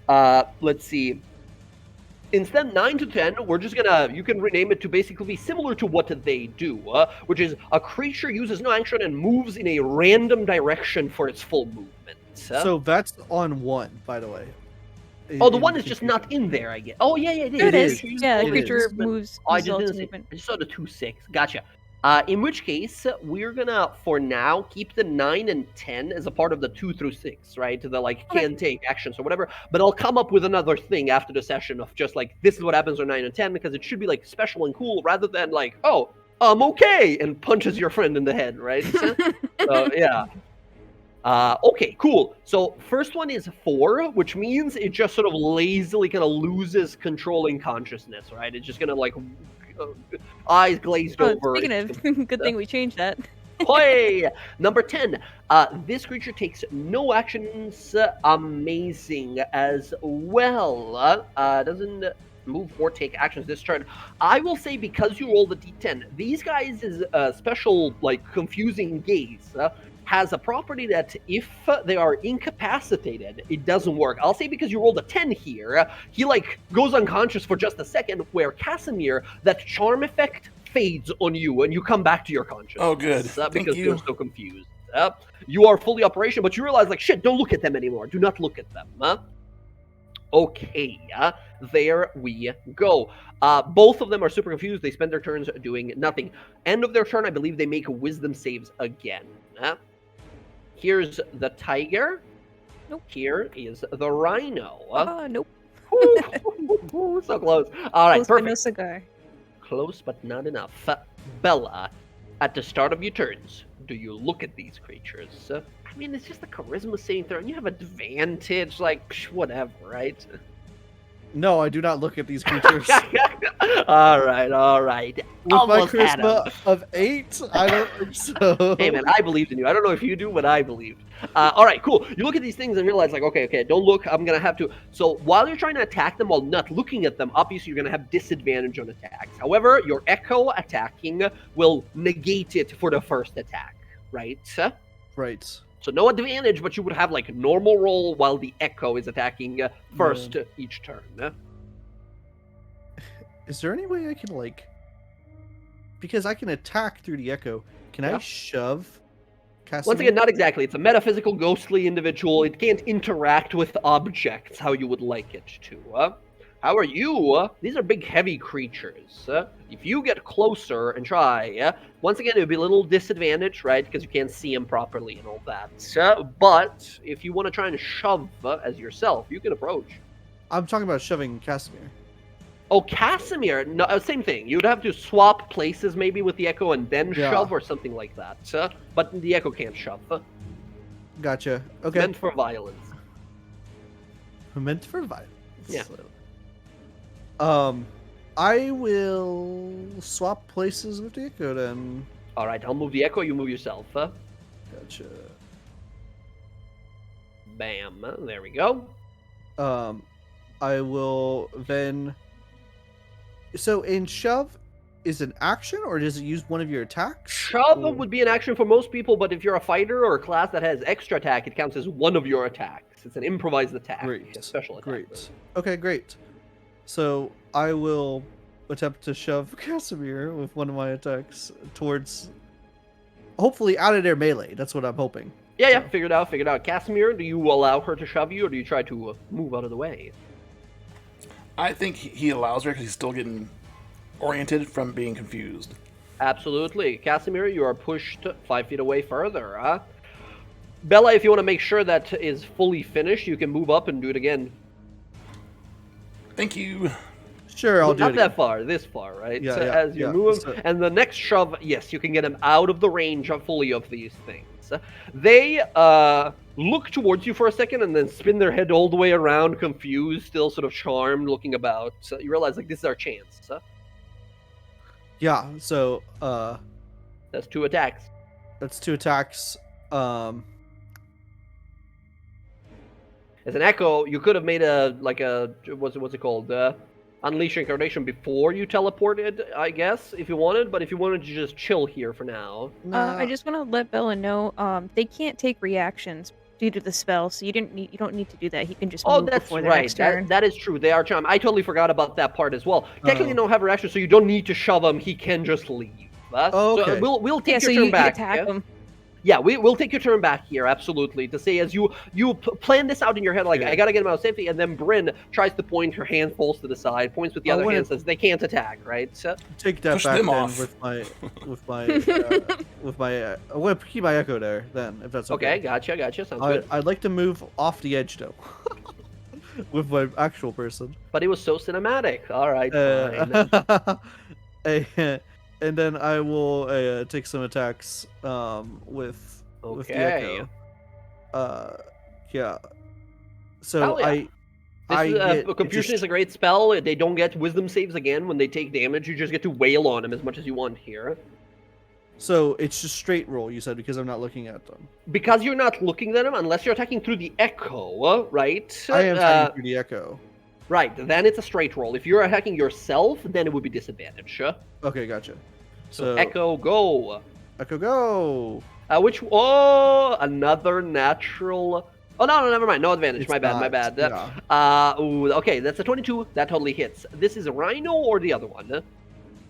let's see. Instead, 9 to 10, we're just gonna, you can rename it to basically be similar to what they do, which is a creature uses no action and moves in a random direction for its full movement. So that's on 1, by the way. Oh, the 1 is just not in there, I guess. Oh, yeah, it is. There it is. Creature uses Yeah, the no creature movement. moves. Oh, I uses all just its didn't see. movement. I just saw the 2-6. Gotcha. In which case, we're gonna, for now, keep the 9 and 10 as a part of the 2 through 6, right? The, like, can take actions or whatever. But I'll come up with another thing after the session of just, like, this is what happens on 9 and 10, because it should be, like, special and cool, rather than, like, oh, I'm okay, and punches your friend in the head, right? So, yeah. Okay, cool. So first one is 4, which means it just sort of lazily kind of loses controlling consciousness, right? It's just gonna like eyes glazed over. Speaking of, good thing we changed that. Hey, number 10. This creature takes no actions. Amazing as well. Doesn't move or take actions this turn. I will say, because you rolled a d10, these guys is a special, like, confusing gaze. Has a property that if they are incapacitated, it doesn't work. I'll say because you rolled a 10 here, he like goes unconscious for just a second, where Casimir, that charm effect fades on you and you come back to your consciousness. Oh, good. Because you're so confused. You are fully operational, but you realize, like, shit, don't look at them anymore. Do not look at them. Okay, there we go. Both of them are super confused. They spend their turns doing nothing. End of their turn, I believe they make wisdom saves again. Here's the tiger. Nope. Here is the rhino. Nope. So close. All right, Close but perfect. no cigar. Close but not enough. Bella, at the start of your turns, do you look at these creatures? I mean, it's just a charisma saving throw, and you have advantage, like, whatever, right? No, I do not look at these creatures. All right. With Almost my had 'em. charisma of 8, I don't think so. Hey, man, I believed in you. I don't know if you do, but I believed. All right, cool. You look at these things and realize, like, okay, don't look. I'm going to have to. So while you're trying to attack them while not looking at them, obviously you're going to have disadvantage on attacks. However, your echo attacking will negate it for the first attack, right? Right. So no advantage, but you would have, like, normal roll while the echo is attacking first each turn. Is there any way I can, like... Because I can attack through the echo. Can I shove Casimir? Once again, not exactly. It's a metaphysical, ghostly individual. It can't interact with objects how you would like it to. How are you? These are big, heavy creatures. If you get closer and try, once again, it would be a little disadvantage, right? Because you can't see them properly and all that. But if you want to try and shove as yourself, you can approach. I'm talking about shoving Casimir. Oh, Casimir. No, same thing. You'd have to swap places maybe with the echo and then shove or something like that. But the echo can't shove. Gotcha. It's Okay. meant for violence. Meant for violence. Yeah. I will swap places with the echo then. All right, I'll move the echo. You move yourself. Gotcha. Bam. There we go. I will then. So in shove, is an action or does it use one of your attacks? Shove would be an action for most people, but if you're a fighter or a class that has extra attack, it counts as one of your attacks. It's an improvised attack. Great. A special attack. Great. Okay, great. So I will attempt to shove Casimir with one of my attacks towards, hopefully out of their melee. That's what I'm hoping. Yeah, figured out. Casimir, do you allow her to shove you, or do you try to move out of the way? I think he allows her because he's still getting oriented from being confused. Absolutely. Casimir, you are pushed 5 feet away further. Bella, if you want to make sure that is fully finished, you can move up and do it again. Thank you. Sure, I'll do Not it that again. far, this far, right? Yeah, So yeah, as you yeah. move, So- and the next shove, yes, you can get him out of the range fully of these things. They look towards you for a second and then spin their head all the way around, confused, still sort of charmed, looking about. So you realize, like, this is our chance. Yeah, so That's 2 attacks. that's 2 attacks. As an echo, you could have made what's it called? Unleash Incarnation before you teleported, I guess, if you wanted. But if you wanted to just chill here for now. I just want to let Bella know, they can't take reactions due to the spell, so you don't need to do that. He can just Oh, move that's before the right. next turn. That is true. They are charmed. I totally forgot about that part as well. Technically, Oh. don't have a reaction, so you don't need to shove him. He can just leave. Oh, okay. So we'll take Yeah, your so turn you back. attack him. Yeah, we'll take your turn back here, absolutely. To say as you plan this out in your head, like, Yeah. I gotta get him out of safety, and then Bryn tries to point, her hand falls to the side, points with the I other wanna- hand, says they can't attack, right? So, Take that Push back them then off. with my I want to keep my echo there then, if that's okay, okay. gotcha, sounds good. I'd like to move off the edge though, with my actual person. But it was so cinematic. All right, fine. And then I will take some attacks with the Okay. echo. Yeah. So Hell yeah. I get Confusion is a great spell. They don't get wisdom saves again when they take damage. You just get to wail on them as much as you want here. So it's just straight roll, you said, because I'm not looking at them. Because you're not looking at them, unless you're attacking through the echo, right? I am attacking through the echo. Right, then it's a straight roll. If you're attacking yourself, then it would be disadvantage. Okay, gotcha. So echo, go. Echo, go. Another natural. Oh, no, never mind. No advantage. It's my bad. not, Okay, that's a 22. That totally hits. This is a Rhino or the other one?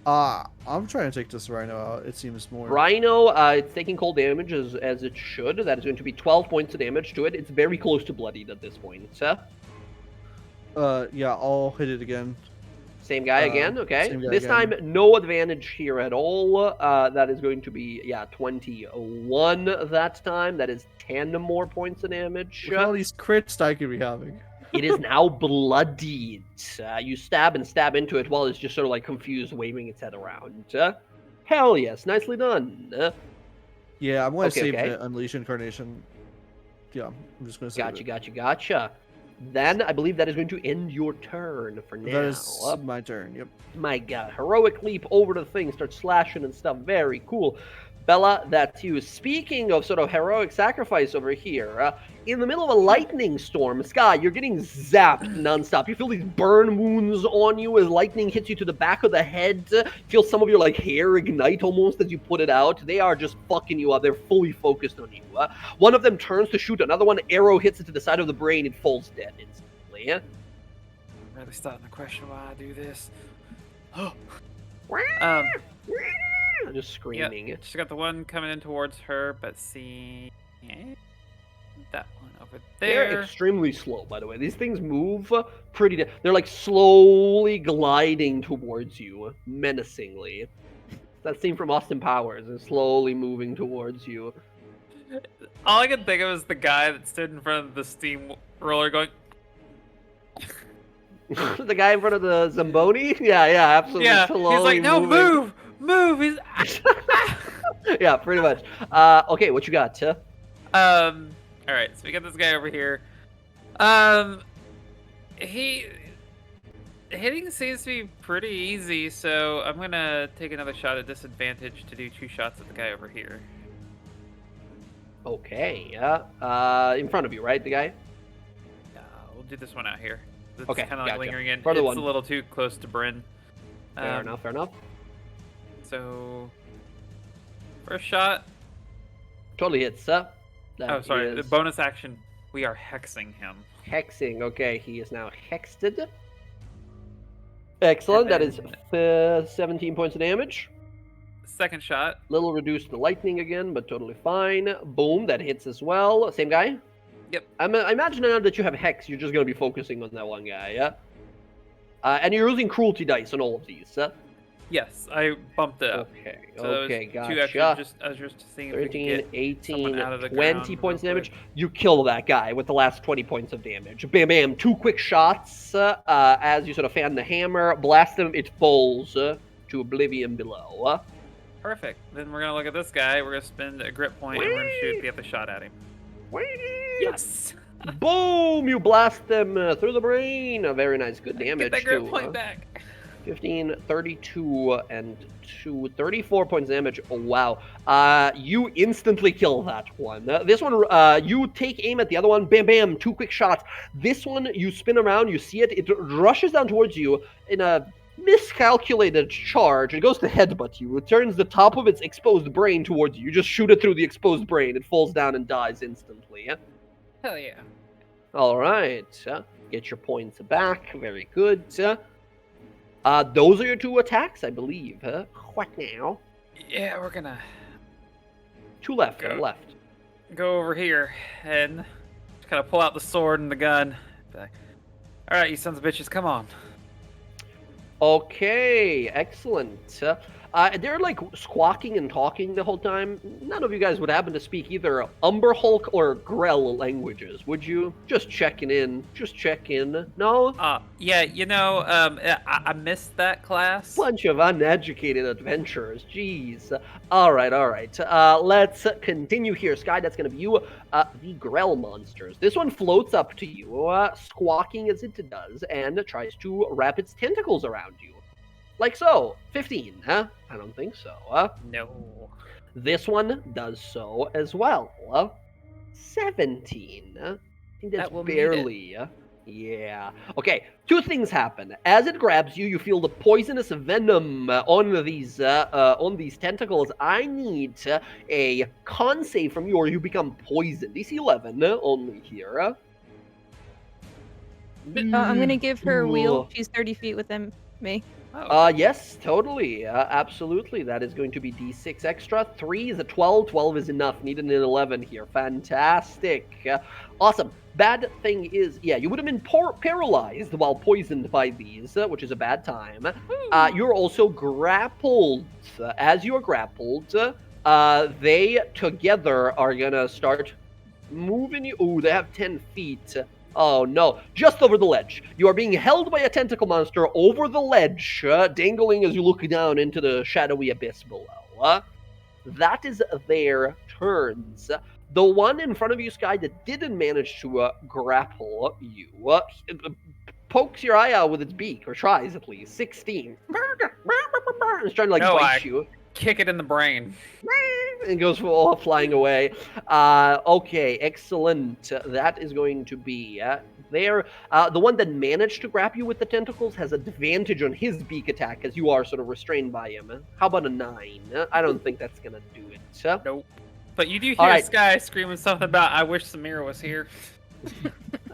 I'm trying to take this Rhino out. It seems more. Rhino, it's taking cold damage as it should. That is going to be 12 points of damage to it. It's very close to bloodied at this point. Yeah, I'll hit it again. Same guy again, okay. Same guy This again. time, no advantage here at all. That is going to be, 21 that time. That is 10 more points of damage. Look at all these crits I could be having. It is now bloodied. You stab into it while it's just sort of like confused, waving its head around. Hell yes, nicely done. Yeah, I'm going to Okay, save okay. the Unleash Incarnation. Yeah, I'm just going to save it. Gotcha. Then I believe that is going to end your turn for now. That is my turn, yep. My god, heroic leap over the thing, start slashing and stuff. Very cool. Bella, that's you. Speaking of sort of heroic sacrifice over here, in the middle of a lightning storm, Sky, you're getting zapped nonstop. You feel these burn wounds on you as lightning hits you to the back of the head. You feel some of your like hair ignite almost as you put it out. They are just fucking you up. They're fully focused on you. One of them turns to shoot. Another one, arrow hits it to the side of the brain. It falls dead instantly. I'm really starting to question why I do this. I'm just screaming. Yeah, she's got the one coming in towards her, but see that one over They're there. extremely slow, by the way. These things move they're like slowly gliding towards you, menacingly. That scene from Austin Powers is slowly moving towards you. All I could think of is the guy that stood in front of the steam roller going, The guy in front of the Zamboni? Yeah, absolutely. yeah, he's slowly like, no, moving. move. He's Yeah, pretty much. Okay, what you got? all right, so we got this guy over here. Hitting seems to be pretty easy, so I'm gonna take another shot at disadvantage to do 2 shots at the guy over here. Okay, yeah. In front of you, right, the guy? We'll do this one out here. It's Okay, kind of like gotcha. lingering in. Further It's one. a little too close to Bryn. Fair enough. So, first shot. Totally hits, Oh, sorry. The is bonus action. We are hexing him. hexing. Okay, he is now hexed. Excellent. That is And 17 points of damage. Second shot. Little reduced to lightning again, but totally fine. Boom, that hits as well. Same guy? Yep. I imagine now that you have hex, you're just going to be focusing on that one guy, yeah? And you're using cruelty dice on all of these, Yes, I bumped it up. Okay, So that was okay, 2 gotcha. extra. I was just seeing if we could 13, get 18, someone out of the 20 ground points of real damage. quick. You kill that guy with the last 20 points of damage. Bam, bam. 2 quick shots as you sort of fan the hammer. Blast him, it falls to oblivion below. Perfect. Then we're gonna look at this guy. We're gonna spend a grit point and we're gonna shoot the other shot at him. Yes. Boom! You blast them through the brain. Very nice. Good damage, Get that grit too. point back. 15, 32, and 2, 34 points damage. Oh, wow. You instantly kill that one. This one, you take aim at the other one. Bam, bam, 2 quick shots. This one, you spin around, you see it. It rushes down towards you in a miscalculated charge. It goes to headbutt you. It turns the top of its exposed brain towards you. You just shoot it through the exposed brain. It falls down and dies instantly. Hell yeah. All right. Get your points back. Very good. Those are your 2 attacks, I believe. What now? Yeah, we're gonna 2 left. Go. Left. go over here and just kind of pull out the sword and the gun. Be like, all right, you sons of bitches, come on. Okay, excellent. They're like squawking and talking the whole time. None of you guys would happen to speak either Umberhulk or Grell languages, would you? Just checking in. Just check in. No? Yeah, I missed that class. Bunch of uneducated adventurers. Jeez. All right. Let's continue here. Sky, that's going to be you. The Grell monsters. This one floats up to you, squawking as it does, and tries to wrap its tentacles around you. Like so. 15, huh? I don't think so. No. This one does so as well. 17. I think that's That will meet barely. Yeah. Okay, 2 things happen. As it grabs you, you feel the poisonous venom on these tentacles. I need a con save from you, or you become poisoned. DC 11 only here. I'm gonna give her a wheel. Ooh. She's 30 feet within me. Oh, Yes, totally. Absolutely. That is going to be D6 extra. 3 is a 12. 12 is enough. Need an 11 here. Fantastic. Awesome. Bad thing is, yeah, you would have been paralyzed while poisoned by these, which is a bad time. You're also grappled. As you're grappled, they together are going to start moving you. Ooh, they have 10 feet. Oh no, just over the ledge. You are being held by a tentacle monster over the ledge, dangling as you look down into the shadowy abyss below. That is their turns. The one in front of you, Sky, that didn't manage to grapple you, pokes your eye out with its beak, or tries at least. 16. It's trying to bite you. Kick it in the brain. And goes flying away. Okay, excellent. That is going to be there. The one that managed to grab you with the tentacles has advantage on his beak attack, as you are sort of restrained by him. How about a 9? I don't think that's going to do it. Nope. But you do hear right. Sky screaming something about, I wish Samira was here.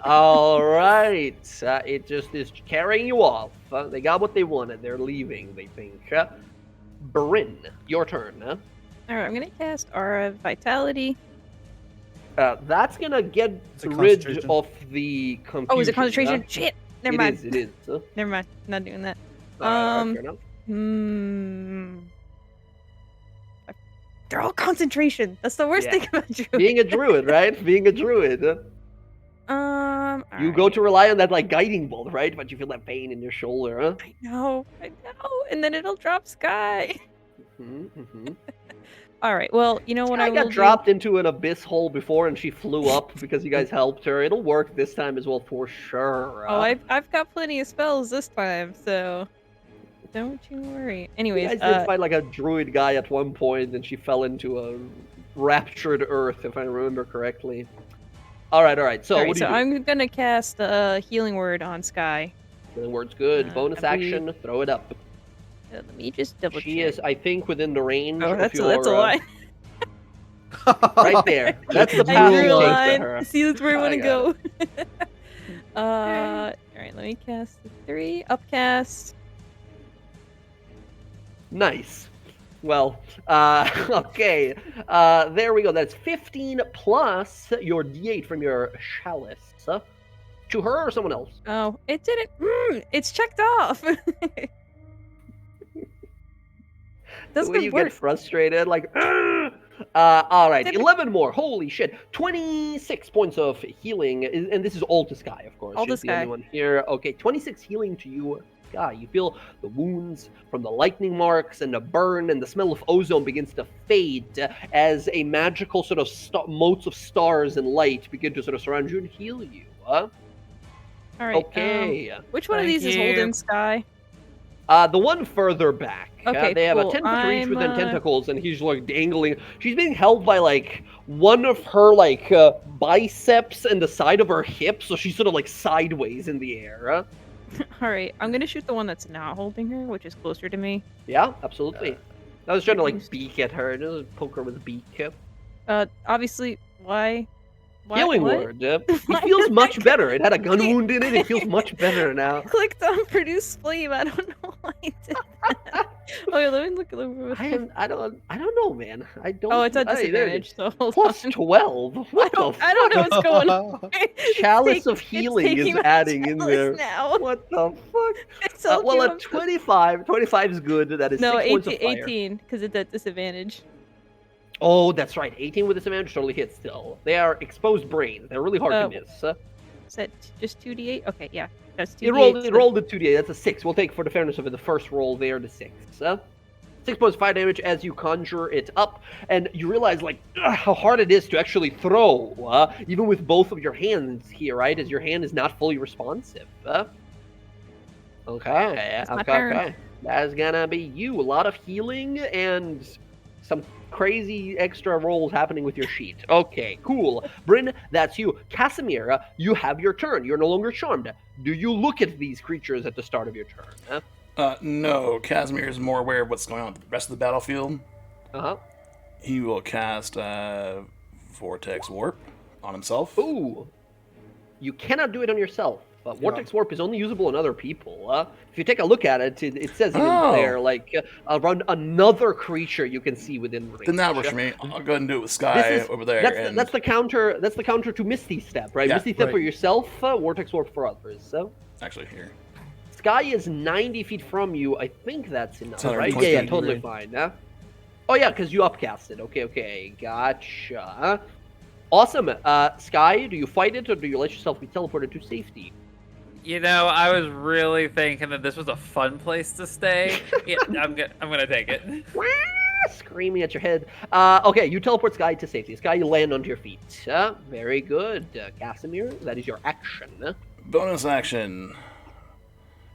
All right. It just is carrying you off. They got what they wanted. They're leaving, they think. Bryn, your turn. All right, I'm gonna cast Aura of Vitality. That's gonna get It's a rid concentration. of the confusion. Oh, is it concentration? Shit. Never mind. It is. Never mind. Not doing that. Fair enough. They're all concentration. That's the worst Yeah. thing about you. Being a druid, right? Being a druid. You go to rely on that guiding bolt, right? But you feel that pain in your shoulder, huh? I know, and then it'll drop Sky. All right. Well, you know what I I got will dropped into an abyss hole before, and she flew up because you guys helped her. It'll work this time as well for sure. Oh, I've got plenty of spells this time, so don't you worry. Anyways, You guys did fight a druid guy at one point, and she fell into a raptured earth, if I remember correctly. All right. So what do you do? I'm gonna cast a healing word on Sky. The word's good. Bonus I believe- action. Throw it up. Let me just double check. She is, I think, within the range Oh, of that's your... a line. Right there. That's the I path drew you a take to line. her. See, that's where I I want to got go. All right, let me cast the 3 upcast. Nice. Well, okay. There we go. That's 15 plus your D8 from your chalice. To her or someone else? Oh, it didn't. It's checked off. The way you get frustrated, all right, 11 more. Holy shit. 26 points of healing. And this is all to Sky, of course. All to She's the only Sky. one here. Okay, 26 healing to you, Sky. You feel the wounds from the lightning marks and the burn, and the smell of ozone begins to fade as a magical sort of motes of stars and light begin to sort of surround you and heal you. All right. Okay. Which one of Thank these is you. holding Sky? The one further back. Okay, they have cool. a 10-foot reach with I'm, tentacles, and he's like dangling. She's being held by like one of her like biceps and the side of her hip, so she's sort of like sideways in the air. All right, I'm gonna shoot the one that's not holding her, which is closer to me. Yeah, absolutely. I was trying to like beak at her, just poke her with a beak. Obviously, why? Healing what? word. It feels much better. It had a gun wound in it. It feels much better now. I clicked on produce flame. I don't know why I did that. Okay, let me look over. I don't know, man. I don't. Oh, it's at Hey, there it is. disadvantage, so hold Plus on. 12. What the I don't know what's going on. It's Chalice of it's healing is taking my adding in chalice there. now. What the fuck? It's all Well, came at up to- 25 is good. That is No, 6 points of 18, fire. 18, because it's at disadvantage. Oh, that's right. 18 with disadvantage totally hits still. They are exposed brains. They're really hard to miss. Is that just 2d8? Okay, yeah, that's 2d8. It rolled a 2d8. That's a 6. We'll take, for the fairness of it, the first roll there, the 6. 6 points of fire damage as you conjure it up, and you realize like how hard it is to actually throw, even with both of your hands here, right? As your hand is not fully responsive. Okay. That's gonna be you. A lot of healing and some crazy extra rolls happening with your sheet. Okay, cool. Bryn, that's you. Casimir, you have your turn. You're no longer charmed. Do you look at these creatures at the start of your turn? No, Casimir is more aware of what's going on with the rest of the battlefield. Uh-huh. He will cast Vortex Warp on himself. Ooh. You cannot do it on yourself. Vortex Warp is only usable on other people. If you take a look at it, it says even there, like, around another creature you can see within range. Then that works for me. I'll go ahead and do it with Sky over there. That's the counter to Misty Step, right? Yeah, Misty Step right. for yourself, Vortex Warp for others. So Actually, here. Sky is 90 feet from you. I think that's enough, It's right? 120 Yeah, feet. totally fine. Oh yeah, because you upcasted. Okay, gotcha. Awesome. Sky, do you fight it or do you let yourself be teleported to safety? You know, I was really thinking that this was a fun place to stay. Yeah, I'm gonna take it. Screaming at your head. Okay, you teleport Sky to safety. Sky, you land onto your feet. Very good. Casimir, that is your action. Bonus action.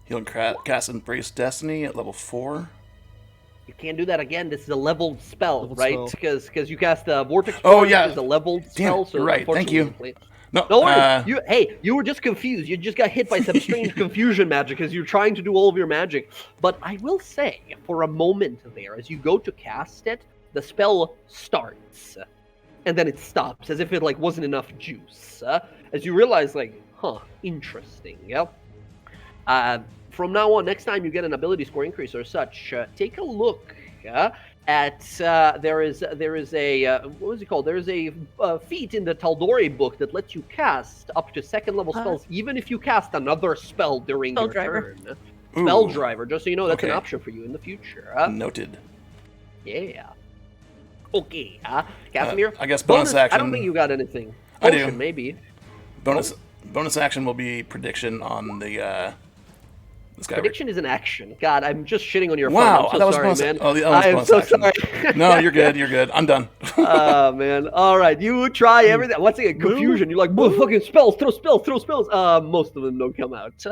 He'll cast Embrace Destiny at level 4. You can't do that again. This is a leveled spell, Leveled right? spell. Because you cast the Vortex. Oh, Warp, yeah. Is a leveled Damn spell. it, So you're right. Thank you. unfortunately- No, No worries. You were just confused. You just got hit by some strange confusion magic as you're trying to do all of your magic. But I will say, for a moment there, as you go to cast it, the spell starts, and then it stops, as if it like wasn't enough juice. As you realize, like, interesting. Yeah. From now on, next time you get an ability score increase or such, take a look at there is a what was it called? There is a feat in the Tal'Dorei book that lets you cast up to second level spells, even if you cast another spell during Spell your driver. turn. Spell Ooh. driver, just so you know, that's an Okay. option for you in the future. Noted. Yeah. Okay. Casimir. I guess bonus action. I don't think you got anything. I do. Potion, maybe. Bonus action will be prediction on the this guy. Prediction is an action. God, I'm just shitting on your Wow, fun. I'm so that was sorry, bonus. man. Oh, the other I am one's so bonus action. sorry. No, you're good. You're good. I'm done. Oh man! All right, you try everything. What's it? Confusion. You're like, fucking spells, throw spells. Most of them don't come out.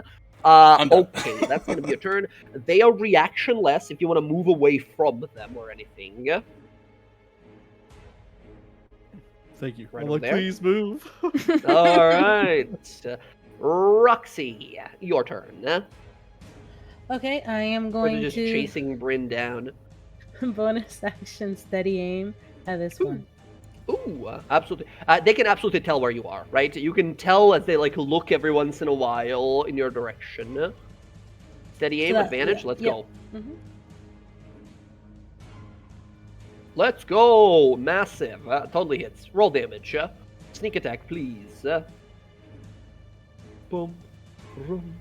I'm done. Okay, that's gonna be a turn. They are reactionless. If you want to move away from them or anything. Thank you. Right I'm over like, there. please move. All right, Roxy, your turn. Okay, I am Or going just to chasing Bryn down. bonus action steady aim at this one. Ooh, absolutely. They can absolutely tell where you are, right? You can tell as they like look every once in a while in your direction. Steady aim, So that- advantage. yeah, Let's yeah. go. Mhm. Let's go. Massive. Totally hits. Roll damage. Sneak attack, please. Boom. Boom.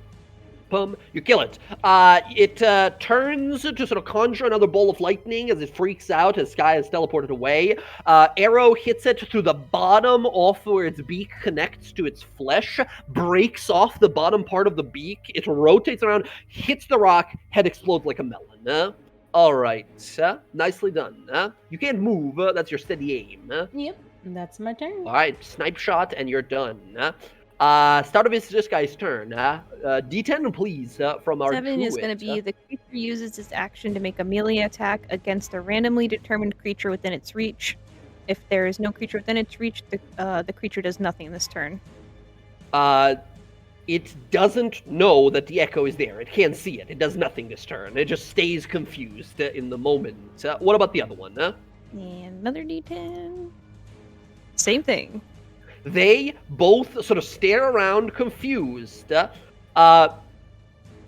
Boom. You kill it. It turns to sort of conjure another ball of lightning as it freaks out as Sky is teleported away. Arrow hits it through the bottom off where its beak connects to its flesh, breaks off the bottom part of the beak. It rotates around, hits the rock, head explodes like a melon. All right. Nicely done. You can't move. That's your steady aim. Yep, that's my turn. All right. Snipe shot, and you're done. Start of this guy's turn. D10, please, from our 7 is going to druid. be the creature uses its action to make a melee attack against a randomly determined creature within its reach. If there is no creature within its reach, the creature does nothing this turn. It doesn't know that the echo is there. It can't see it. It does nothing this turn. It just stays confused in the moment. What about the other one? And another D10. Same thing. They both sort of stare around confused.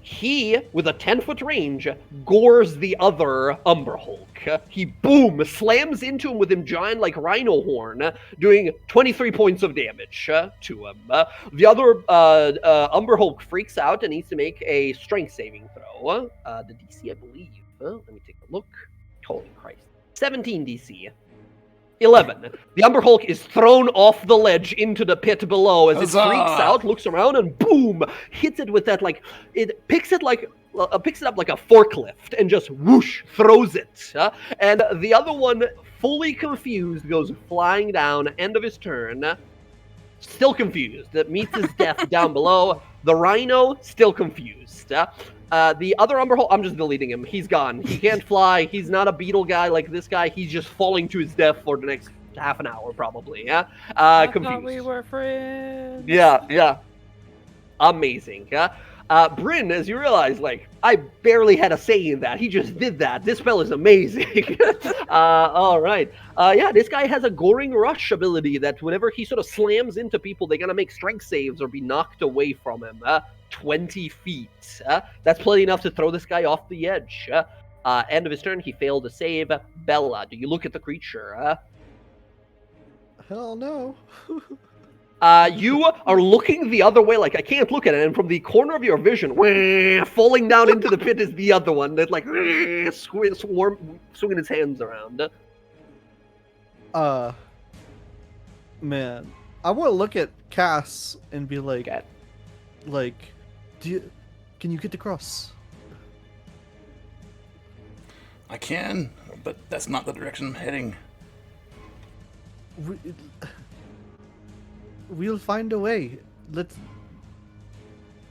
He, with a 10-foot range, gores the other Umber Hulk. He, boom, slams into him with him giant, like, rhino horn, doing 23 points of damage to him. The other Umber Hulk freaks out and needs to make a strength saving throw. The DC, I believe. Let me take a look. Holy Christ. 17 DC. 11. The Umber Hulk is thrown off the ledge into the pit below as Huzzah! it freaks out, looks around, and boom, hits it with that, like, it picks it up like a forklift and just whoosh, throws it. And the other one, fully confused, goes flying down, end of his turn. Still confused. That meets his death down below. The rhino, still confused. The other Umber Hulk, I'm just deleting him. He's gone. He can't fly. He's not a beetle guy like this guy. He's just falling to his death for the next half an hour, probably. Yeah. I Confused. thought we were friends. Yeah. Amazing. Bryn, as you realize, like, I barely had a say in that. He just did that. This spell is amazing. All right. Yeah, this guy has a Goring Rush ability that whenever he sort of slams into people, they're going to make strength saves or be knocked away from him. 20 feet. That's plenty enough to throw this guy off the edge. End of his turn, he failed to save. Bella, do you look at the creature? Hell no. You are looking the other way, like, I can't look at it, and from the corner of your vision, falling down into the pit is the other one that, like, swinging his hands around. Man, I want to look at Cass and be like, can you get across? I can, but that's not the direction I'm heading. We'll find a way.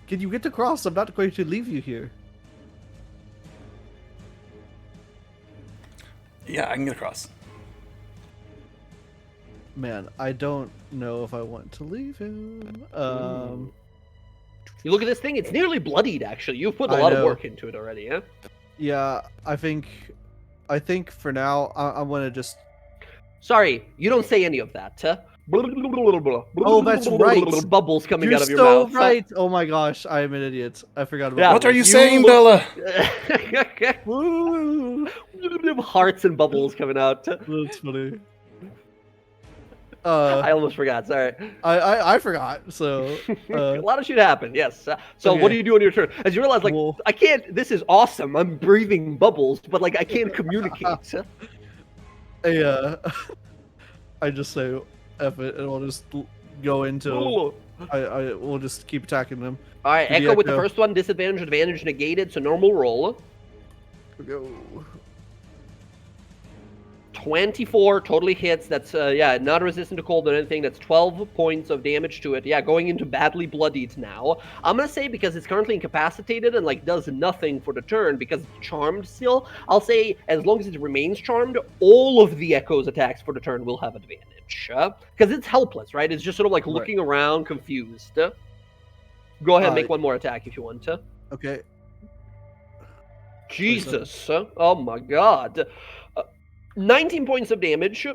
Can you get across? I'm not going to leave you here. Yeah, I can get across. Man, I don't know if I want to leave him. You look at this thing, it's nearly bloodied, actually. You've put a I lot of know. work into it already, huh? Yeah, I think for now I want to just. Sorry, you don't say any of that, huh? Oh, that's right. Bubbles coming You're out of your so mouth. right. Oh my gosh, I am an idiot. I forgot about Yeah. that. What are you saying, Bella? Hearts and bubbles coming out. That's funny. I almost forgot, sorry. I forgot. So A lot of shit happened, yes. So Okay. what do you do on your turn? As you realize, like, Well- I can't, this is awesome. I'm breathing bubbles, but, like, I can't communicate. I just say F it, and I'll just go into. I will just keep attacking them. All right, The Echo with the Echo. first one, disadvantage, advantage negated, so normal roll. Go. 24 totally hits. That's not resistant to cold or anything. That's 12 points of damage to it. Yeah, going into badly bloodied now. I'm gonna say because it's currently incapacitated and like does nothing for the turn because it's charmed still. I'll say as long as it remains charmed, all of the Echo's attacks for the turn will have advantage because it's helpless, right? It's just sort of like looking around, confused. Go ahead, make one more attack if you want to. Okay. Jesus. Oh my god. 19 points of damage.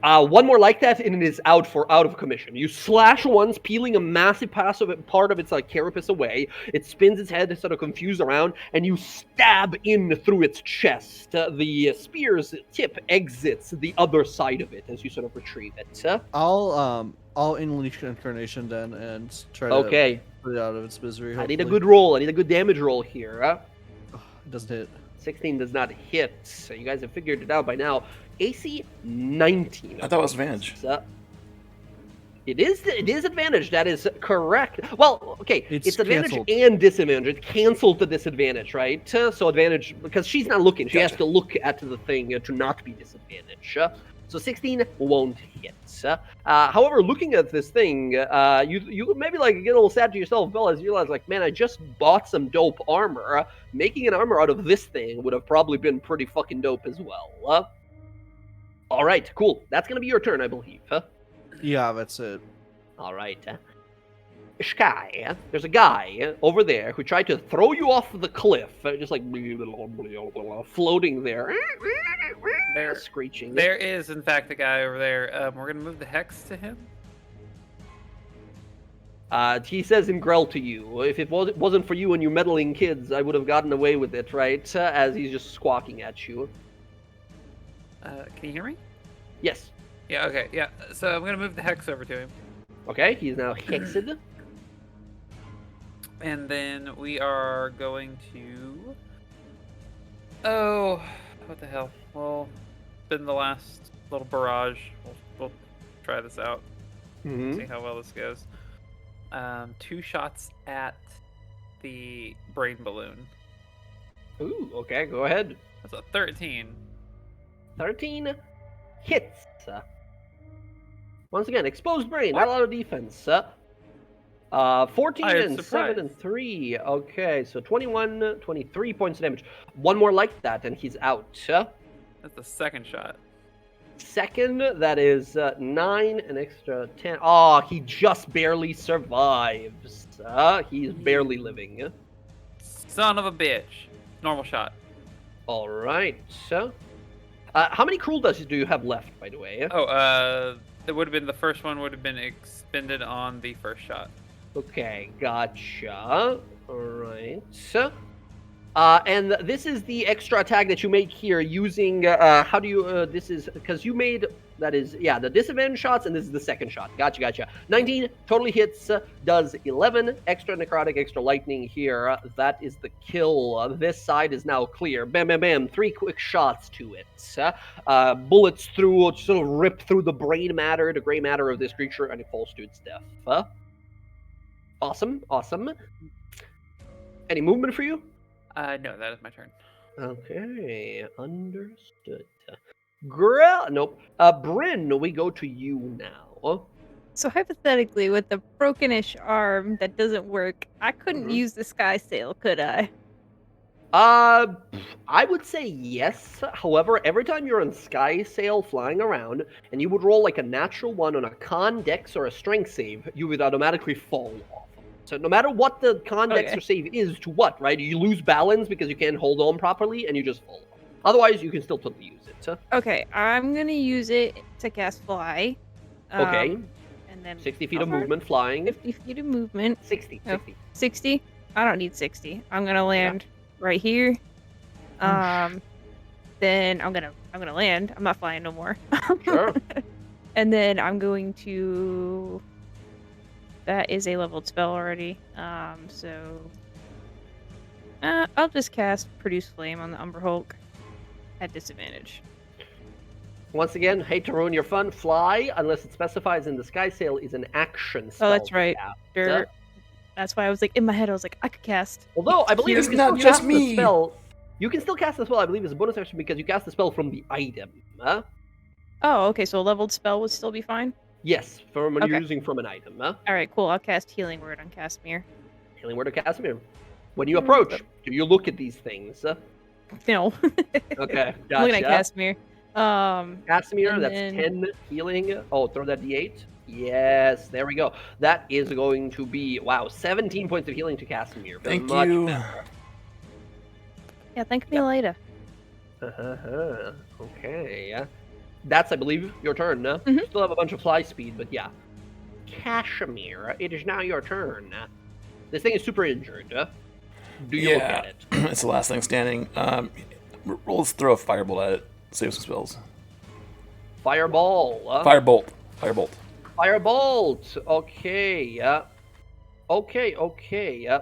One more like that, and it is out of commission. You slash once, peeling a massive part of its like carapace away. It spins its head, sort of confused around, and you stab in through its chest. The spear's tip exits the other side of it as you sort of retrieve it. I'll unleash incarnation then and try to put it out of its misery. I need a hopefully. good roll. I need a good damage roll here. It doesn't hit. 16 does not hit. So you guys have figured it out by now. AC 19. I thought it was advantage. It is advantage. That is correct. Well, okay, it's advantage canceled. and disadvantage. It canceled the disadvantage, right? So advantage because she's not looking. She has to look at the thing to not be disadvantaged. So 16 won't hit. However, looking at this thing, you maybe like get a little sad to yourself, Bill, as you realize, like, man, I just bought some dope armor. Making an armor out of this thing would have probably been pretty fucking dope as well. All right, cool. That's gonna be your turn, I believe. Yeah, that's it. All right. Sky, there's a guy over there who tried to throw you off the cliff, just like floating there, screeching. There is, in fact, a guy over there. We're gonna move the hex to him. He says in Grell to you, if it wasn't for you and you meddling kids, I would have gotten away with it, right? As he's just squawking at you. Can you hear me? Yes. Yeah, okay, yeah. So I'm gonna move the hex over to him. Okay, he's now hexed. And then we are going to... Oh, what the hell? Well, been the last little barrage. We'll try this out. See how well this goes. 2 shots at the brain balloon. Ooh, okay, go ahead. That's a 13. 13 hits. Once again, exposed brain, not a lot of defense. 14 and 7 and 3. Okay, so 21, 23 points of damage. One more like that, and he's out. That's the second shot. Second, that is 9, an extra 10. Oh, he just barely survives. He's barely living. Son of a bitch. Normal shot. All right. How many cruel doses do you have left, by the way? Oh, it would have been the first one would have been expended on the first shot. Okay, gotcha. All right. And this is the extra attack that you make here using, how do you, this is, because you made, that is, yeah, the disadvantage shots, and this is the second shot. Gotcha. 19 totally hits, does 11, extra necrotic, extra lightning here. That is the kill. This side is now clear. Bam, bam, bam. 3 quick shots to it. Bullets through, sort of rip through the brain matter, the gray matter of this creature, and it falls to its death. Awesome. Any movement for you? No, that is my turn. Okay, understood. Nope. Bryn, we go to you now. So hypothetically, with the brokenish arm that doesn't work, I couldn't use the sky sail, could I? I would say yes. However, every time you're on sky sail flying around, and you would roll like a natural 1 on a con, dex, or a strength save, you would automatically fall off. So no matter what the con, dex, or save is to what, right? You lose balance because you can't hold on properly, and you just fall off. Otherwise, you can still totally use it. Okay, I'm gonna use it to cast fly. Okay. And then 60 feet of movement flying. 50 feet of movement. 60. 60? I don't need 60. I'm gonna land right here. Then I'm gonna land. I'm not flying no more. Sure. And then I'm going to... That is a leveled spell already. So I'll just cast Produce Flame on the Umber Hulk at disadvantage. Once again, hate to ruin your fun. Fly, unless it specifies in the sky sail, is an action spell. Oh, that's right. Sure. That's why I was like, in my head, I was like, I could cast. Although I believe It's you can not still just cast me. the spell. You can still cast the spell, I believe, as a bonus action because you cast the spell from the item. Oh, okay. So a leveled spell would still be fine. Yes, from when you're Okay. using from an item. All right, cool. I'll cast Healing Word on Casimir. Healing Word of Casimir. When you approach, do you look at these things? No. Okay, I'm looking at gotcha. Casimir. Casimir, and that's then- 10 healing. Oh, throw that d8. Yes, there we go. That is going to be, wow, 17 points of healing to Casimir. Thank Much you. better. Yeah, thank me later. Okay. That's, I believe, your turn. Mhm. Still have a bunch of fly speed, but yeah. Kashmir, it is now your turn. This thing is super injured. Do you look at it? It's the last thing standing. Let's throw a firebolt at it. Save some spells. Fireball. Firebolt. Firebolt. Okay. Okay.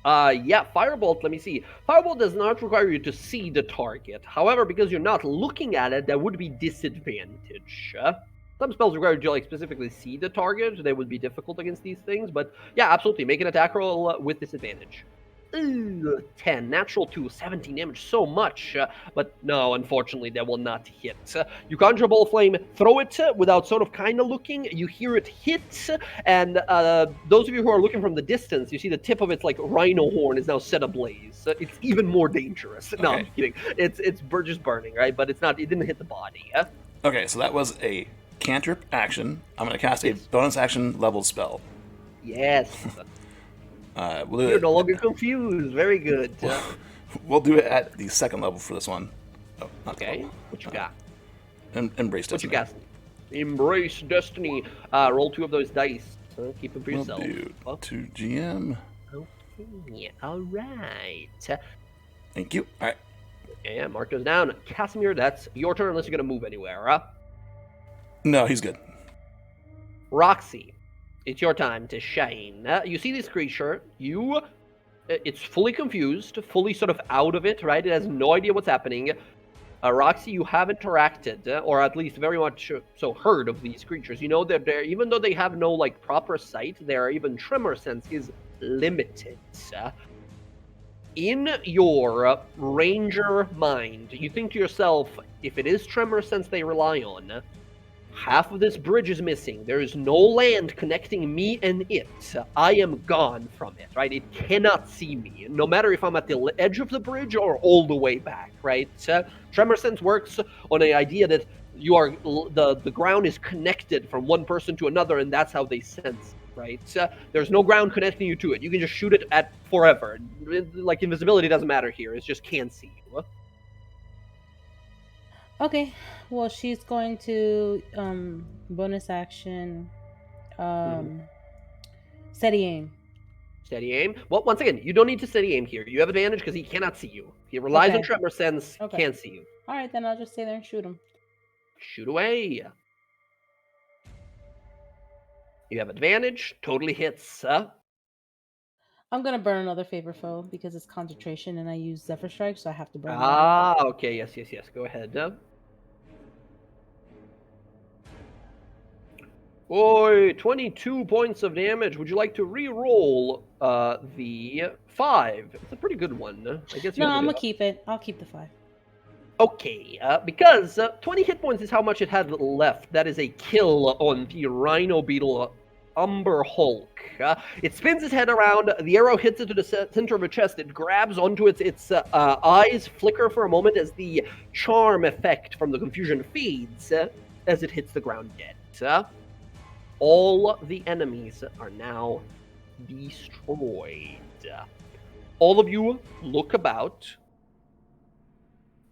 Yeah, Firebolt, let me see. Firebolt does not require you to see the target. However, because you're not looking at it, that would be disadvantage. Some spells require you to like specifically see the target. They would be difficult against these things, but yeah, absolutely. Make an attack roll with disadvantage. Ooh, 10. Natural 2, 17 damage. So much. But no, unfortunately, that will not hit. You conjure a ball of flame, throw it without sort of kind of looking. You hear it hit. And those of you who are looking from the distance, you see the tip of its like rhino horn is now set ablaze. It's even more dangerous. No, I'm Okay. kidding. It's just burning, right? But it's not. It didn't hit the body. Okay, so that was a cantrip action. I'm going to cast a Yes. bonus action level spell. Yes. We'll do You're it. no longer confused. Very good. We'll do it at the second level for this one. Oh, not the Okay. level. What you got? Embrace What you Destiny. got? Embrace Destiny. Roll 2 of those dice. Keep them for We'll yourself. do Oh, to GM. okay. All right. Thank you. All right. Yeah, mark goes down. Casimir, that's your turn unless you're going to move anywhere. No, he's good. Roxy, it's your time to shine. You see this creature. It's fully confused, fully sort of out of it, right? It has no idea what's happening. Roxy, you have interacted, or at least very much so heard of these creatures. You know that they're, even though they have no like proper sight, their even tremor sense is limited. In your ranger mind, you think to yourself, if it is tremor sense they rely on, half of this bridge is missing. There is no land connecting me and it. I am gone from it, right? It cannot see me, no matter if I'm at the edge of the bridge or all the way back, right? Tremor sense works on the idea that you are the ground is connected from one person to another, and that's how they sense, right? There's no ground connecting you to it. You can just shoot it at forever. Like invisibility doesn't matter here. It just can't see you. Okay, well, she's going to bonus action steady aim. Steady aim. Well, once again, you don't need to steady aim here. You have advantage because he cannot see you. He relies on Okay. tremor sense, Okay. can't see you. All right, then I'll just stay there and shoot him. Shoot away. You have advantage. Totally hits. I'm gonna burn another favor foe because it's concentration and I use Zephyr Strike, so I have to burn. Okay. Yes. Go ahead. Oi, 22 points of damage. Would you like to re-roll the 5? It's a pretty good one. I guess you No, have I'm a gonna good- keep it. I'll keep the 5. Okay, because 20 hit points is how much it had left. That is a kill on the Rhino Beetle Umber Hulk. It spins its head around. The arrow hits it to the center of the chest. It grabs onto its eyes, flicker for a moment as the charm effect from the confusion fades as it hits the ground dead. All the enemies are now destroyed. All of you look about.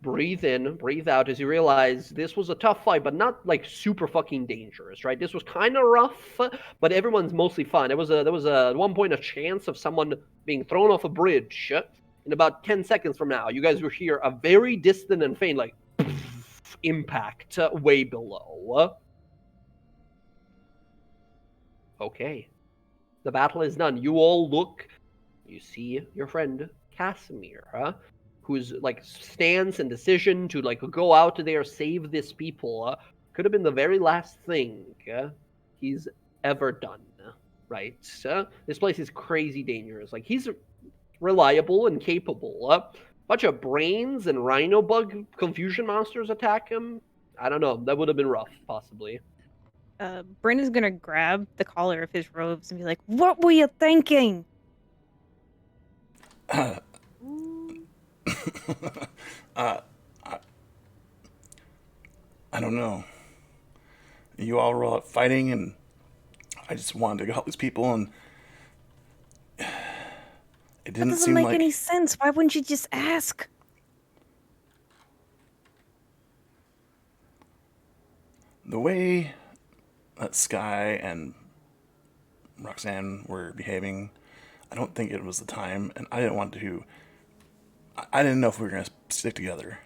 Breathe in, breathe out as you realize this was a tough fight, but not like super fucking dangerous, right? This was kind of rough, but everyone's mostly fine. There was at one point a chance of someone being thrown off a bridge. In about 10 seconds from now, you guys will hear a very distant and faint like impact way below. Okay, the battle is done. You all look. You see your friend Casimir, whose like stance and decision to like go out there save this people could have been the very last thing he's ever done, right? This place is crazy dangerous. Like he's reliable and capable. Bunch of brains and rhino bug confusion monsters attack him. I don't know. That would have been rough, possibly. Bryn is gonna grab the collar of his robes and be like, "What were you thinking?" I don't know. You all were out fighting, and I just wanted to help these people, and it That didn't doesn't seem make like any sense. Why wouldn't you just ask? the way that Sky and Roxanne were behaving. I don't think it was the time, and I didn't want to. I didn't know if we were going to stick together.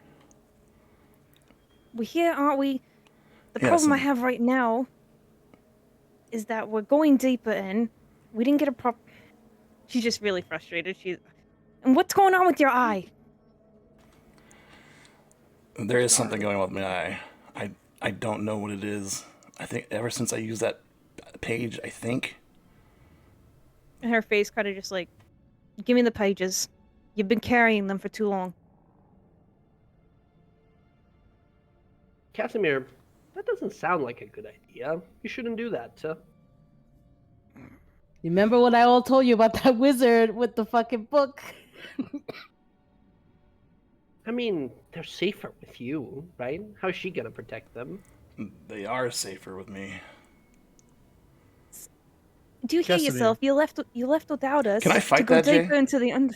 We're here, aren't we? The Yes, problem I and- have right now is that we're going deeper in. We didn't get a prop. She's just really frustrated. And what's going on with your eye? There is something going on with my eye. I don't know what it is. I think ever since I used that page, I think. And her face kind of just like Give me the pages. You've been carrying them for too long. Casimir, that doesn't sound like a good idea. You shouldn't do that. Remember what I all told you about that wizard with the fucking book? I mean, they're safer with you, right? How's she gonna protect them? They are safer with me. Do you hear Casimir. yourself? You left without us. Can I fight to go that, Jay? deeper into the under.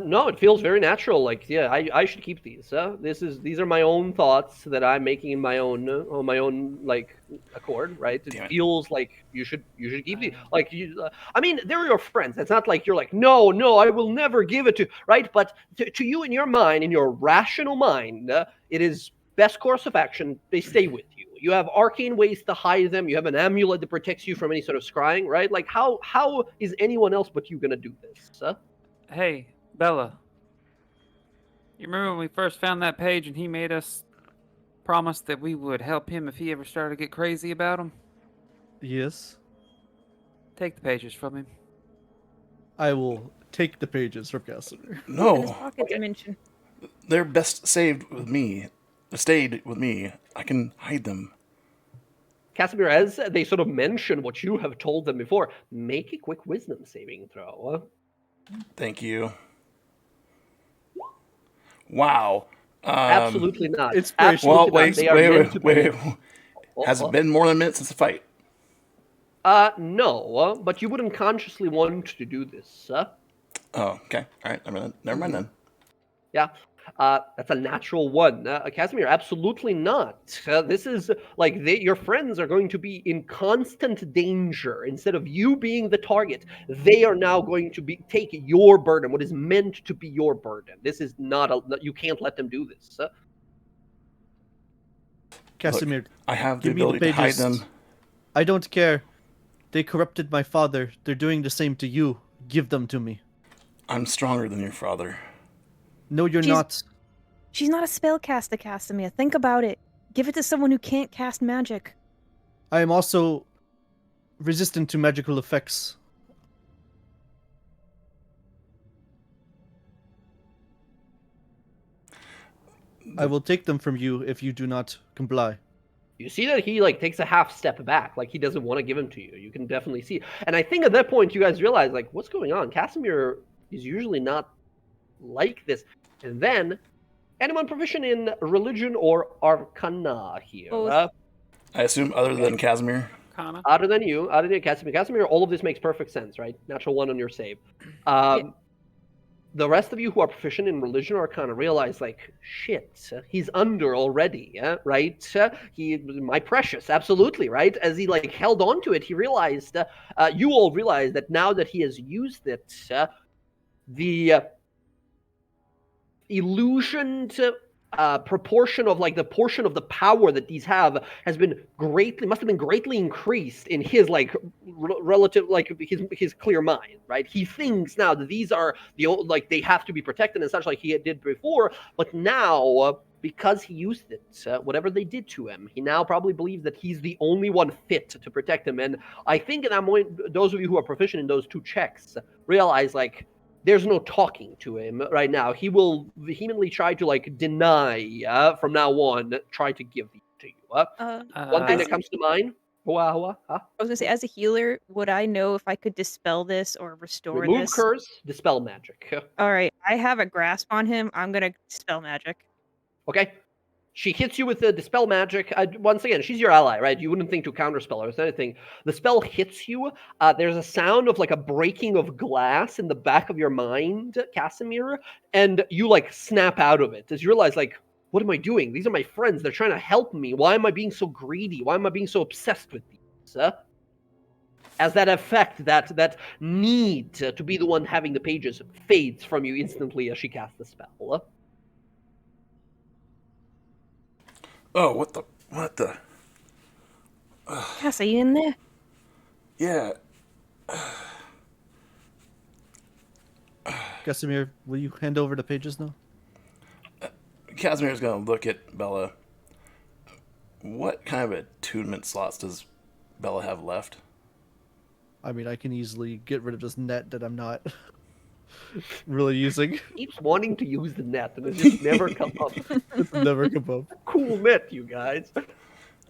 No, it feels very natural. Like, yeah, I should keep these. These are my own thoughts that I'm making in my own like accord, right? It Damn it. feels like you should keep these. Like, I mean, they're your friends. It's not like you're like, no, I will never give it to, right? But to you, in your mind, in your rational mind, it is best course of action. They stay with you. You have arcane ways to hide them. You have an amulet that protects you from any sort of scrying, right? Like, how is anyone else but you gonna do this? Hey, Bella. You remember when we first found that page and he made us promise that we would help him if he ever started to get crazy about him? Yes. Take the pages from him. I will take the pages from Casimir. In his No, pocket dimension. they're best saved with me. Stayed with me. I can hide them. Casimir, as they sort of mention what you have told them before, make a quick wisdom saving throw. Thank you. Wow. Absolutely not. Inspiration. Absolutely Well, not. wait. They are meant to be- Has it been more than a minute since the fight? No, but you wouldn't consciously want to do this. Oh, okay. All right. Never mind then. Yeah. That's a natural one. Casimir, absolutely not. This is like your friends are going to be in constant danger. Instead of you being the target, they are now going to take your burden, what is meant to be your burden. This is not you can't let them do this. Casimir, Look, I have the give me the ability to hide pages. them. I don't care. They corrupted my father. They're doing the same to you. Give them to me. I'm stronger than your father. No, you're She's- not. She's not a spellcaster, Casimir. Think about it. Give it to someone who can't cast magic. I am also resistant to magical effects. I will take them from you if you do not comply. You see that he like takes a half step back, like he doesn't want to give them to you. You can definitely see. And I think at that point you guys realize like what's going on. Casimir is usually not like this. And then anyone proficient in religion or arcana here? Both. I assume other than Casimir. Kana. Other than Casimir. Casimir, all of this makes perfect sense, right? Natural one on your save. The rest of you who are proficient in religion or arcana realize, like, shit, he's under already, right? My precious, absolutely, right? As he like held on to it, he realized, you all realize that now that he has used it, the illusion to proportion of like the portion of the power that these have must have been greatly increased in his like relative like his clear mind, right? He thinks now that these are like they have to be protected and such like he did before, but now because he used it, whatever they did to him, he now probably believes that he's the only one fit to protect him. And I think at that point, those of you who are proficient in those two checks realize like there's no talking to him right now. He will vehemently try to like deny from now on, try to give these to you. One thing that comes to mind. I was gonna say, as a healer, would I know if I could dispel this or restore Remove this? curse, dispel magic. All right, I have a grasp on him. I'm gonna dispel magic. Okay. She hits you with the dispel magic. Once again, she's your ally, right? You wouldn't think to counterspell her or anything. The spell hits you. There's a sound of like a breaking of glass in the back of your mind, Casimir, and you like snap out of it as you realize like, what am I doing? These are my friends. They're trying to help me. Why am I being so greedy? Why am I being so obsessed with these? As that effect, that need to be the one having the pages fades from you instantly as she casts the spell. Oh, what the? Cass, are you in there? Yeah. Casimir, will you hand over the pages now? Casimir's gonna look at Bella. What kind of attunement slots does Bella have left? I mean, I can easily get rid of this net that I'm not. really using. Keeps wanting to use the net, and it's just never come up. It's never come up. Cool net, you guys.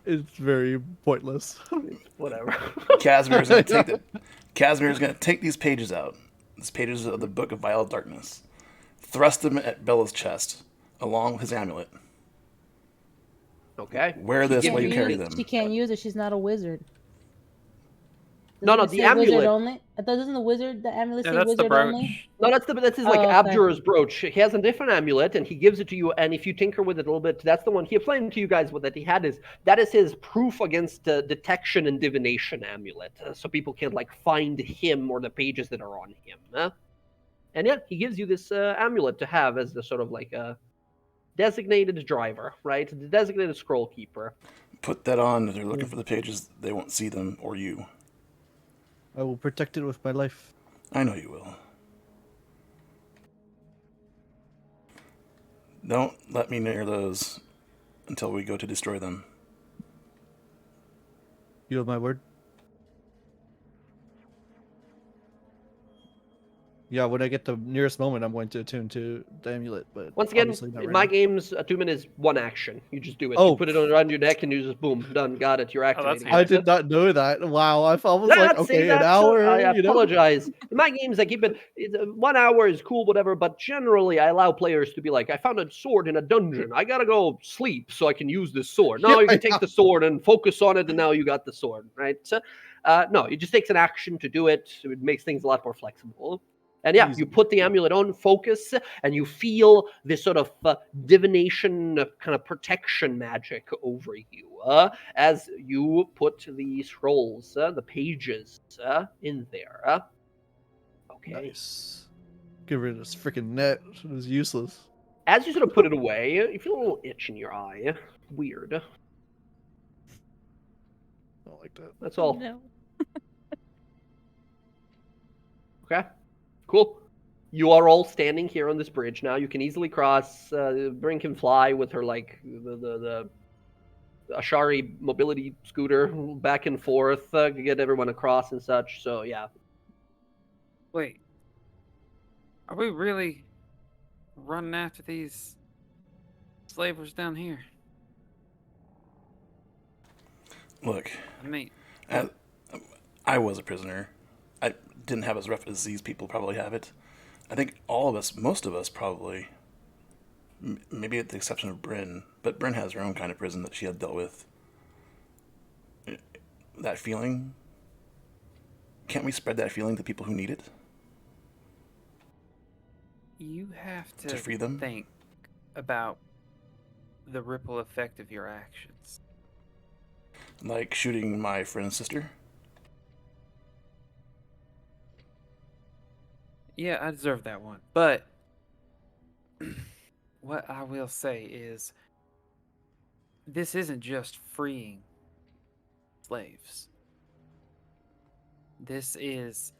It's very pointless. Whatever. Casimir's gonna take these pages out. These pages of the Book of Violet Darkness. Thrust them at Bella's chest, along with his amulet. Okay. Wear this while you carry use, them. She can't use it. She's not a wizard. No, Doesn't the it say wizard amulet. only. I thought doesn't the amulet Yeah, say that's the wizard brooch. only? No, that's his like Oh, okay. abjurer's brooch. He has a different amulet, and he gives it to you. And if you tinker with it a little bit, that's the one he explained to you guys. What that he had is that is his proof against detection and divination amulet, so people can't like find him or the pages that are on him. And yeah, he gives you this amulet to have as the sort of like a designated driver, right? The designated scroll keeper. Put that on. If they're looking for the pages, they won't see them or you. I will protect it with my life. I know you will. Don't let me near those until we go to destroy them. You have my word? Yeah, when I get the nearest moment, I'm going to attune to the amulet. But Once again, obviously not in right my now. games, attunement is one action. You just do it. Oh. You put it around your neck and you just boom, done, got it. You're activating. handy. I it. did not know that. Wow, I was Did I like, not say okay, that? an hour. I you know? apologize. In my games, I keep it. 1 hour is cool, whatever. But generally, I allow players to be like, I found a sword in a dungeon. I gotta go sleep so I can use this sword. No, Yeah, you can I take know. the sword and focus on it, and now you got the sword, right? So, no, it just takes an action to do it. It makes things a lot more flexible. And yeah, Easy. you put the amulet on, focus, and you feel this sort of divination kind of protection magic over you as you put the scrolls, the pages in there. Okay. Nice. Get rid of this freaking net. It was useless. As you sort of put it away, you feel a little itch in your eye. Weird. I don't like that. That's all. No. Okay. Cool. You are all standing here on this bridge now. You can easily cross. Bryn can fly with her like the Ashari mobility scooter back and forth, get everyone across and such. So yeah. Wait. Are we really running after these slavers down here? Look, I mean, I was a prisoner. I didn't have as rough as these people probably have it. I think all of us, most of us probably, maybe at the exception of Bryn, but Bryn has her own kind of prison that she had dealt with. That feeling, can't we spread that feeling to people who need it? you have to free them? think about the ripple effect of your actions. Like shooting my friend's sister? Yeah, I deserve that one. But what I will say is this isn't just freeing slaves. This is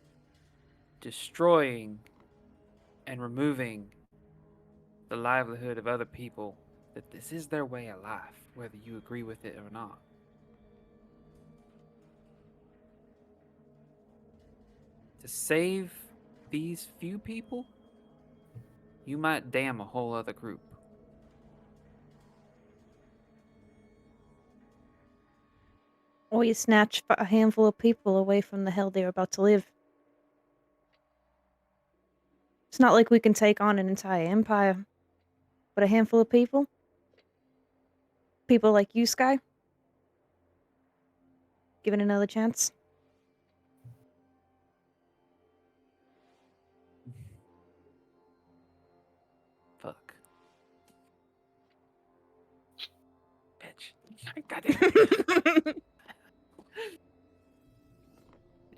destroying and removing the livelihood of other people, that this is their way of life, whether you agree with it or not. To save these few people, you might damn a whole other group. Or you snatch a handful of people away from the hell they're about to live. It's not like we can take on an entire empire, but a handful of people? People like you, Sky? Given another chance? Fuck. Bitch. Goddamn.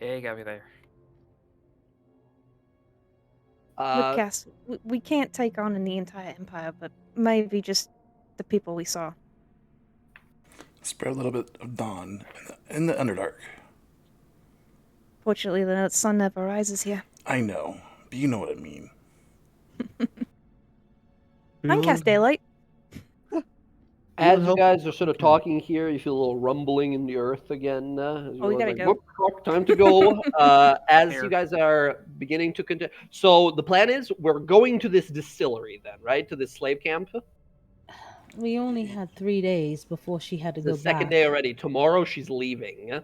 Yeah, you got me there. Look, Cass, we can't take on the entire empire, but maybe just the people we saw. Spread a little bit of dawn in the Underdark. Fortunately, the sun never rises here. I know, but you know what I mean. I'm Cass Daylight. As you help guys are sort of if you can. talking here, you feel a little rumbling in the earth again. As Oh, we you're gotta like, go. "Whoop, whoop, time to go." As you Here. guys are beginning to continue. So the plan is we're going to this distillery then, right? To this slave camp. We only had 3 days before she had to It's the go second back. day already. Tomorrow she's leaving.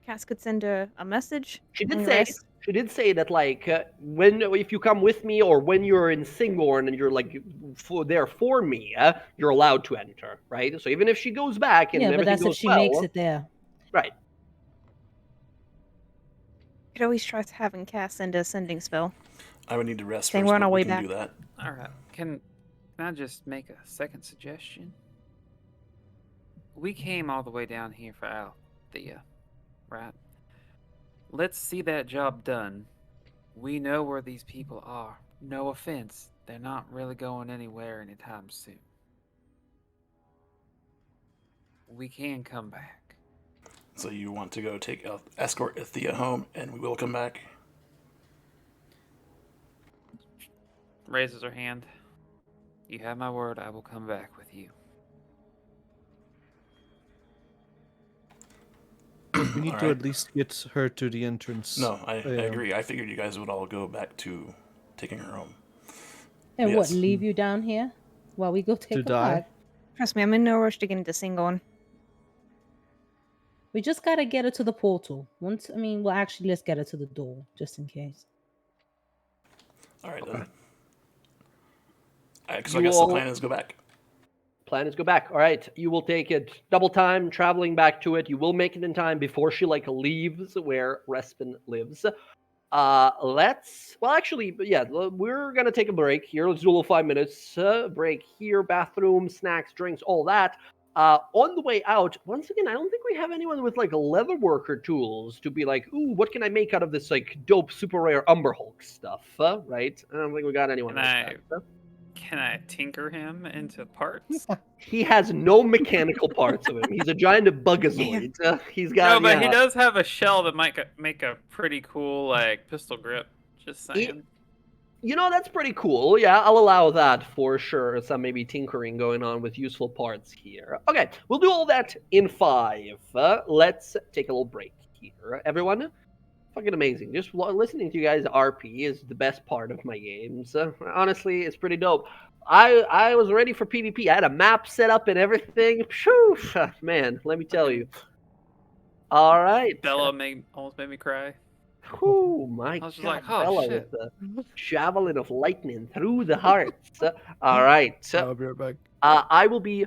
Cass could send a message. She did and say rest. she did say that like when if you come with me or when you're in Singorn and you're like there for me, you're allowed to enter, right? So even if she goes back and Yeah, but everything that's if goes she well, makes it there. right? Could always try having Cass send a sending spell. I would need to rest Saying first, we're on but our we way can back. do that. All right. Can I just make a second suggestion? We came all the way down here for Althea, right? Let's see that job done. We know where these people are. No offense, they're not really going anywhere anytime soon. We can come back. So you want to go escort Althea home, and we will come back. Raises her hand. You have my word, I will come back with you. We need All to right. at least get her to the entrance. No, I agree. I figured you guys would all go back to taking her home. And what, Yes. leave you down here while we go take her die? back? Trust me, I'm in no rush to get into Singon. We just gotta get her to the portal. Well, actually, let's get her to the door, just in case. All right, Okay. then. So I You guess the all- plan is go back. Plan is go back. All right, you will take it double time traveling back to it. You will make it in time before she like leaves where Respin lives. We're gonna take a break here. Let's do a little 5 minutes break here. Bathroom, snacks, drinks, all that. On the way out, once again, I don't think we have anyone with like leather worker tools to be like, ooh, what can I make out of this like dope, super rare Umber Hulk stuff? Right? I don't think we got anyone like that. Can I tinker him into parts? He has no mechanical parts of him. He's a giant bugazoid. He's got No, but he does have a shell that might make a pretty cool like pistol grip. Just saying. That's pretty cool. Yeah, I'll allow that for sure. Some maybe tinkering going on with useful parts here. Okay, we'll do all that in 5. Let's take a little break here. Everyone, fucking amazing. Just listening to you guys RP is the best part of my games. Honestly, it's pretty dope. I was ready for PvP. I had a map set up and everything. Phew, man, let me tell you. All right. Bella almost made me cry. Oh my I was just God, like, oh, Bella shit. with the javelin of lightning through the hearts. All right. I'll be right back. I will be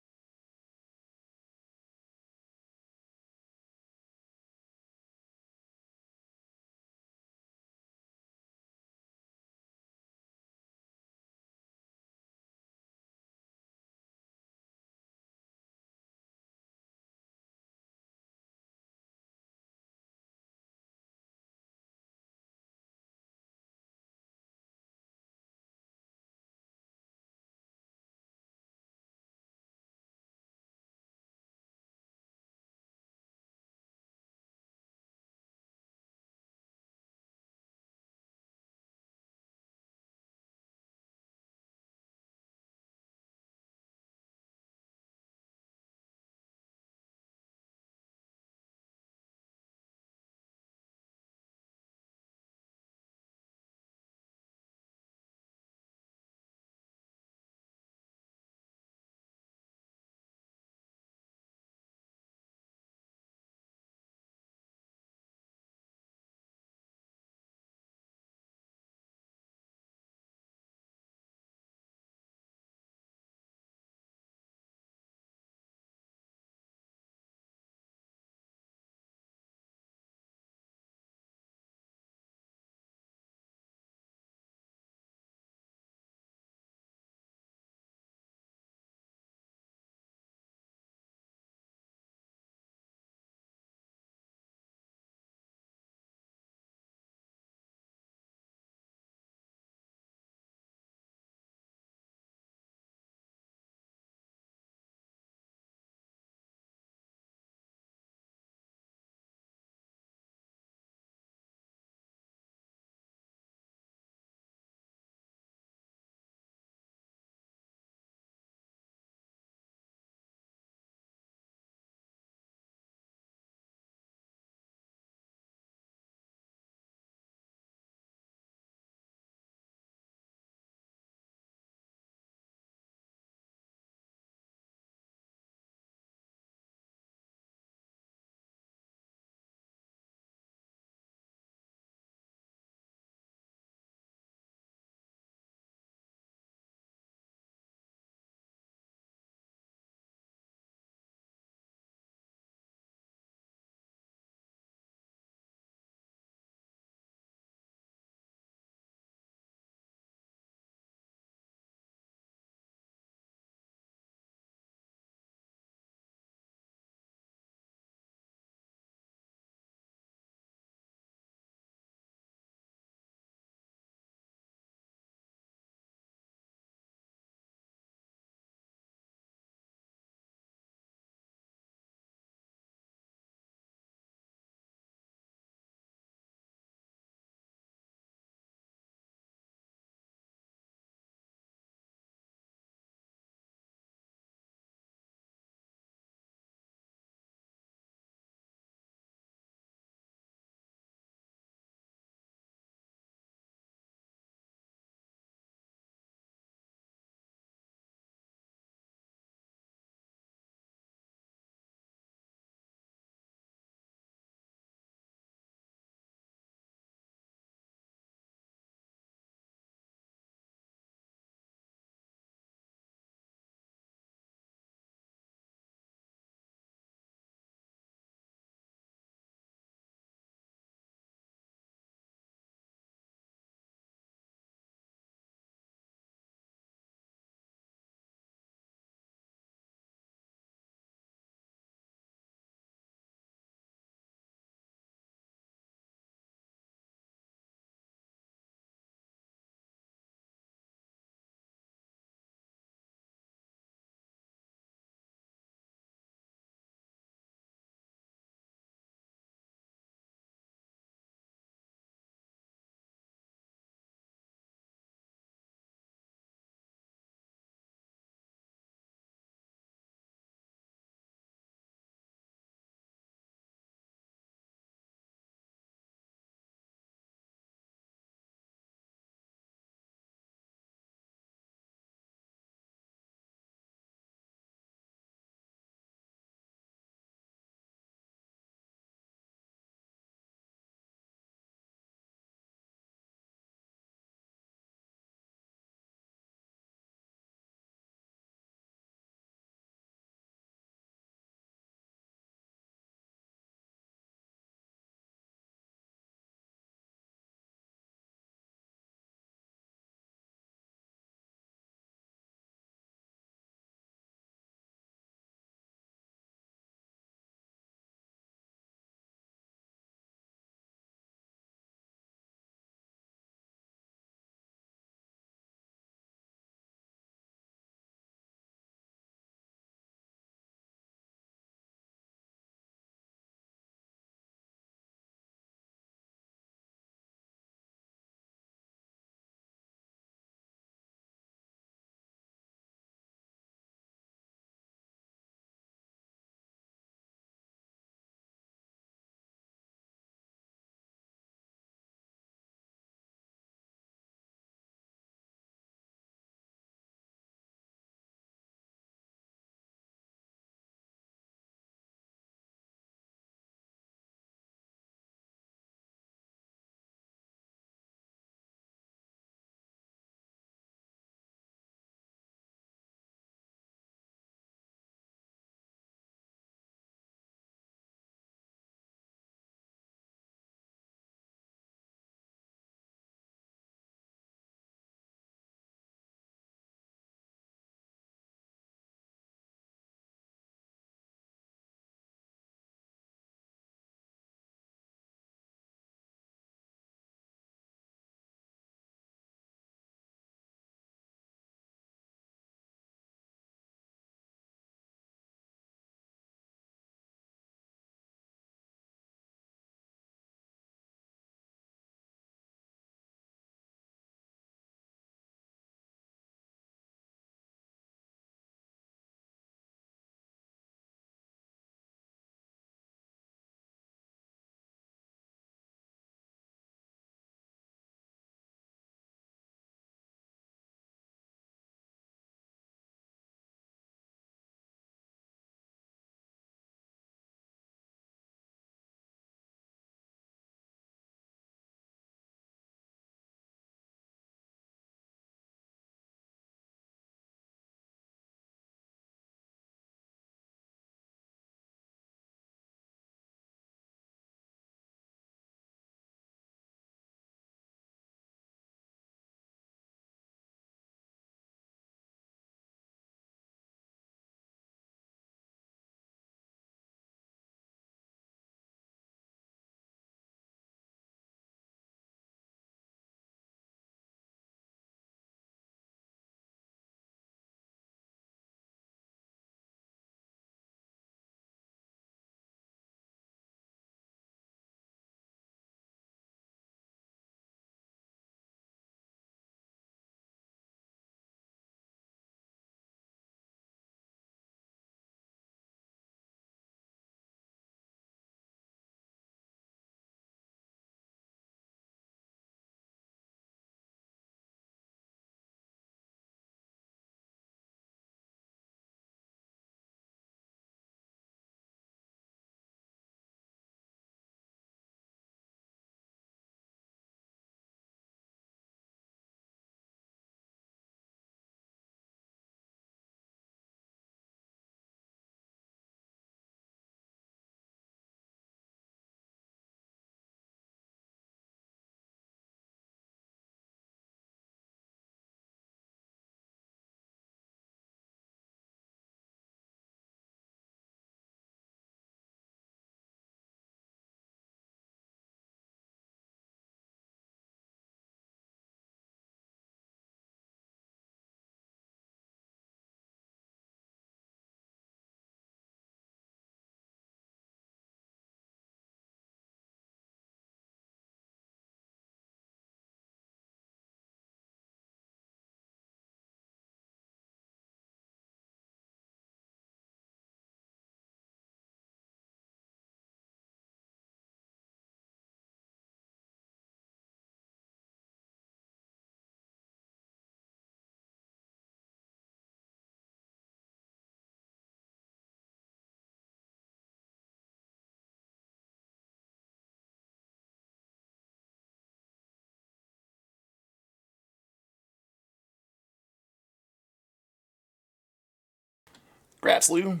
Grats, Lou.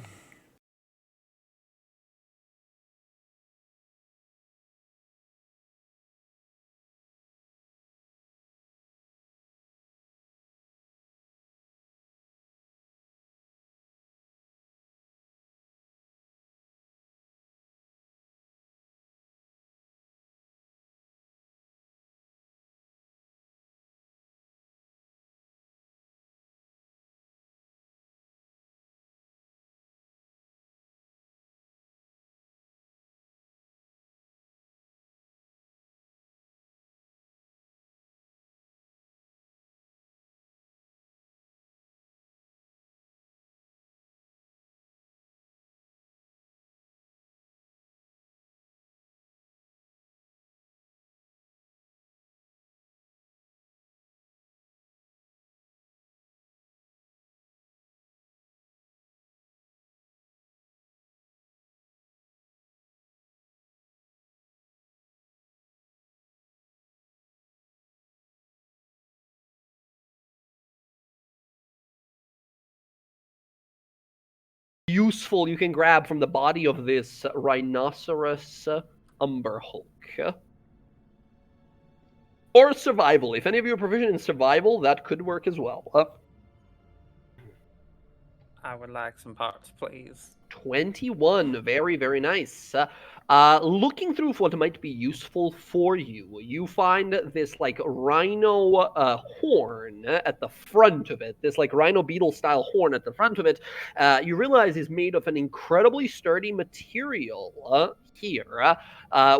Useful you can grab from the body of this rhinoceros umber hulk. Or survival. If any of you are proficient in survival, that could work as well. I would like some parts, please. 21. Very, very nice. Looking through what might be useful for you, you find this like rhino horn at the front of it. This like rhino beetle style horn at the front of it. You realize is made of an incredibly sturdy material here,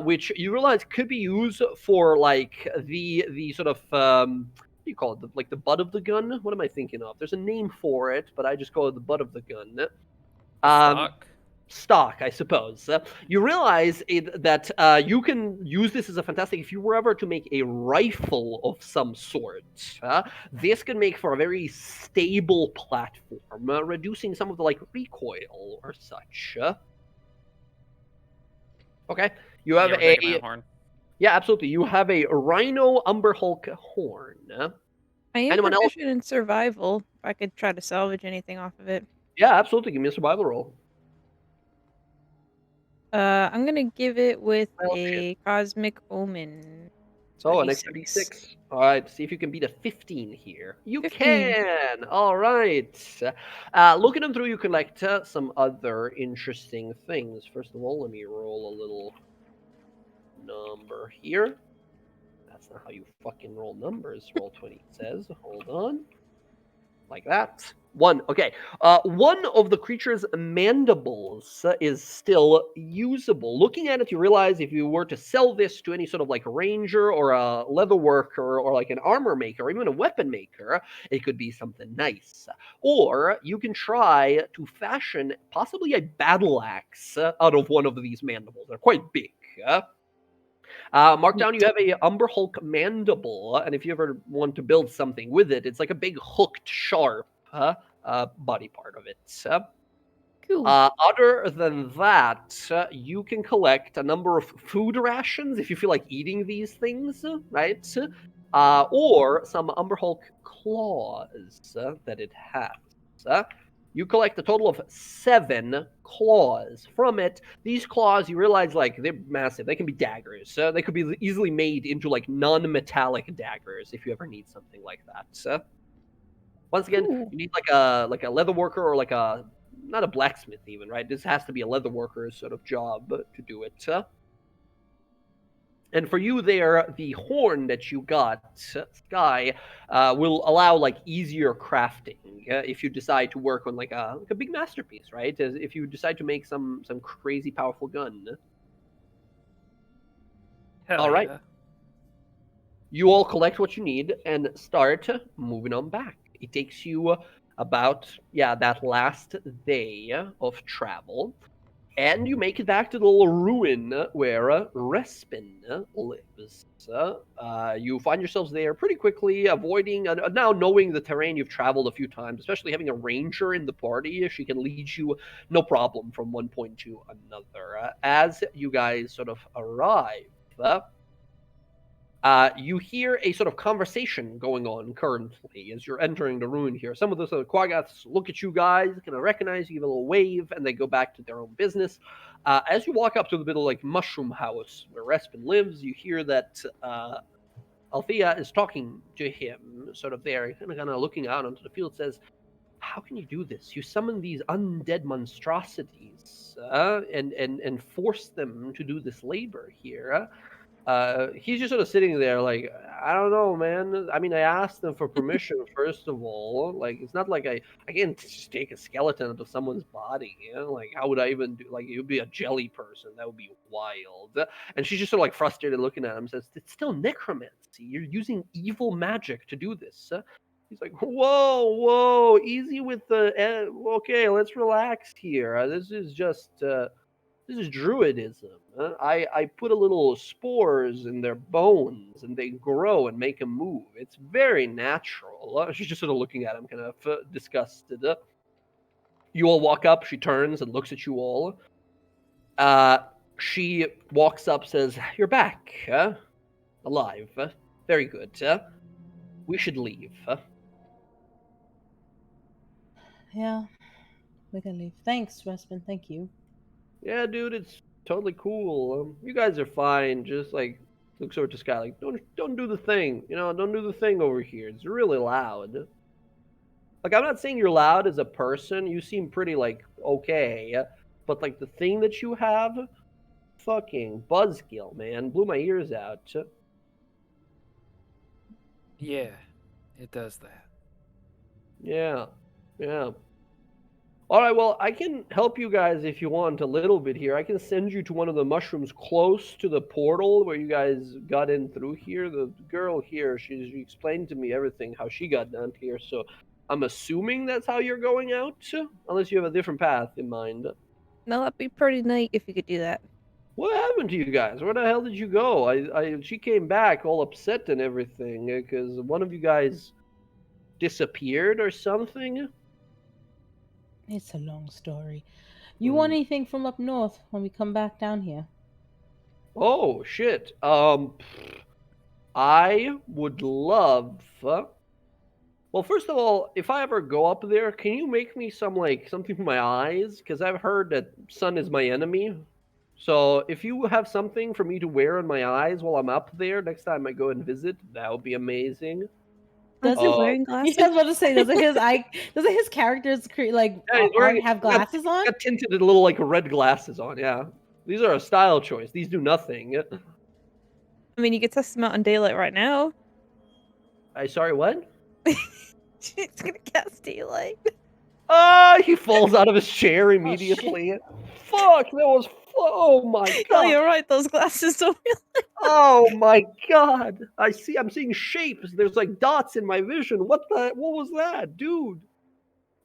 which you realize could be used for like the sort of what do you call it? Like the butt of the gun? What am I thinking of? There's a name for it, but I just call it the butt of the gun. Stock, I suppose. You realize that you can use this as a fantastic. If you were ever to make a rifle of some sort, this can make for a very stable platform, reducing some of the like recoil or such. Okay, you have a horn. Yeah, absolutely. You have a Rhino Umber Hulk horn. I am Anyone else? proficient in survival. If I could try to salvage anything off of it. Yeah, absolutely. Give me a survival roll. I'm gonna give it with Well, a cosmic omen. So an extra d6. All right, see if you can beat a 15 here. You 15. can. All right. Looking them through, you collect some other interesting things. First of all, let me roll a little number here. That's not how you fucking roll numbers. Roll 20 says. Hold on. Like that. 1. Okay. One of the creature's mandibles is still usable. Looking at it, you realize if you were to sell this to any sort of like ranger or a leather worker or like an armor maker or even a weapon maker, it could be something nice. Or you can try to fashion possibly a battle axe out of one of these mandibles. They're quite big. Mark down, you have a Umber Hulk mandible, and if you ever want to build something with it, it's like a big hooked, sharp body part of it. Cool. Other than that, you can collect a number of food rations if you feel like eating these things, right? Or some Umber Hulk claws that it has. You collect a total of 7 claws from it. These claws, you realize, like, they're massive. They can be daggers. They could be easily made into, like, non-metallic daggers if you ever need something like that. Once again, Ooh. you need, like a leather worker or, like, not a blacksmith even, right? This has to be a leather worker's sort of job to do it. And for you there, the horn that you got, Sky, will allow like easier crafting if you decide to work on like a big masterpiece, right? If you decide to make some crazy powerful gun. Hell All right. yeah. You all collect what you need and start moving on back. It takes you about that last day of travel. And you make it back to the little ruin where Respin lives. You find yourselves there pretty quickly, avoiding, now knowing the terrain you've traveled a few times, especially having a ranger in the party. She can lead you no problem from one point to another. As you guys sort of arrive, You hear a sort of conversation going on currently as you're entering the ruin here. Some of the Quaggoths look at you guys, kind of recognize you, give a little wave, and they go back to their own business. As you walk up to the little mushroom house where Respin lives, you hear that Althea is talking to him, sort of there, kind of looking out onto the field. Says, "How can you do this? You summon these undead monstrosities and force them to do this labor here." He's just sort of sitting there like, I don't know, man. I mean, I asked them for permission, first of all. Like, it's not like I can't just take a skeleton out of someone's body. Like, how would I even do, like, it would be a jelly person. That would be wild. And she's just sort of like frustrated looking at him, says, it's still necromancy. You're using evil magic to do this. He's like, whoa, easy with the, okay, let's relax here. This is just, this is druidism. I put a little spores in their bones, and they grow and make them move. It's very natural. She's just sort of looking at him, kind of disgusted. You all walk up. She turns and looks at you all. She walks up, says, "You're back, alive. Very good. We should leave." Yeah, we can leave. Thanks, Respin. Thank you. Yeah, dude, it's totally cool. You guys are fine. Just like looks over to Sky, like don't do the thing. Don't do the thing over here. It's really loud. Like, I'm not saying you're loud as a person. You seem pretty like okay, but like the thing that you have, fucking buzzkill, man, blew my ears out. Yeah, it does that. Yeah. All right, well, I can help you guys if you want a little bit here. I can send you to one of the mushrooms close to the portal where you guys got in through here. The girl here, she explained to me everything, how she got down here. So I'm assuming that's how you're going out, unless you have a different path in mind. No, that'd be pretty neat if you could do that. What happened to you guys? Where the hell did you go? She came back all upset and everything because one of you guys disappeared or something. It's a long story. You want anything from up north when we come back down here? Oh shit. I would love. Well, first of all, if I ever go up there, can you make me something for my eyes? Because I've heard that sun is my enemy. So if you have something for me to wear on my eyes while I'm up there next time I go and visit, that would be amazing. Does he wearing glasses? Yeah, I was about to say, doesn't his characters have glasses on? Got tinted little red glasses on. Yeah, these are a style choice. These do nothing. I mean, you could test them out in daylight right now. Sorry, what? It's gonna cast daylight. He falls out of his chair immediately. Fuck, that was. Oh my god. Oh, you're right. Those glasses don't really. Oh my god. I'm seeing shapes. There's dots in my vision. What was that, dude?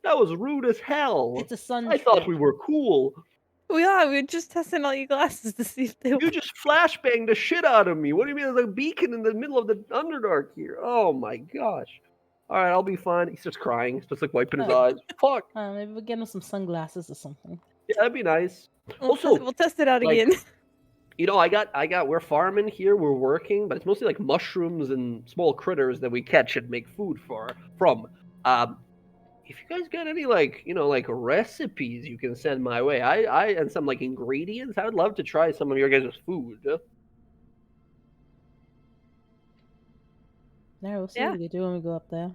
That was rude as hell. It's a sun. I thought we were cool. We were just testing all your glasses to see if they You just flashbanged the shit out of me. What do you mean there's a beacon in the middle of the Underdark here? Oh my gosh. Alright, I'll be fine. He starts crying. He's just wiping his eyes. Fuck. Maybe we'll get him some sunglasses or something. Yeah, that'd be nice. We'll test it out again. We're farming here, we're working, but it's mostly mushrooms and small critters that we catch and make food from. If you guys got any recipes you can send my way, and some ingredients, I would love to try some of your guys' food. We'll see what we do when we go up there.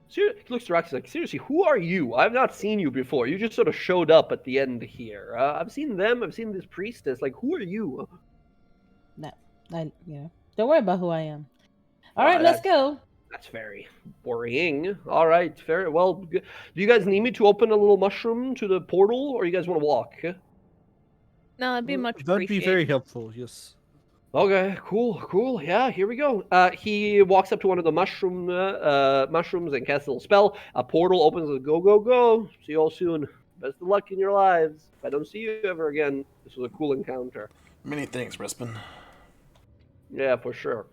He looks to Roxy seriously, who are you? I've not seen you before. You just sort of showed up at the end here. I've seen them. I've seen this priestess. Who are you? No, don't worry about who I am. All right, let's go. That's very worrying. All right, very well. Do you guys need me to open a little mushroom to the portal, or you guys want to walk? No, that'd be much That'd be very helpful, yes. Okay, cool. Yeah, here we go. He walks up to one of the mushrooms and casts a little spell. A portal opens and go. See you all soon. Best of luck in your lives. If I don't see you ever again, this was a cool encounter. Many thanks, Respin. Yeah, for sure.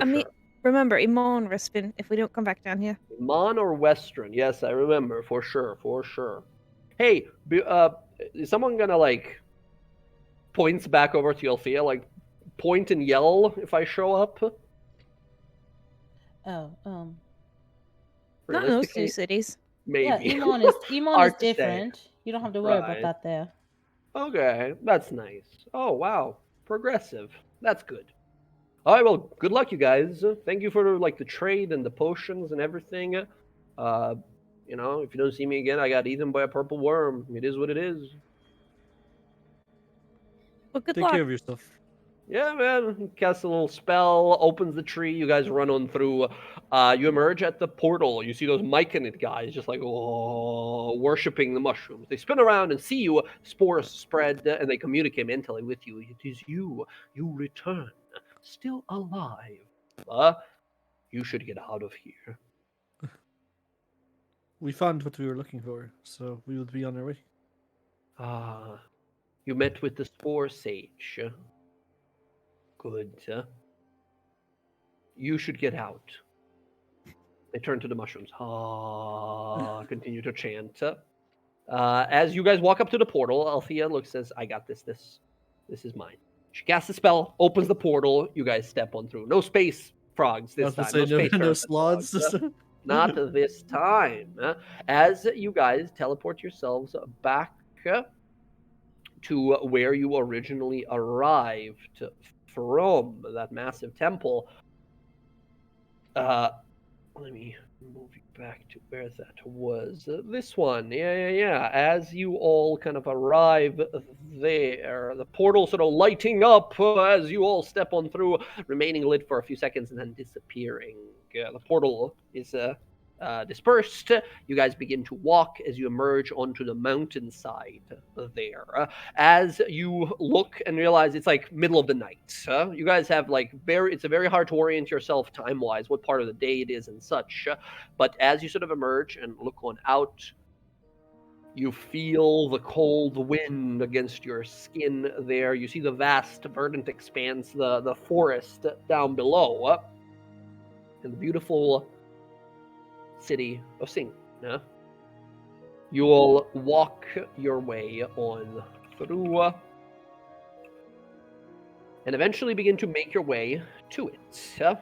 I mean, remember, Iman, Respin, if we don't come back down here. Iman or Western? Yes, I remember, for sure. Hey, is someone gonna, points back over to Althea, point and yell if I show up? Oh, Not in those two Realistically, cities. yeah, maybe. Emon is Hard to say. different. You don't have to worry about Right. that there. Okay, that's nice. Oh, wow. Progressive. That's good. All right, well, good luck, you guys. Thank you for like the trade and the potions and everything. You know, if you don't see me again, I got eaten by a purple worm. It is what it is. Well, good Take luck. care of yourself. Yeah, man. He casts a little spell, opens the tree. You guys run on through. You emerge at the portal. You see those Myconid guys just like, oh, worshipping the mushrooms. They spin around and see you. Spores spread, and they communicate mentally with you. It is you. You return. Still alive. You should get out of here. We found what we were looking for, so we will be on our way. Ah, you met with the Spore Sage. Good. You should get out. They turn to the mushrooms. Ah, continue to chant. As you guys walk up to the portal, Althea says, I got this. This is mine. She casts a spell, opens the portal. You guys step on through. No space frogs this time. No space no pyramid slots. frogs. Not this time. As you guys teleport yourselves back to where you originally arrived from, that massive temple. Let me move you back to where that was. This one. Yeah. As you all kind of arrive there, the portal sort of lighting up as you all step on through, remaining lit for a few seconds and then disappearing. The portal is dispersed. You guys begin to walk as you emerge onto the mountainside there. As you look and realize it's like middle of the night. You guys have like it's very hard to orient yourself time-wise, what part of the day it is and such. But as you sort of emerge and look on out, you feel the cold wind against your skin there. You see the vast, verdant expanse, the forest down below, and the beautiful city of Sing. You will walk your way on through and eventually begin to make your way to it.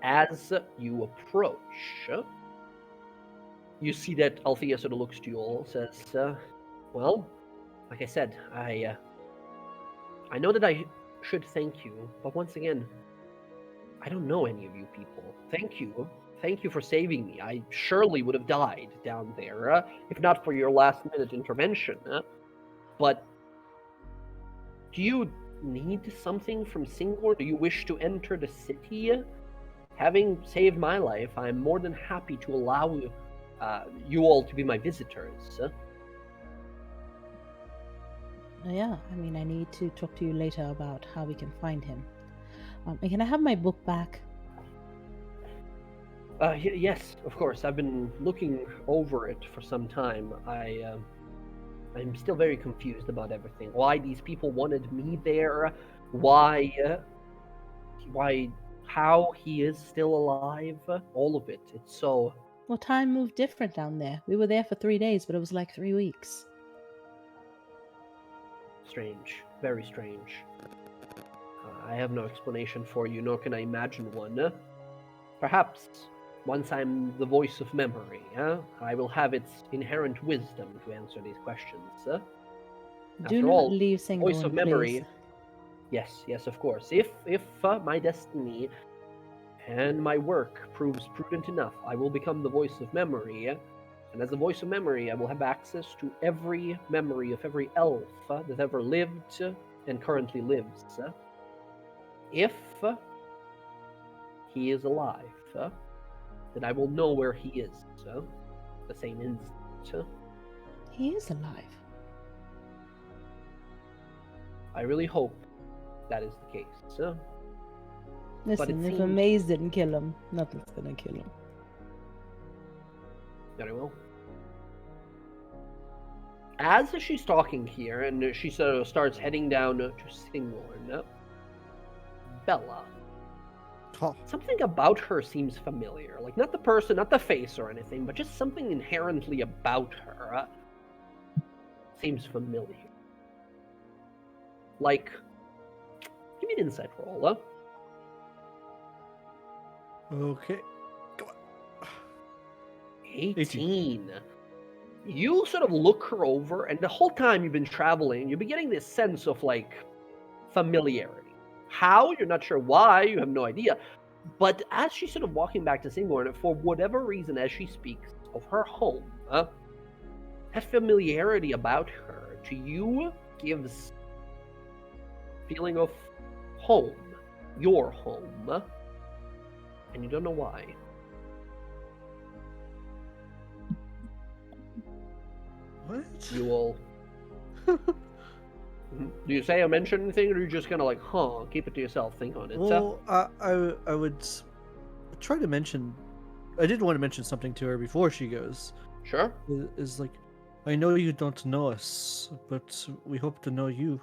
As you approach, you see that Althea sort of looks to you all, says, well, like I said, I know that I should thank you, but once again, I don't know any of you people. Thank you. Thank you for saving me. I surely would have died down there, if not for your last-minute intervention. But do you need something from Singor? Do you wish to enter the city? Having saved my life, I'm more than happy to allow you all to be my visitors. Yeah, I mean, I need to talk to you later about how we can find him. And can I have my book back? Yes, of course. I've been looking over it for some time. I'm still very confused about everything. Why these people wanted me there? How he is still alive? All of it. It's so... Well, time moved different down there. We were there for 3 days, but it was like 3 weeks. strange. Very strange. I have no explanation for you, nor can I imagine one. Perhaps once I'm the voice of memory, I will have its inherent wisdom to answer these questions. Do After not all, leave Single voice of memory. please. Yes, of course. If my destiny and my work proves prudent enough, I will become the voice of memory. And as the voice of memory, I will have access to every memory of every elf that ever lived and currently lives. If he is alive, then I will know where he is the same instant. He is alive. I really hope that is the case. Listen, if seems- a maze didn't kill him, nothing's gonna kill him. Very well. As she's talking here, and she sort of starts heading down to Singorn, Bella. Oh, Something about her seems familiar. Like, not the person, not the face or anything, but just something inherently about her seems familiar. Like Give me an insight roll. Okay. 18. You sort of look her over, and the whole time you've been traveling, you've been getting this sense of like familiarity. How? You're not sure why, you have no idea. But as she's sort of walking back to Singorn, for whatever reason, as she speaks of her home, that familiarity about her to you gives feeling of home, your home, and you don't know why. What? You will. Do you say or mention anything, or are you just gonna like, keep it to yourself, think on it? Well, I would try to mention. I did want to mention something to her before she goes. Sure. Is like, I know you don't know us, but we hope to know you.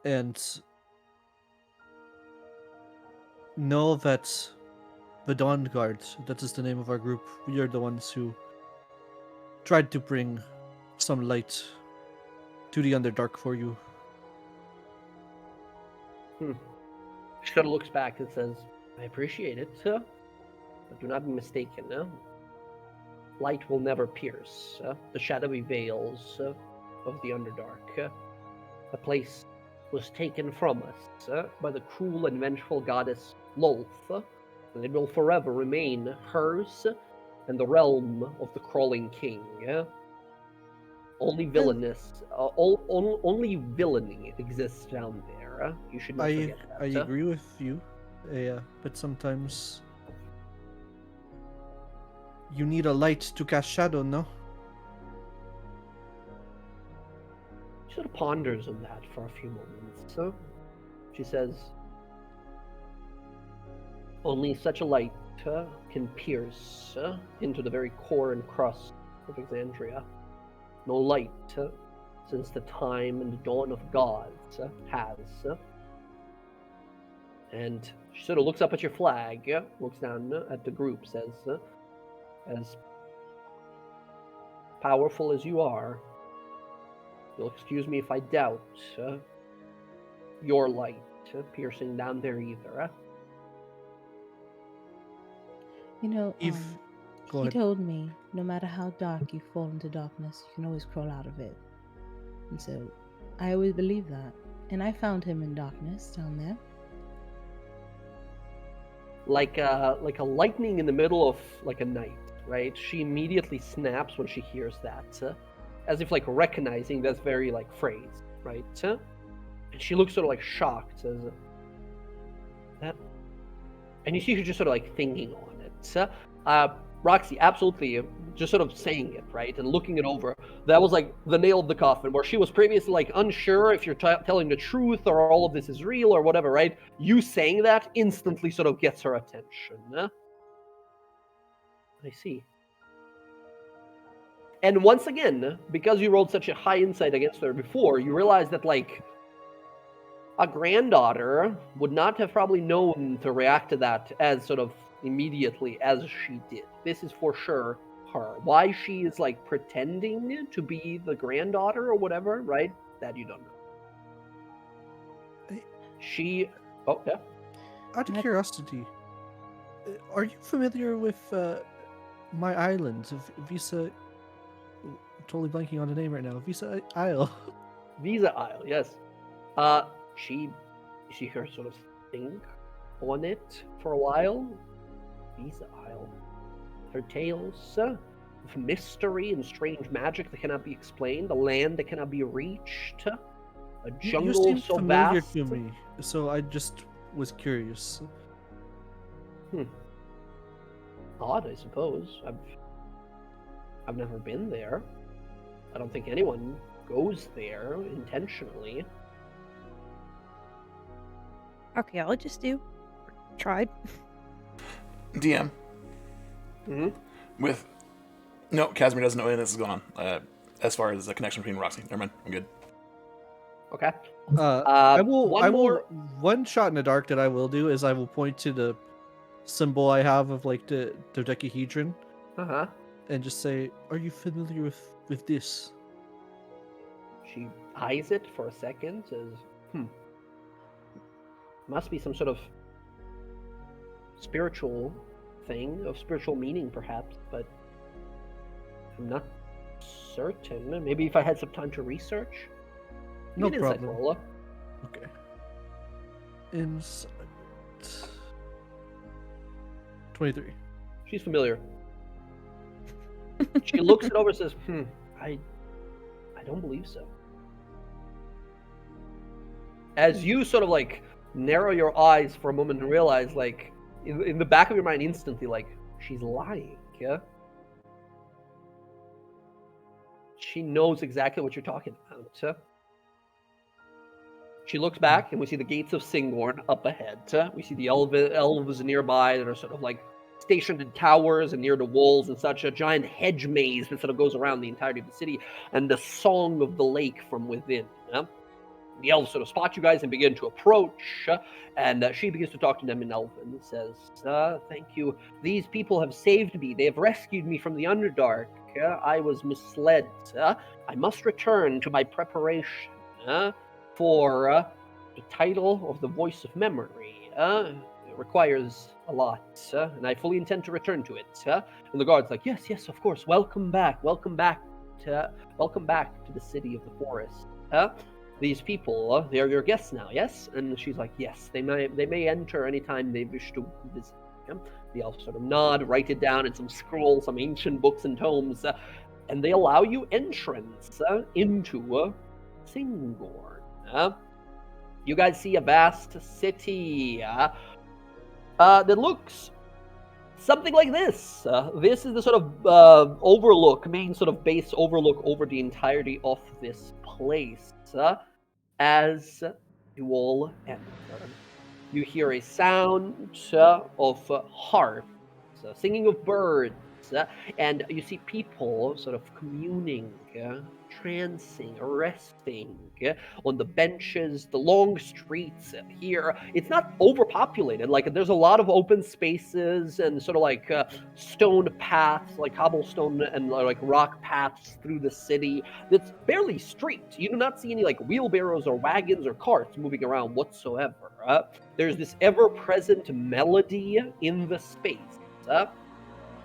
And know that the DawnGuard, that is the name of our group, we are the ones who tried to bring some light to the Underdark for you. She sort of looks back and says, I appreciate it, but do not be mistaken. Light will never pierce the shadowy veils of the Underdark. The place was taken from us by the cruel and vengeful goddess Lolth, and it will forever remain hers and the realm of the crawling king. Only villainous, only villainy exists down there. You should not forget that. I agree with you, but sometimes you need a light to cast shadow, no? She sort of ponders on that for a few moments. She says, only such a light can pierce into the very core and crust of Exandria. No light since the time and the dawn of gods has. And she sort of looks up at your flag, looks down at the group, says, as powerful as you are, you'll excuse me if I doubt your light piercing down there either. You know, Go he ahead. told me no matter how dark you fall into darkness, you can always crawl out of it. And so I always believe that. And I found him in darkness down there. Like a lightning in the middle of like a night, right? She immediately snaps when she hears that, as if like recognizing that very like phrase, right? And she looks sort of like shocked as that, and you see her just sort of like thinking on it. Roxy, absolutely, just sort of saying it, right, and looking it over. That was like the nail of the coffin, where she was previously like unsure if you're telling the truth or all of this is real or whatever, right? You saying that instantly sort of gets her attention. I see. And once again, because you rolled such a high insight against her before, you realize that like a granddaughter would not have probably known to react to that as sort of immediately as she did. This is for sure her. Why she is like pretending to be the granddaughter or whatever, right? That you don't know. She... Oh, yeah? Out of curiosity, are you familiar with my island, Visa... Totally blanking on the name right now. Visa Isle. Visa Isle, yes. You see her sort of think on it for a while. Visa Isle. Her tales of mystery and strange magic that cannot be explained, a land that cannot be reached, a jungle you seem so familiar vast. to me, so I just was curious. Odd, I suppose. I've never been there. I don't think anyone goes there intentionally. Archaeologists tried. DM. Mm-hmm. With... No, Casimir doesn't know any of this is going on. As far as the connection between Roxy. Never mind. I'm good. Okay. I will. more... One shot in the dark that I will do is I will point to the symbol I have of like the dodecahedron, Uh-huh. and just say, "Are you familiar with this?" She eyes it for a second, says, Must be some sort of spiritual thing, of spiritual meaning, perhaps, but I'm not certain. Maybe if I had some time to research. No Give me an insight problem. roll. Okay. Insight. 23. She's familiar. She looks it over and says, I don't believe so. As you sort of like narrow your eyes for a moment and realize, like, in the back of your mind instantly, like, she's lying, yeah? She knows exactly what you're talking about. She looks back, and we see the gates of Singorn up ahead. We see the elves nearby that are sort of like stationed in towers and near the walls and such. A giant hedge maze that sort of goes around the entirety of the city, and the song of the lake from within. The elves sort of spot you guys and begin to approach, and she begins to talk to them in Elven and says, thank you. These people have saved me. They have rescued me from the Underdark. I was misled. I must return to my preparation for the title of the Voice of Memory. It requires a lot, and I fully intend to return to it. And the guard's like, yes, of course. Welcome back to the city of the forest. These people, they are your guests now, yes? And she's like, yes, they may enter anytime they wish to visit. The elves sort of nod, write it down in some scrolls, some ancient books and tomes, and they allow you entrance into Singorn. You guys see a vast city that looks something like this. This is the sort of main sort of base overlook over the entirety of this place. As you all enter, you hear a sound of harps, singing of birds, and you see people sort of communing, trancing, resting on the benches, the long streets here. It's not overpopulated. Like, there's a lot of open spaces and sort of like stone paths, like cobblestone and like rock paths through the city. That's barely streets. You do not see any like wheelbarrows or wagons or carts moving around whatsoever. There's this ever-present melody in the space.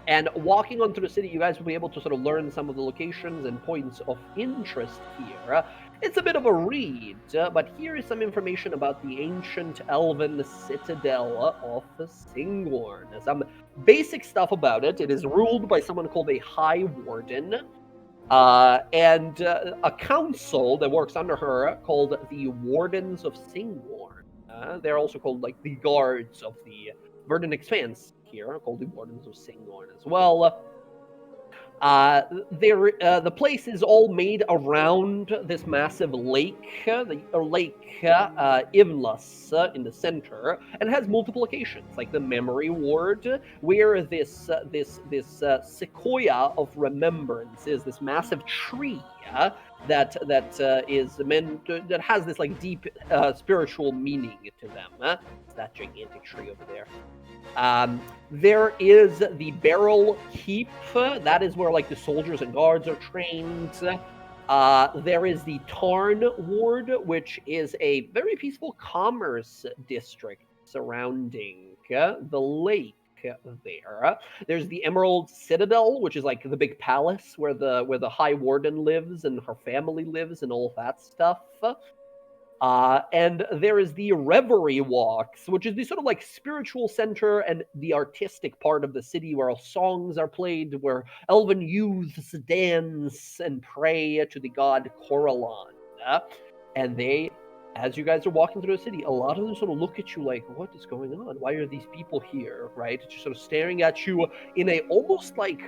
And walking on through the city, you guys will be able to sort of learn some of the locations and points of interest here. It's a bit of a read, but here is some information about the ancient elven citadel of Singorn. Some basic stuff about it. It is ruled by someone called a High Warden, and a council that works under her called the Wardens of Singorn. They're also called like the guards of the Verdant Expanse here, called the Wardens of Singorn as well. The place is all made around this massive lake, Ivlas, in the center, and it has multiple locations, like the Memory Ward, where this sequoia of remembrance is this massive tree that has this like deep spiritual meaning to them. It's that gigantic tree over there. There is the Barrel Keep. That is where like the soldiers and guards are trained. There is the Tarn Ward, which is a very peaceful commerce district surrounding the lake there. There's the Emerald Citadel, which is like the big palace where the High Warden lives and her family lives and all that stuff. And there is the Reverie Walks, which is the sort of like spiritual center and the artistic part of the city where songs are played, where elven youths dance and pray to the god Coralon. And they, as you guys are walking through the city, a lot of them sort of look at you like, what is going on? Why are these people here, right? Just sort of staring at you in a almost like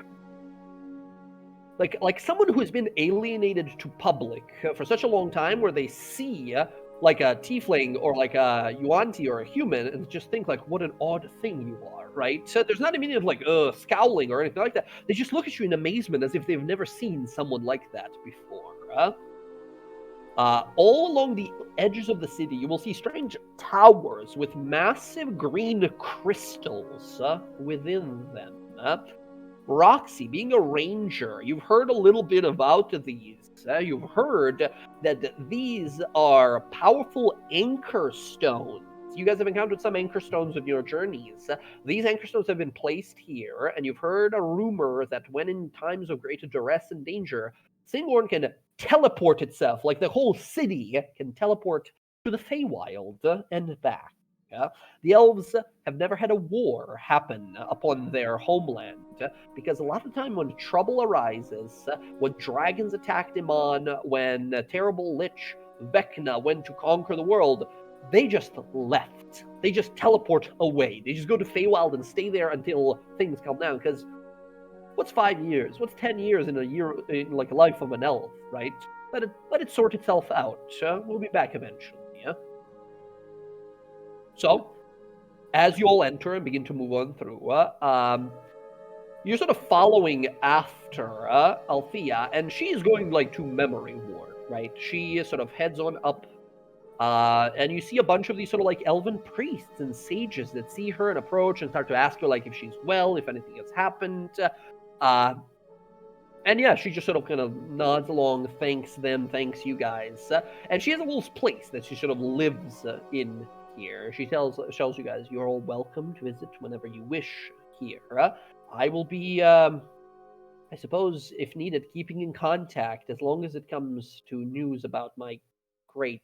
someone who has been alienated to public for such a long time, where they see like a tiefling or like a yuan-ti or a human and just think like, what an odd thing you are, right? So there's not a meaning of like scowling or anything like that. They just look at you in amazement as if they've never seen someone like that before. All along the edges of the city, you will see strange towers with massive green crystals within them. Roxy, being a ranger, you've heard a little bit about these. You've heard that these are powerful anchor stones You guys have encountered some anchor stones of your journeys. These anchor stones have been placed here, and you've heard a rumor that when in times of great duress and danger, Singorn can teleport itself, like the whole city can teleport to the Feywild and back. The elves have never had a war happen upon their homeland, because a lot of the time when trouble arises, when dragons attacked Iman, when terrible lich Vecna went to conquer the world, they just left. They just teleport away. They just go to Feywild and stay there until things calm down. Because what's 5 years? What's 10 years in a year, in like a life of an elf, right? Let it sort itself out. We'll be back eventually. Yeah. So, as you all enter and begin to move on through, you're sort of following after Althea, and she's going like to Memory Ward, right? She sort of heads on up. And you see a bunch of these sort of like elven priests and sages that see her and approach and start to ask her like if she's well, if anything has happened. And yeah, she just sort of kind of nods along, thanks them, thanks you guys. And she has a little place that she sort of lives in here. She tells you guys you're all welcome to visit whenever you wish here. I will be, I suppose, if needed, keeping in contact as long as it comes to news about my great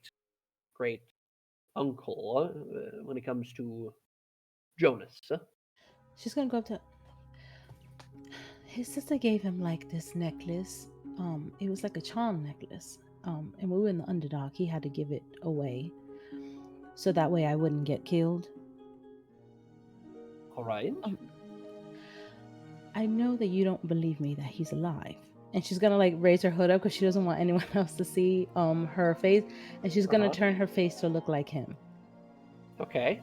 uncle when it comes to Jonas. She's gonna go up to. His sister gave him like this necklace. It was like a charm necklace. And we were in the Underdark. He had to give it away, so that way I wouldn't get killed. All right. I know that you don't believe me that he's alive. And she's gonna like raise her hood up because she doesn't want anyone else to see her face, and she's gonna turn her face to look like him. Okay.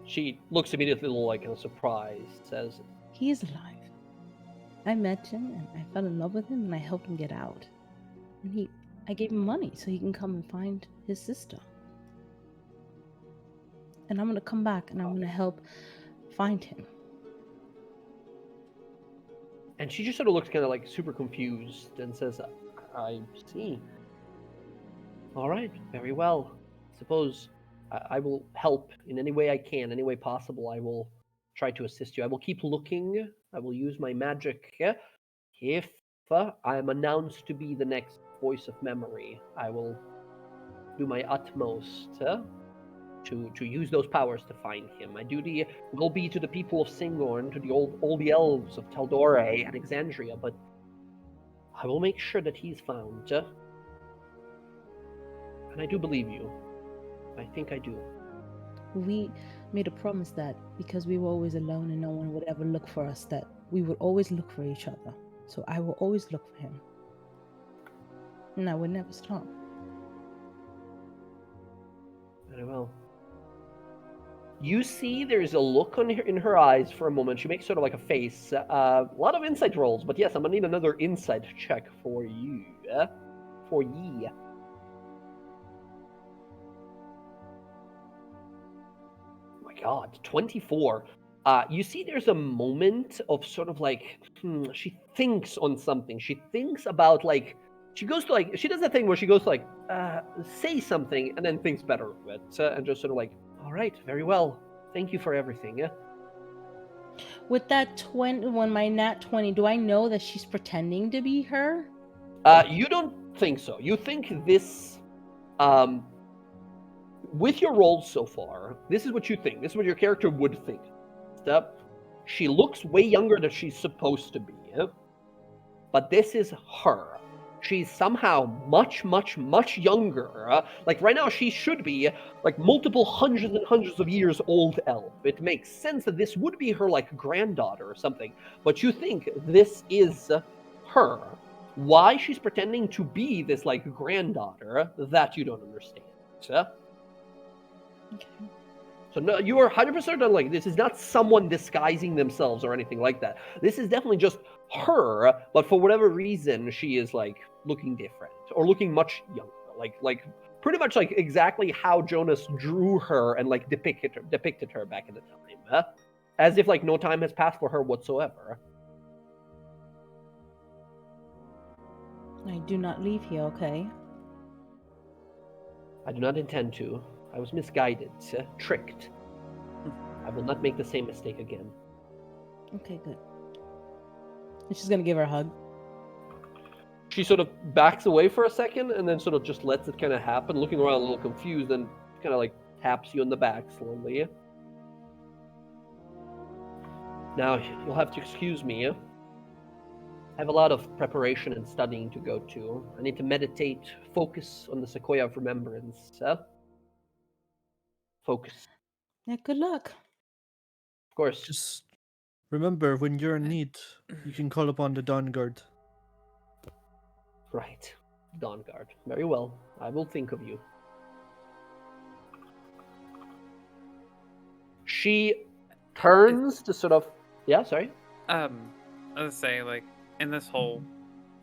She looks immediately a little like surprised, says, "He is alive. I met him and I fell in love with him and I helped him get out. And I gave him money so he can come and find his sister. And I'm gonna come back and I'm gonna help find him." And she just sort of looks kind of like super confused and says, "I see. All right, very well. Suppose I will help in any way I can, any way possible. I will try to assist you. I will keep looking. I will use my magic. If I am announced to be the next voice of memory, I will do my utmost to use those powers to find him. My duty will be to the people of Singorn, to all the elves of Taldore and Alexandria, but I will make sure that he's found. And I do believe you. I think I do." We made a promise that because we were always alone and no one would ever look for us, that we would always look for each other. So I will always look for him. And I would never stop. Very well. You see there's a look in her eyes for a moment. She makes sort of like a face. A lot of insight rolls, but yes, I'm gonna need another insight check for you. For ye. Oh my god, 24. You see there's a moment of sort of like, she thinks on something. She thinks about like, she goes to like, she does that thing where she goes to like, say something and then thinks better of it. And just sort of like, all right, very well. Thank you for everything. With that 20, when my nat 20, do I know that she's pretending to be her? You don't think so. You think this, with your rolls so far, this is what you think. This is what your character would think. She looks way younger than she's supposed to be. But this is her. She's somehow much, much, much younger. Like right now, she should be like multiple hundreds and hundreds of years old elf. It makes sense that this would be her like granddaughter or something. But you think this is her. Why she's pretending to be this like granddaughter, that you don't understand. Okay. So no, you are 100% on like, this is not someone disguising themselves or anything like that. This is definitely just her, but for whatever reason, she is like looking different or looking much younger. Like pretty much like exactly how Jonas drew her and like depicted her back in the time. As if like no time has passed for her whatsoever. I do not leave here, okay? I do not intend to. I was misguided, tricked. I will not make the same mistake again. Okay, good. And she's gonna give her a hug. She sort of backs away for a second and then sort of just lets it kind of happen, looking around a little confused, and kind of like taps you on the back slowly. Now, you'll have to excuse me. I have a lot of preparation and studying to go to. I need to meditate, focus on the Sequoia of Remembrance. Focus. Yeah, good luck. Of course. Just remember, when you're in need, you can call upon the DawnGuard. Right. DawnGuard. Very well. I will think of you. She turns to sort of... Yeah, sorry? I was say, like, in this whole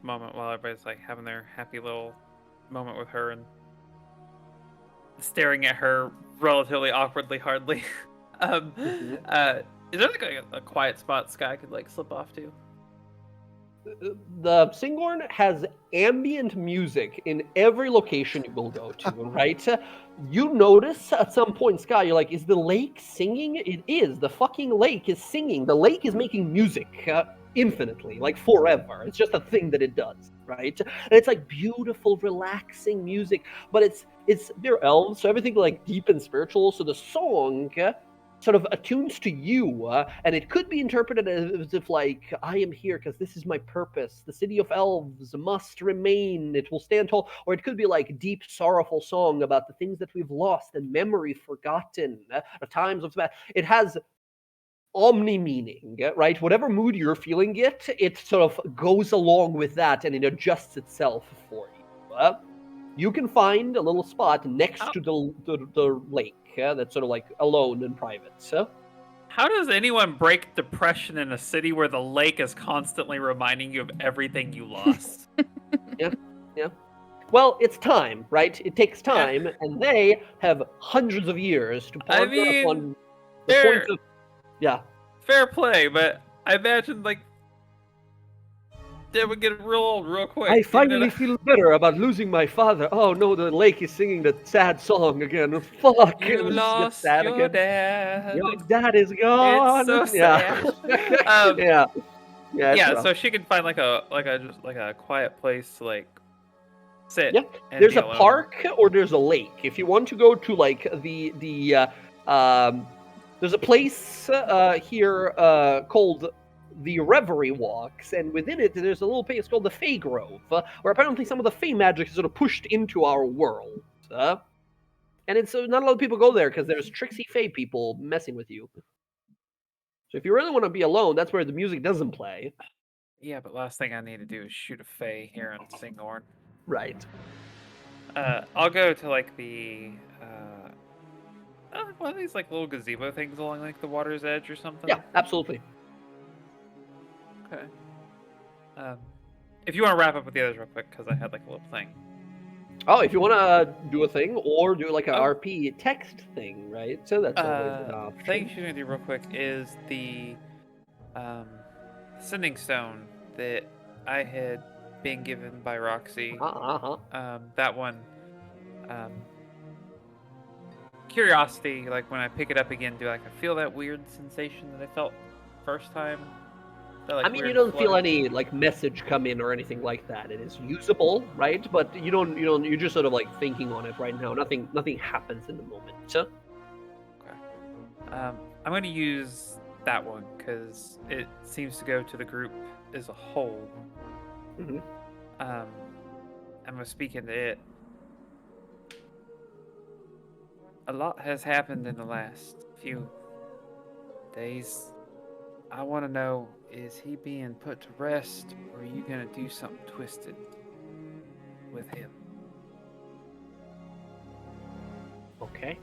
moment while everybody's like having their happy little moment with her and staring at her relatively awkwardly hardly, is there like a quiet spot Sky could like slip off to? The Singhorn has ambient music in every location you will go to, right? You notice at some point, Sky, you're like, is the lake singing? It is. The fucking lake is singing. The lake is making music infinitely, like forever. It's just a thing that it does, right? And it's like beautiful, relaxing music, but it's they're elves, so everything like deep and spiritual. So the song sort of attunes to you, and it could be interpreted as if like, I am here because this is my purpose. The city of elves must remain. It will stand tall. Or it could be like deep, sorrowful song about the things that we've lost and memory forgotten, times of that. It has omni-meaning, right? Whatever mood you're feeling it sort of goes along with that, and it adjusts itself for you. You can find a little spot next to the lake that's sort of like alone and private. So, how does anyone break depression in a city where the lake is constantly reminding you of everything you lost? Yeah. Well, it's time, right? It takes time, and they have hundreds of years to ponder upon the point of... Yeah. Fair play, but I imagine like it would get real old real quick. I finally feel better about losing my father. Oh no, the lake is singing the sad song again. Fuck. You lost sad your again. Dad. Your dad is gone. It's so sad. Yeah. So she can find like a quiet place to like sit. Yeah. There's a park or there's a lake. If you want to go to like there's a place here called the Reverie Walks, and within it there's a little place called the Fey Grove, where apparently some of the Fey magic is sort of pushed into our world. And it's not a lot of people go there because there's tricksy Fey people messing with you. So if you really want to be alone, that's where the music doesn't play. Yeah, but last thing I need to do is shoot a Fey here in Singhorn. Right. I'll go to like the one of these like little gazebo things along like the water's edge or something. Yeah, absolutely. Okay. If you want to wrap up with the others real quick, because I had like a little thing. Oh, if you want to do a thing or do like an RP text thing, right? So that's always an option. Thing she's gonna do real quick is the sending stone that I had been given by Roxy. That one. Curiosity, like when I pick it up again, do like I feel that weird sensation that I felt first time? That, like, I mean, you don't feel any like message come in or anything like that. It is usable, right? But you don't. You're just sort of like thinking on it right now. Nothing happens in the moment. So. Okay. I'm going to use that one because it seems to go to the group as a whole. Mm-hmm. I'm going to speak into it. A lot has happened in the last few days. I want to know, is he being put to rest, or are you going to do something twisted with him? Okay.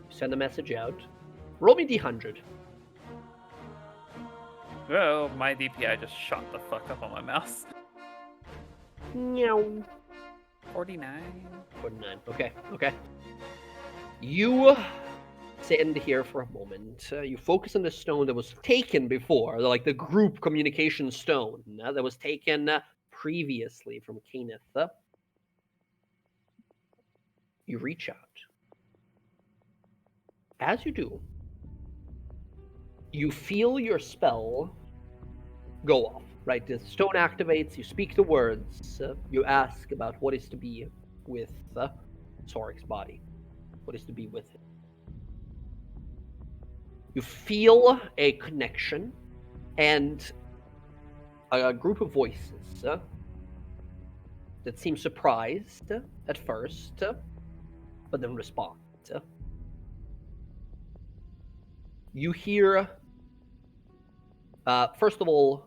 Send a message out. Roll me D100. Well, my DPI just shot the fuck up on my mouse. Meow. 49. 49. Okay. You stand here for a moment. You focus on the stone that was taken before, like the group communication stone that was taken previously from Kenneth. You reach out. As you do, you feel your spell go off, right? The stone activates, you speak the words, you ask about what is to be with Sorik's body, what is to be with him. You feel a connection and a group of voices that seem surprised at first, but then respond. You hear, first of all,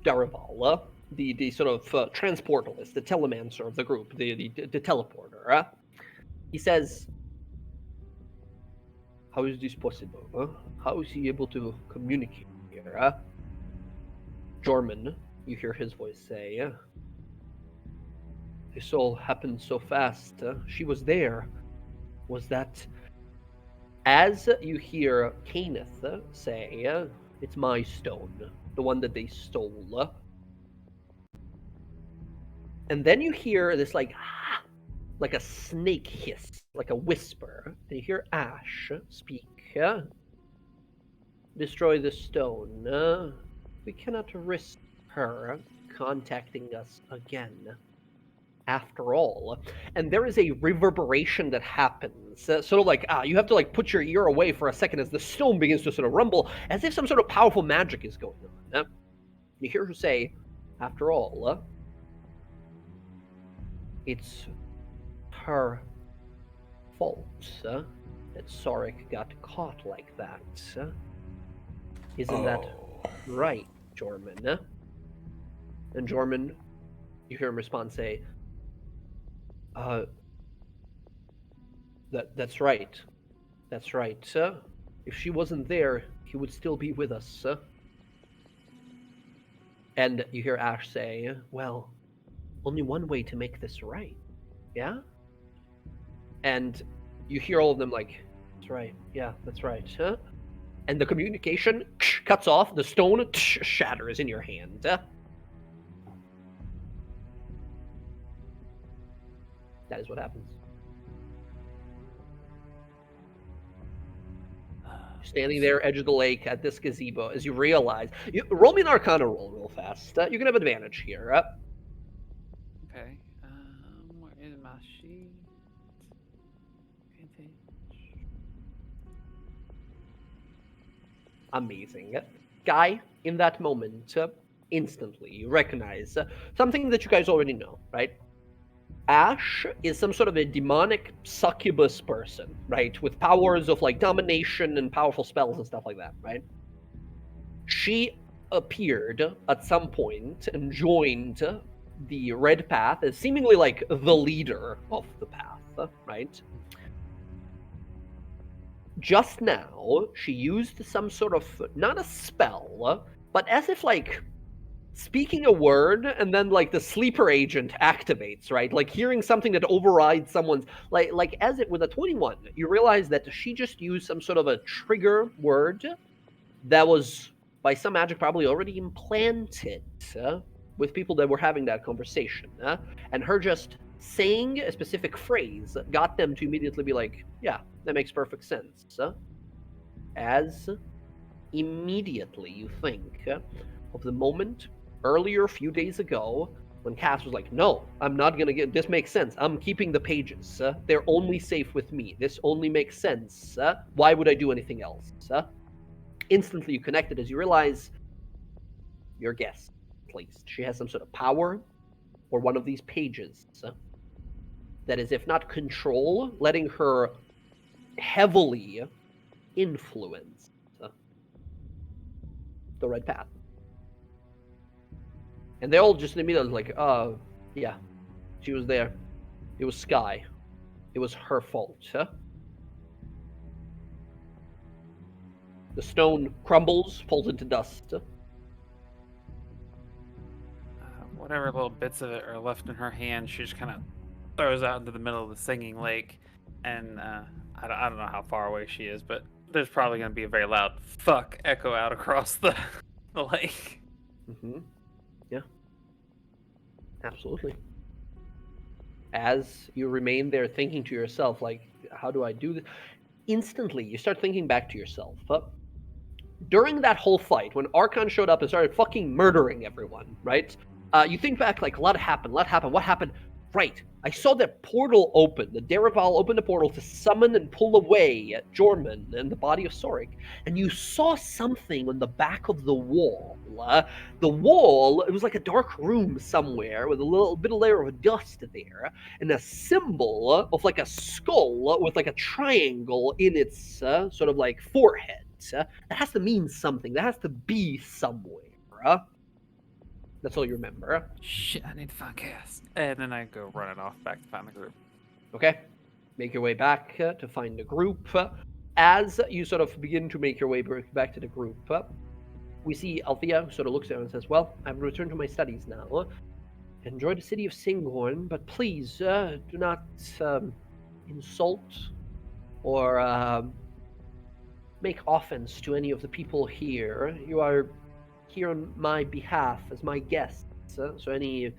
Daraval, the sort of transportalist, the telemancer of the group, the teleporter. He says, "How is this possible? How is he able to communicate here?" Jorman, you hear his voice say, "This all happened so fast. She was there. Was that..." As you hear Kenneth say, "It's my stone, the one that they stole." And then you hear this like a snake hiss, like a whisper. Then you hear Ash speak. "Destroy the stone. We cannot risk her contacting us again. After all." And there is a reverberation that happens, sort of like you have to like put your ear away for a second as the stone begins to sort of rumble, as if some sort of powerful magic is going on. You hear her say, "After all, it's her fault that Sorik got caught like that. Isn't that right, Jorman?" And Jorman, you hear him respond, say, That's right. That's right. If she wasn't there, he would still be with us. And you hear Ash say, "Well, only one way to make this right. Yeah?" And you hear all of them like, "That's right. Yeah, that's right." And the communication cuts off. The stone shatters in your hand. That is what happens. Standing there, edge of the lake, at this gazebo, as you realize... roll me an Arcana roll real fast. You can have advantage here. Okay. Where is my sheet? Amazing. Guy, in that moment, instantly, you recognize something that you guys already know, right? Ash is some sort of a demonic succubus person, right? With powers of like domination and powerful spells and stuff like that, right? She appeared at some point and joined the Red Path as seemingly like the leader of the path, right? Just now, she used some sort of, not a spell, but as if like speaking a word and then like the sleeper agent activates, right? Like hearing something that overrides someone's, like as it with a 21, you realize that she just used some sort of a trigger word that was by some magic probably already implanted with people that were having that conversation. And her just saying a specific phrase got them to immediately be like, "Yeah, that makes perfect sense." As immediately you think of the moment earlier, a few days ago, when Cass was like, "No, I'm not gonna get this. Makes sense. I'm keeping the pages. They're only safe with me. This only makes sense. Why would I do anything else?" Instantly, you connected as you realize your guess, at least. She has some sort of power or one of these pages that is, if not control, letting her heavily influence the Red Path. And they all just immediately like, yeah, she was there. It was Sky. It was her fault. The stone crumbles, falls into dust. Whatever little bits of it are left in her hand, she just kind of throws out into the middle of the singing lake. And I don't know how far away she is, but there's probably going to be a very loud fuck echo out across the lake. Mm-hmm. Yeah. Absolutely. As you remain there thinking to yourself, like, how do I do this? instantly you start thinking back to yourself. During that whole fight, when Archon showed up and started fucking murdering everyone, right? You think back, like, a lot happened. What happened? Right, I saw that portal open. The Derival opened a portal to summon and pull away Jorman and the body of Sorik. And you saw something on the back of the wall. The wall, it was like a dark room somewhere with a little bit of layer of dust there. And a symbol of like a skull with like a triangle in its sort of like forehead. That has to mean something. That has to be somewhere. That's all you remember. Shit, I need to find Cass. And then I go running off back to find the group. Okay. Make your way back to find the group. As you sort of begin to make your way back to the group, we see Althea sort of looks down and says, well, I've returned to my studies now. Enjoy the city of Singhorn, but please do not insult or make offense to any of the people here. You are here on my behalf as my guests, so any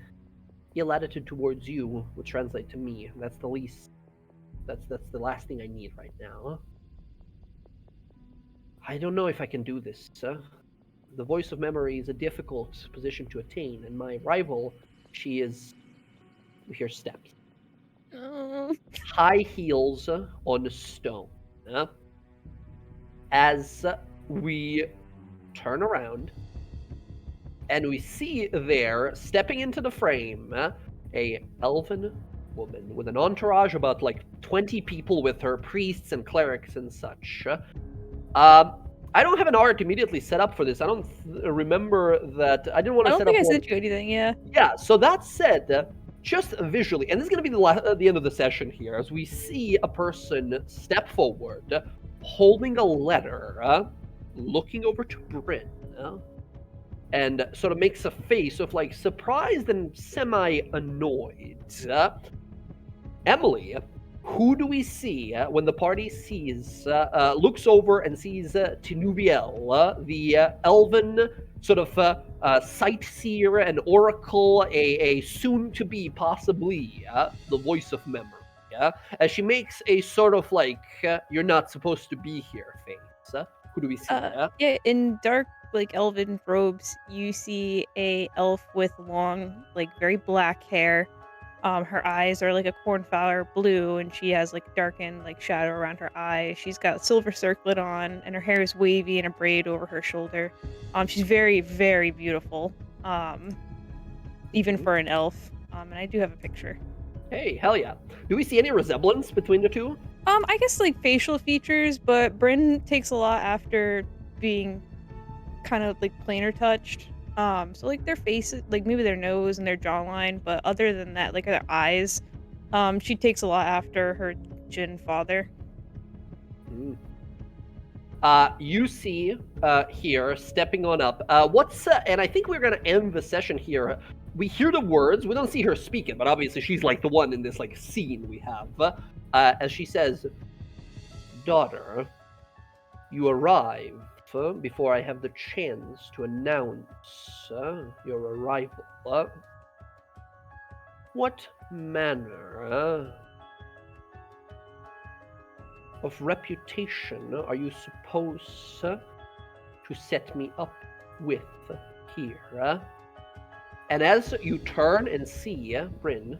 ill attitude towards you would translate to me. That's the least. That's the last thing I need right now. I don't know if I can do this. The voice of memory is a difficult position to attain, and my rival, she is. We hear steps. High heels on stone. As we turn around, and we see there, stepping into the frame, a elven woman with an entourage, about like 20 people with her, priests and clerics and such. I don't have an art immediately set up for this. I don't remember that. I didn't want to set up. I don't think I sent you anything, yeah. Yeah, so that said, just visually, and this is going to be the end of the session here, as we see a person step forward, holding a letter, looking over to Bryn, and sort of makes a face of like surprised and semi-annoyed. Emily, who do we see when the party sees, looks over and sees Tinuviel, the elven sort of sightseer and oracle, a soon-to-be possibly the voice of memory, as she makes a sort of like, you're not supposed to be here face. Who do we see? Yeah, in dark, like elven robes, you see a elf with long, like very black hair. Her eyes are like a cornflower blue, and she has like darkened like shadow around her eyes. She's got a silver circlet on, and her hair is wavy in a braid over her shoulder. She's very, very beautiful. Even for an elf. And I do have a picture. Hey, hell yeah. Do we see any resemblance between the two? I guess like facial features, but Bryn takes a lot after being kind of like planar touched. So like their faces, like maybe their nose and their jawline, but other than that, like their eyes, she takes a lot after her Jin father. You see here, stepping on up, and I think we're gonna end the session here. We hear the words, we don't see her speak it, but obviously she's like the one in this like scene we have, as she says, daughter, you arrive before I have the chance to announce your arrival. What manner of reputation are you supposed to set me up with here? And as you turn and see Bryn,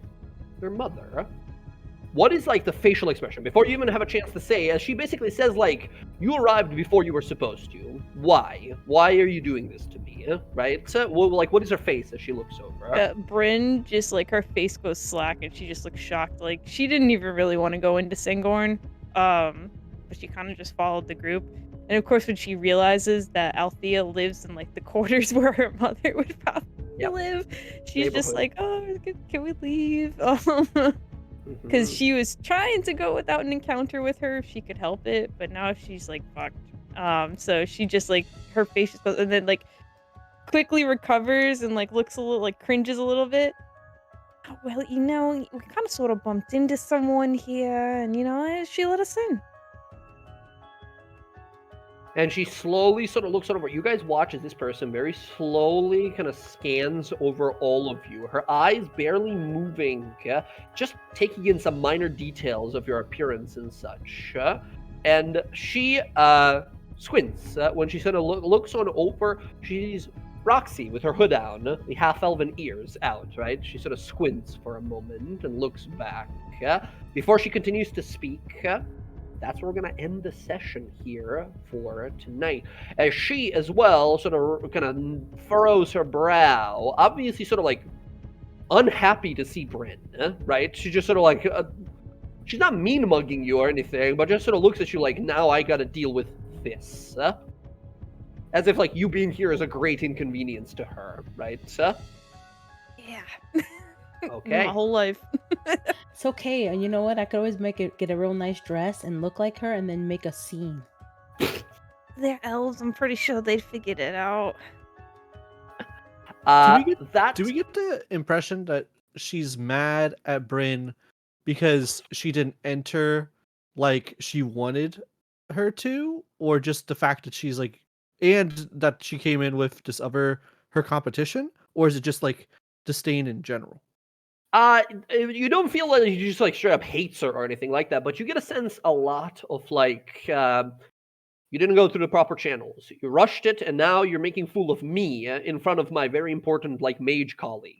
your mother, what is like the facial expression before you even have a chance to say? As she basically says, like, you arrived before you were supposed to. Why? Why are you doing this to me? Right? So, well, like, what is her face as she looks over? Bryn just like her face goes slack and she just looks shocked. Like she didn't even really want to go into Singhorn, but she kind of just followed the group. And of course, when she realizes that Althea lives in like the quarters where her mother would probably live, she's just like, "Oh, can we leave?" Because she was trying to go without an encounter with her if she could help it, but now she's like fucked. So she just like her face just goes, and then like quickly recovers and like looks a little like cringes a little bit. Oh, well, you know, we kind of sort of bumped into someone here, and you know, she let us in. And she slowly sort of looks over. You guys watch as this person very slowly kind of scans over all of you. Her eyes barely moving, just taking in some minor details of your appearance and such. and she squints when she sort of looks on over. She's Roxy with her hood down, the half-elven ears out, right? She sort of squints for a moment and looks back before she continues to speak. That's where we're going to end the session here for tonight. As she, as well, sort of kind of furrows her brow, obviously sort of like unhappy to see Bryn, right? She just sort of like, she's not mean mugging you or anything, but just sort of looks at you like, now I got to deal with this. As if like you being here is a great inconvenience to her, right? Yeah. Okay. My whole life. It's okay. And you know what? I could always get a real nice dress and look like her and then make a scene. They're elves. I'm pretty sure they'd figured it out. Do we get the impression that she's mad at Bryn because she didn't enter like she wanted her to, or just the fact that she's like, and that she came in with this other her competition, or is it just like disdain in general? You don't feel like you just like straight up hates her or anything like that, but you get a sense a lot of like you didn't go through the proper channels. You rushed it, and now you're making fool of me in front of my very important like mage colleagues.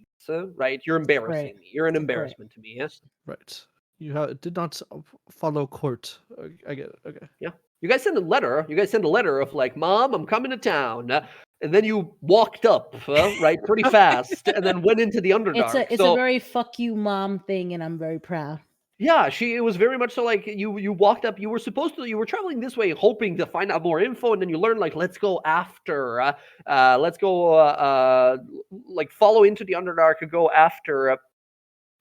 Right? You're embarrassing me. You're an embarrassment to me. Right. You did not follow court. I get it. Okay. Yeah. You guys send a letter. You guys send a letter of like, Mom, I'm coming to town. And then you walked up, right, pretty fast, and then went into the Underdark. It's a very fuck you mom thing, and I'm very proud. Yeah, it was very much so like you walked up, you were traveling this way hoping to find out more info, and then you learn like, let's go after, like follow into the Underdark and go after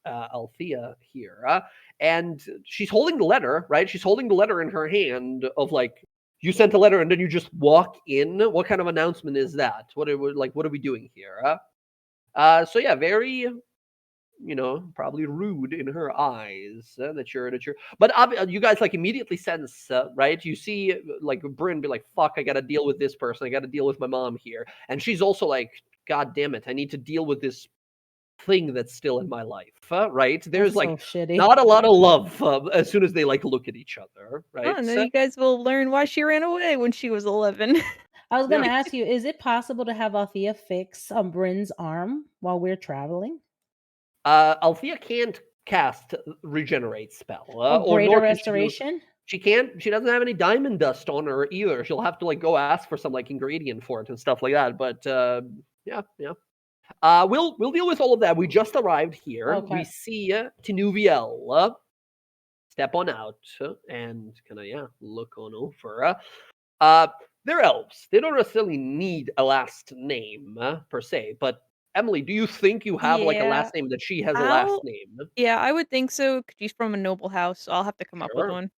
Althea here. And she's holding the letter, right? She's holding the letter in her hand of like, you sent a letter and then you just walk in. What kind of announcement is that? What are we doing here? So yeah, very, probably rude in her eyes that you're. But you guys like immediately sense, right? You see like Bryn be like, "Fuck, I got to deal with this person. I got to deal with my mom here," and she's also like, "God damn it, I need to deal with this thing that's still in my life." Right? There's That's so shitty. not a lot of love as soon as they like look at each other, I right? don't know. You guys will learn why she ran away when she was 11. I was going to ask you, is it possible to have Althea fix Bryn's arm while we're traveling? Althea can't cast regenerate spell or greater restoration. She can't. She doesn't have any diamond dust on her either. She'll have to like go ask for some like ingredient for it and stuff like that. But yeah. We'll deal with all of that. We just arrived here. Okay. We see Tinuviel step on out and kind of look on over. They're elves. They don't necessarily need a last name per se, but Emily, do you think you have like a last name that she has a last name? Yeah, I would think so. She's from a noble house, so I'll have to come up with one.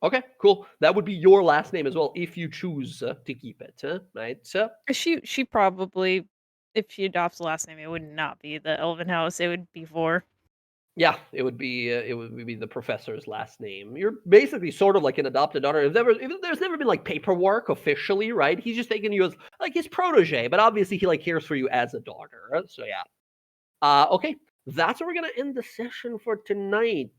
Okay, cool. That would be your last name as well if you choose to keep it, right? She probably, if she adopts the last name, it would not be the Elven House. It would be Vor. Yeah, it would be the professor's last name. You're basically sort of like an adopted daughter. If there's never been like paperwork officially, right? He's just taking you as like his protege, but obviously he like cares for you as a daughter. So yeah. Okay, that's where we're gonna end the session for tonight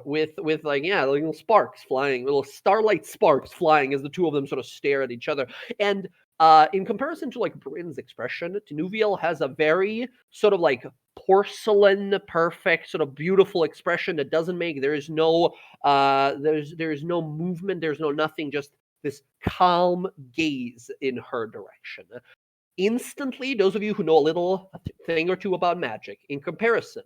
with like little sparks flying, little starlight sparks flying as the two of them sort of stare at each other. And in comparison to like Bryn's expression, Tinuviel has a very sort of like porcelain perfect sort of beautiful expression that doesn't make there's no movement, there's no nothing, just this calm gaze in her direction. Instantly, those of you who know a thing or two about magic, in comparison,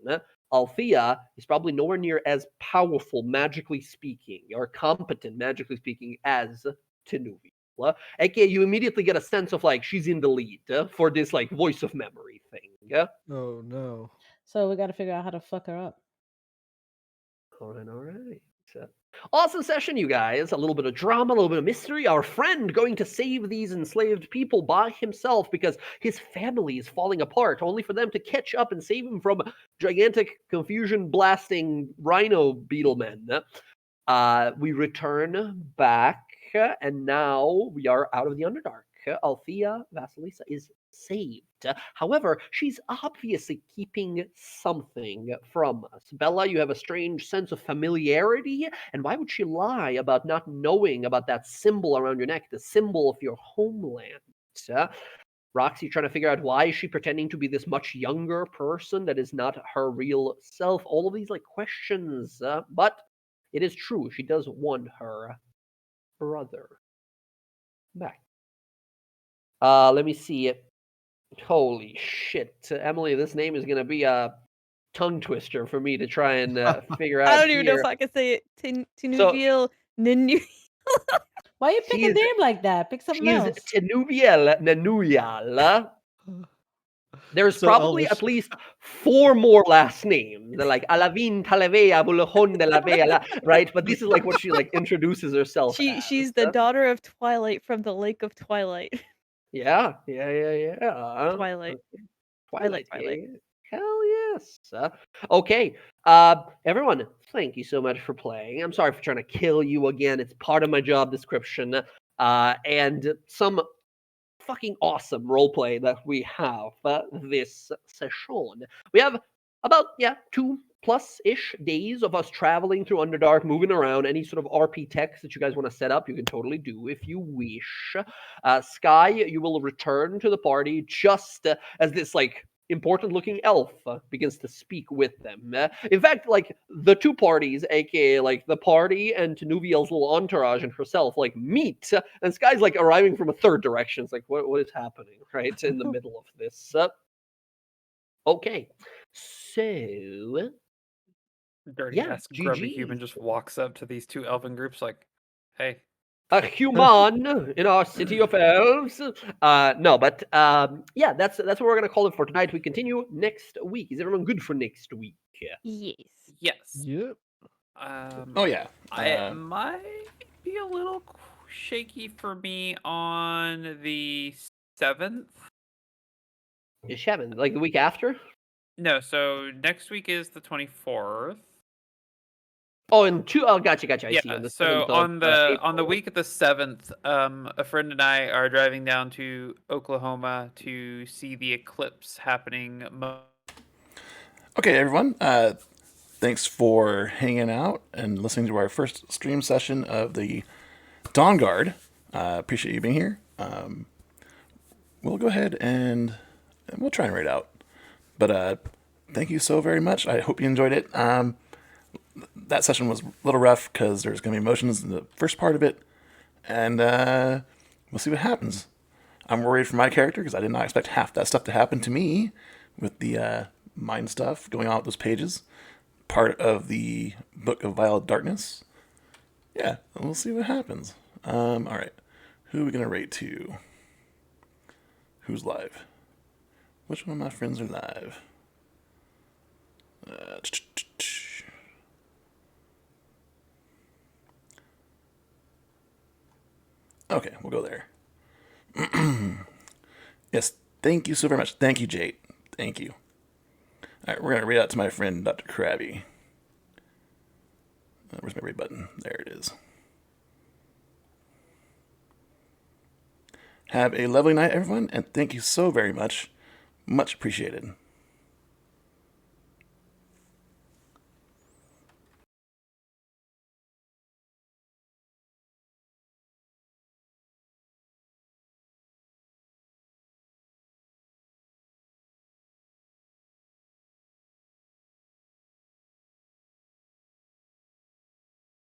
Althea is probably nowhere near as powerful magically speaking or competent magically speaking as Tinuviel. Okay, you immediately get a sense of like she's in the lead for this like voice of memory thing. Oh no. So we got to figure out how to fuck her up. All right. Awesome session, you guys. A little bit of drama, a little bit of mystery. Our friend going to save these enslaved people by himself because his family is falling apart, only for them to catch up and save him from gigantic confusion-blasting rhino beetle men. We return back, and now we are out of the Underdark. Althea Vasilisa is saved. However, she's obviously keeping something from us. Bella, you have a strange sense of familiarity, and why would she lie about not knowing about that symbol around your neck, the symbol of your homeland? Roxy trying to figure out why is she pretending to be this much younger person that is not her real self. All of these like questions, but it is true. She does want her brother back. Let me see it. Holy shit, Emily! This name is gonna be a tongue twister for me to try and figure out. I don't even know here. if I can say it. So Tinuviel Ninu. Why you pick she a is name like that? Pick something she's else. Tenuviel Nanuyal. There's So probably Elvish. at least 4 more last names. They're like Alavin Talevea Bulajon de la Vea, right? But this is like what she like introduces herself as. She's the daughter of Twilight from the Lake of Twilight. Yeah. Twilight. Twilight. Twilight. Hell yes. Okay. Everyone, thank you so much for playing. I'm sorry for trying to kill you again. It's part of my job description. And some fucking awesome roleplay that we have this session. We have about 2+ ish days of us traveling through Underdark, moving around. Any sort of RP text that you guys want to set up, you can totally do if you wish. Sky, you will return to the party just as this like important looking elf begins to speak with them. In fact, like the two parties, aka like the party and Tenuviel's little entourage and herself, like meet, and Sky's like arriving from a third direction. It's like, what is happening, right? In the middle of this. Okay, so Dirty ass grubby GG. human just walks up to these two elven groups like, "Hey, A human in our city of elves. No, but that's what we're gonna call it for tonight. We continue next week. Is everyone good for next week? Yes. yes." Yep. Oh yeah. It might be a little shaky for me on the 7th. Is Shannon like the week after? No, so next week is the 24th. Oh, and two. Oh, gotcha. I see. Yeah, On the so 7th on of the April. week of the 7th, a friend and I are driving down to Oklahoma to see the eclipse happening. Okay, everyone. Thanks for hanging out and listening to our first stream session of the DawnGuard. Appreciate you being here. We'll go ahead and we'll try and rate out. But thank you so very much. I hope you enjoyed it. That session was a little rough because there's going to be emotions in the first part of it. And we'll see what happens. I'm worried for my character because I did not expect half that stuff to happen to me with the mind stuff going on with those pages. Part of the Book of Vile Darkness. Yeah, we'll see what happens. All right. Who are we going to rate to? Who's live? Which one of my friends are live? Okay, we'll go there. Yes, thank you so very much. Thank you, Jade. Thank you. All right, we're going to read out to my friend, Dr. Krabby. Where's my rate button? There it is. Have a lovely night, everyone, and thank you so very much. Much appreciated.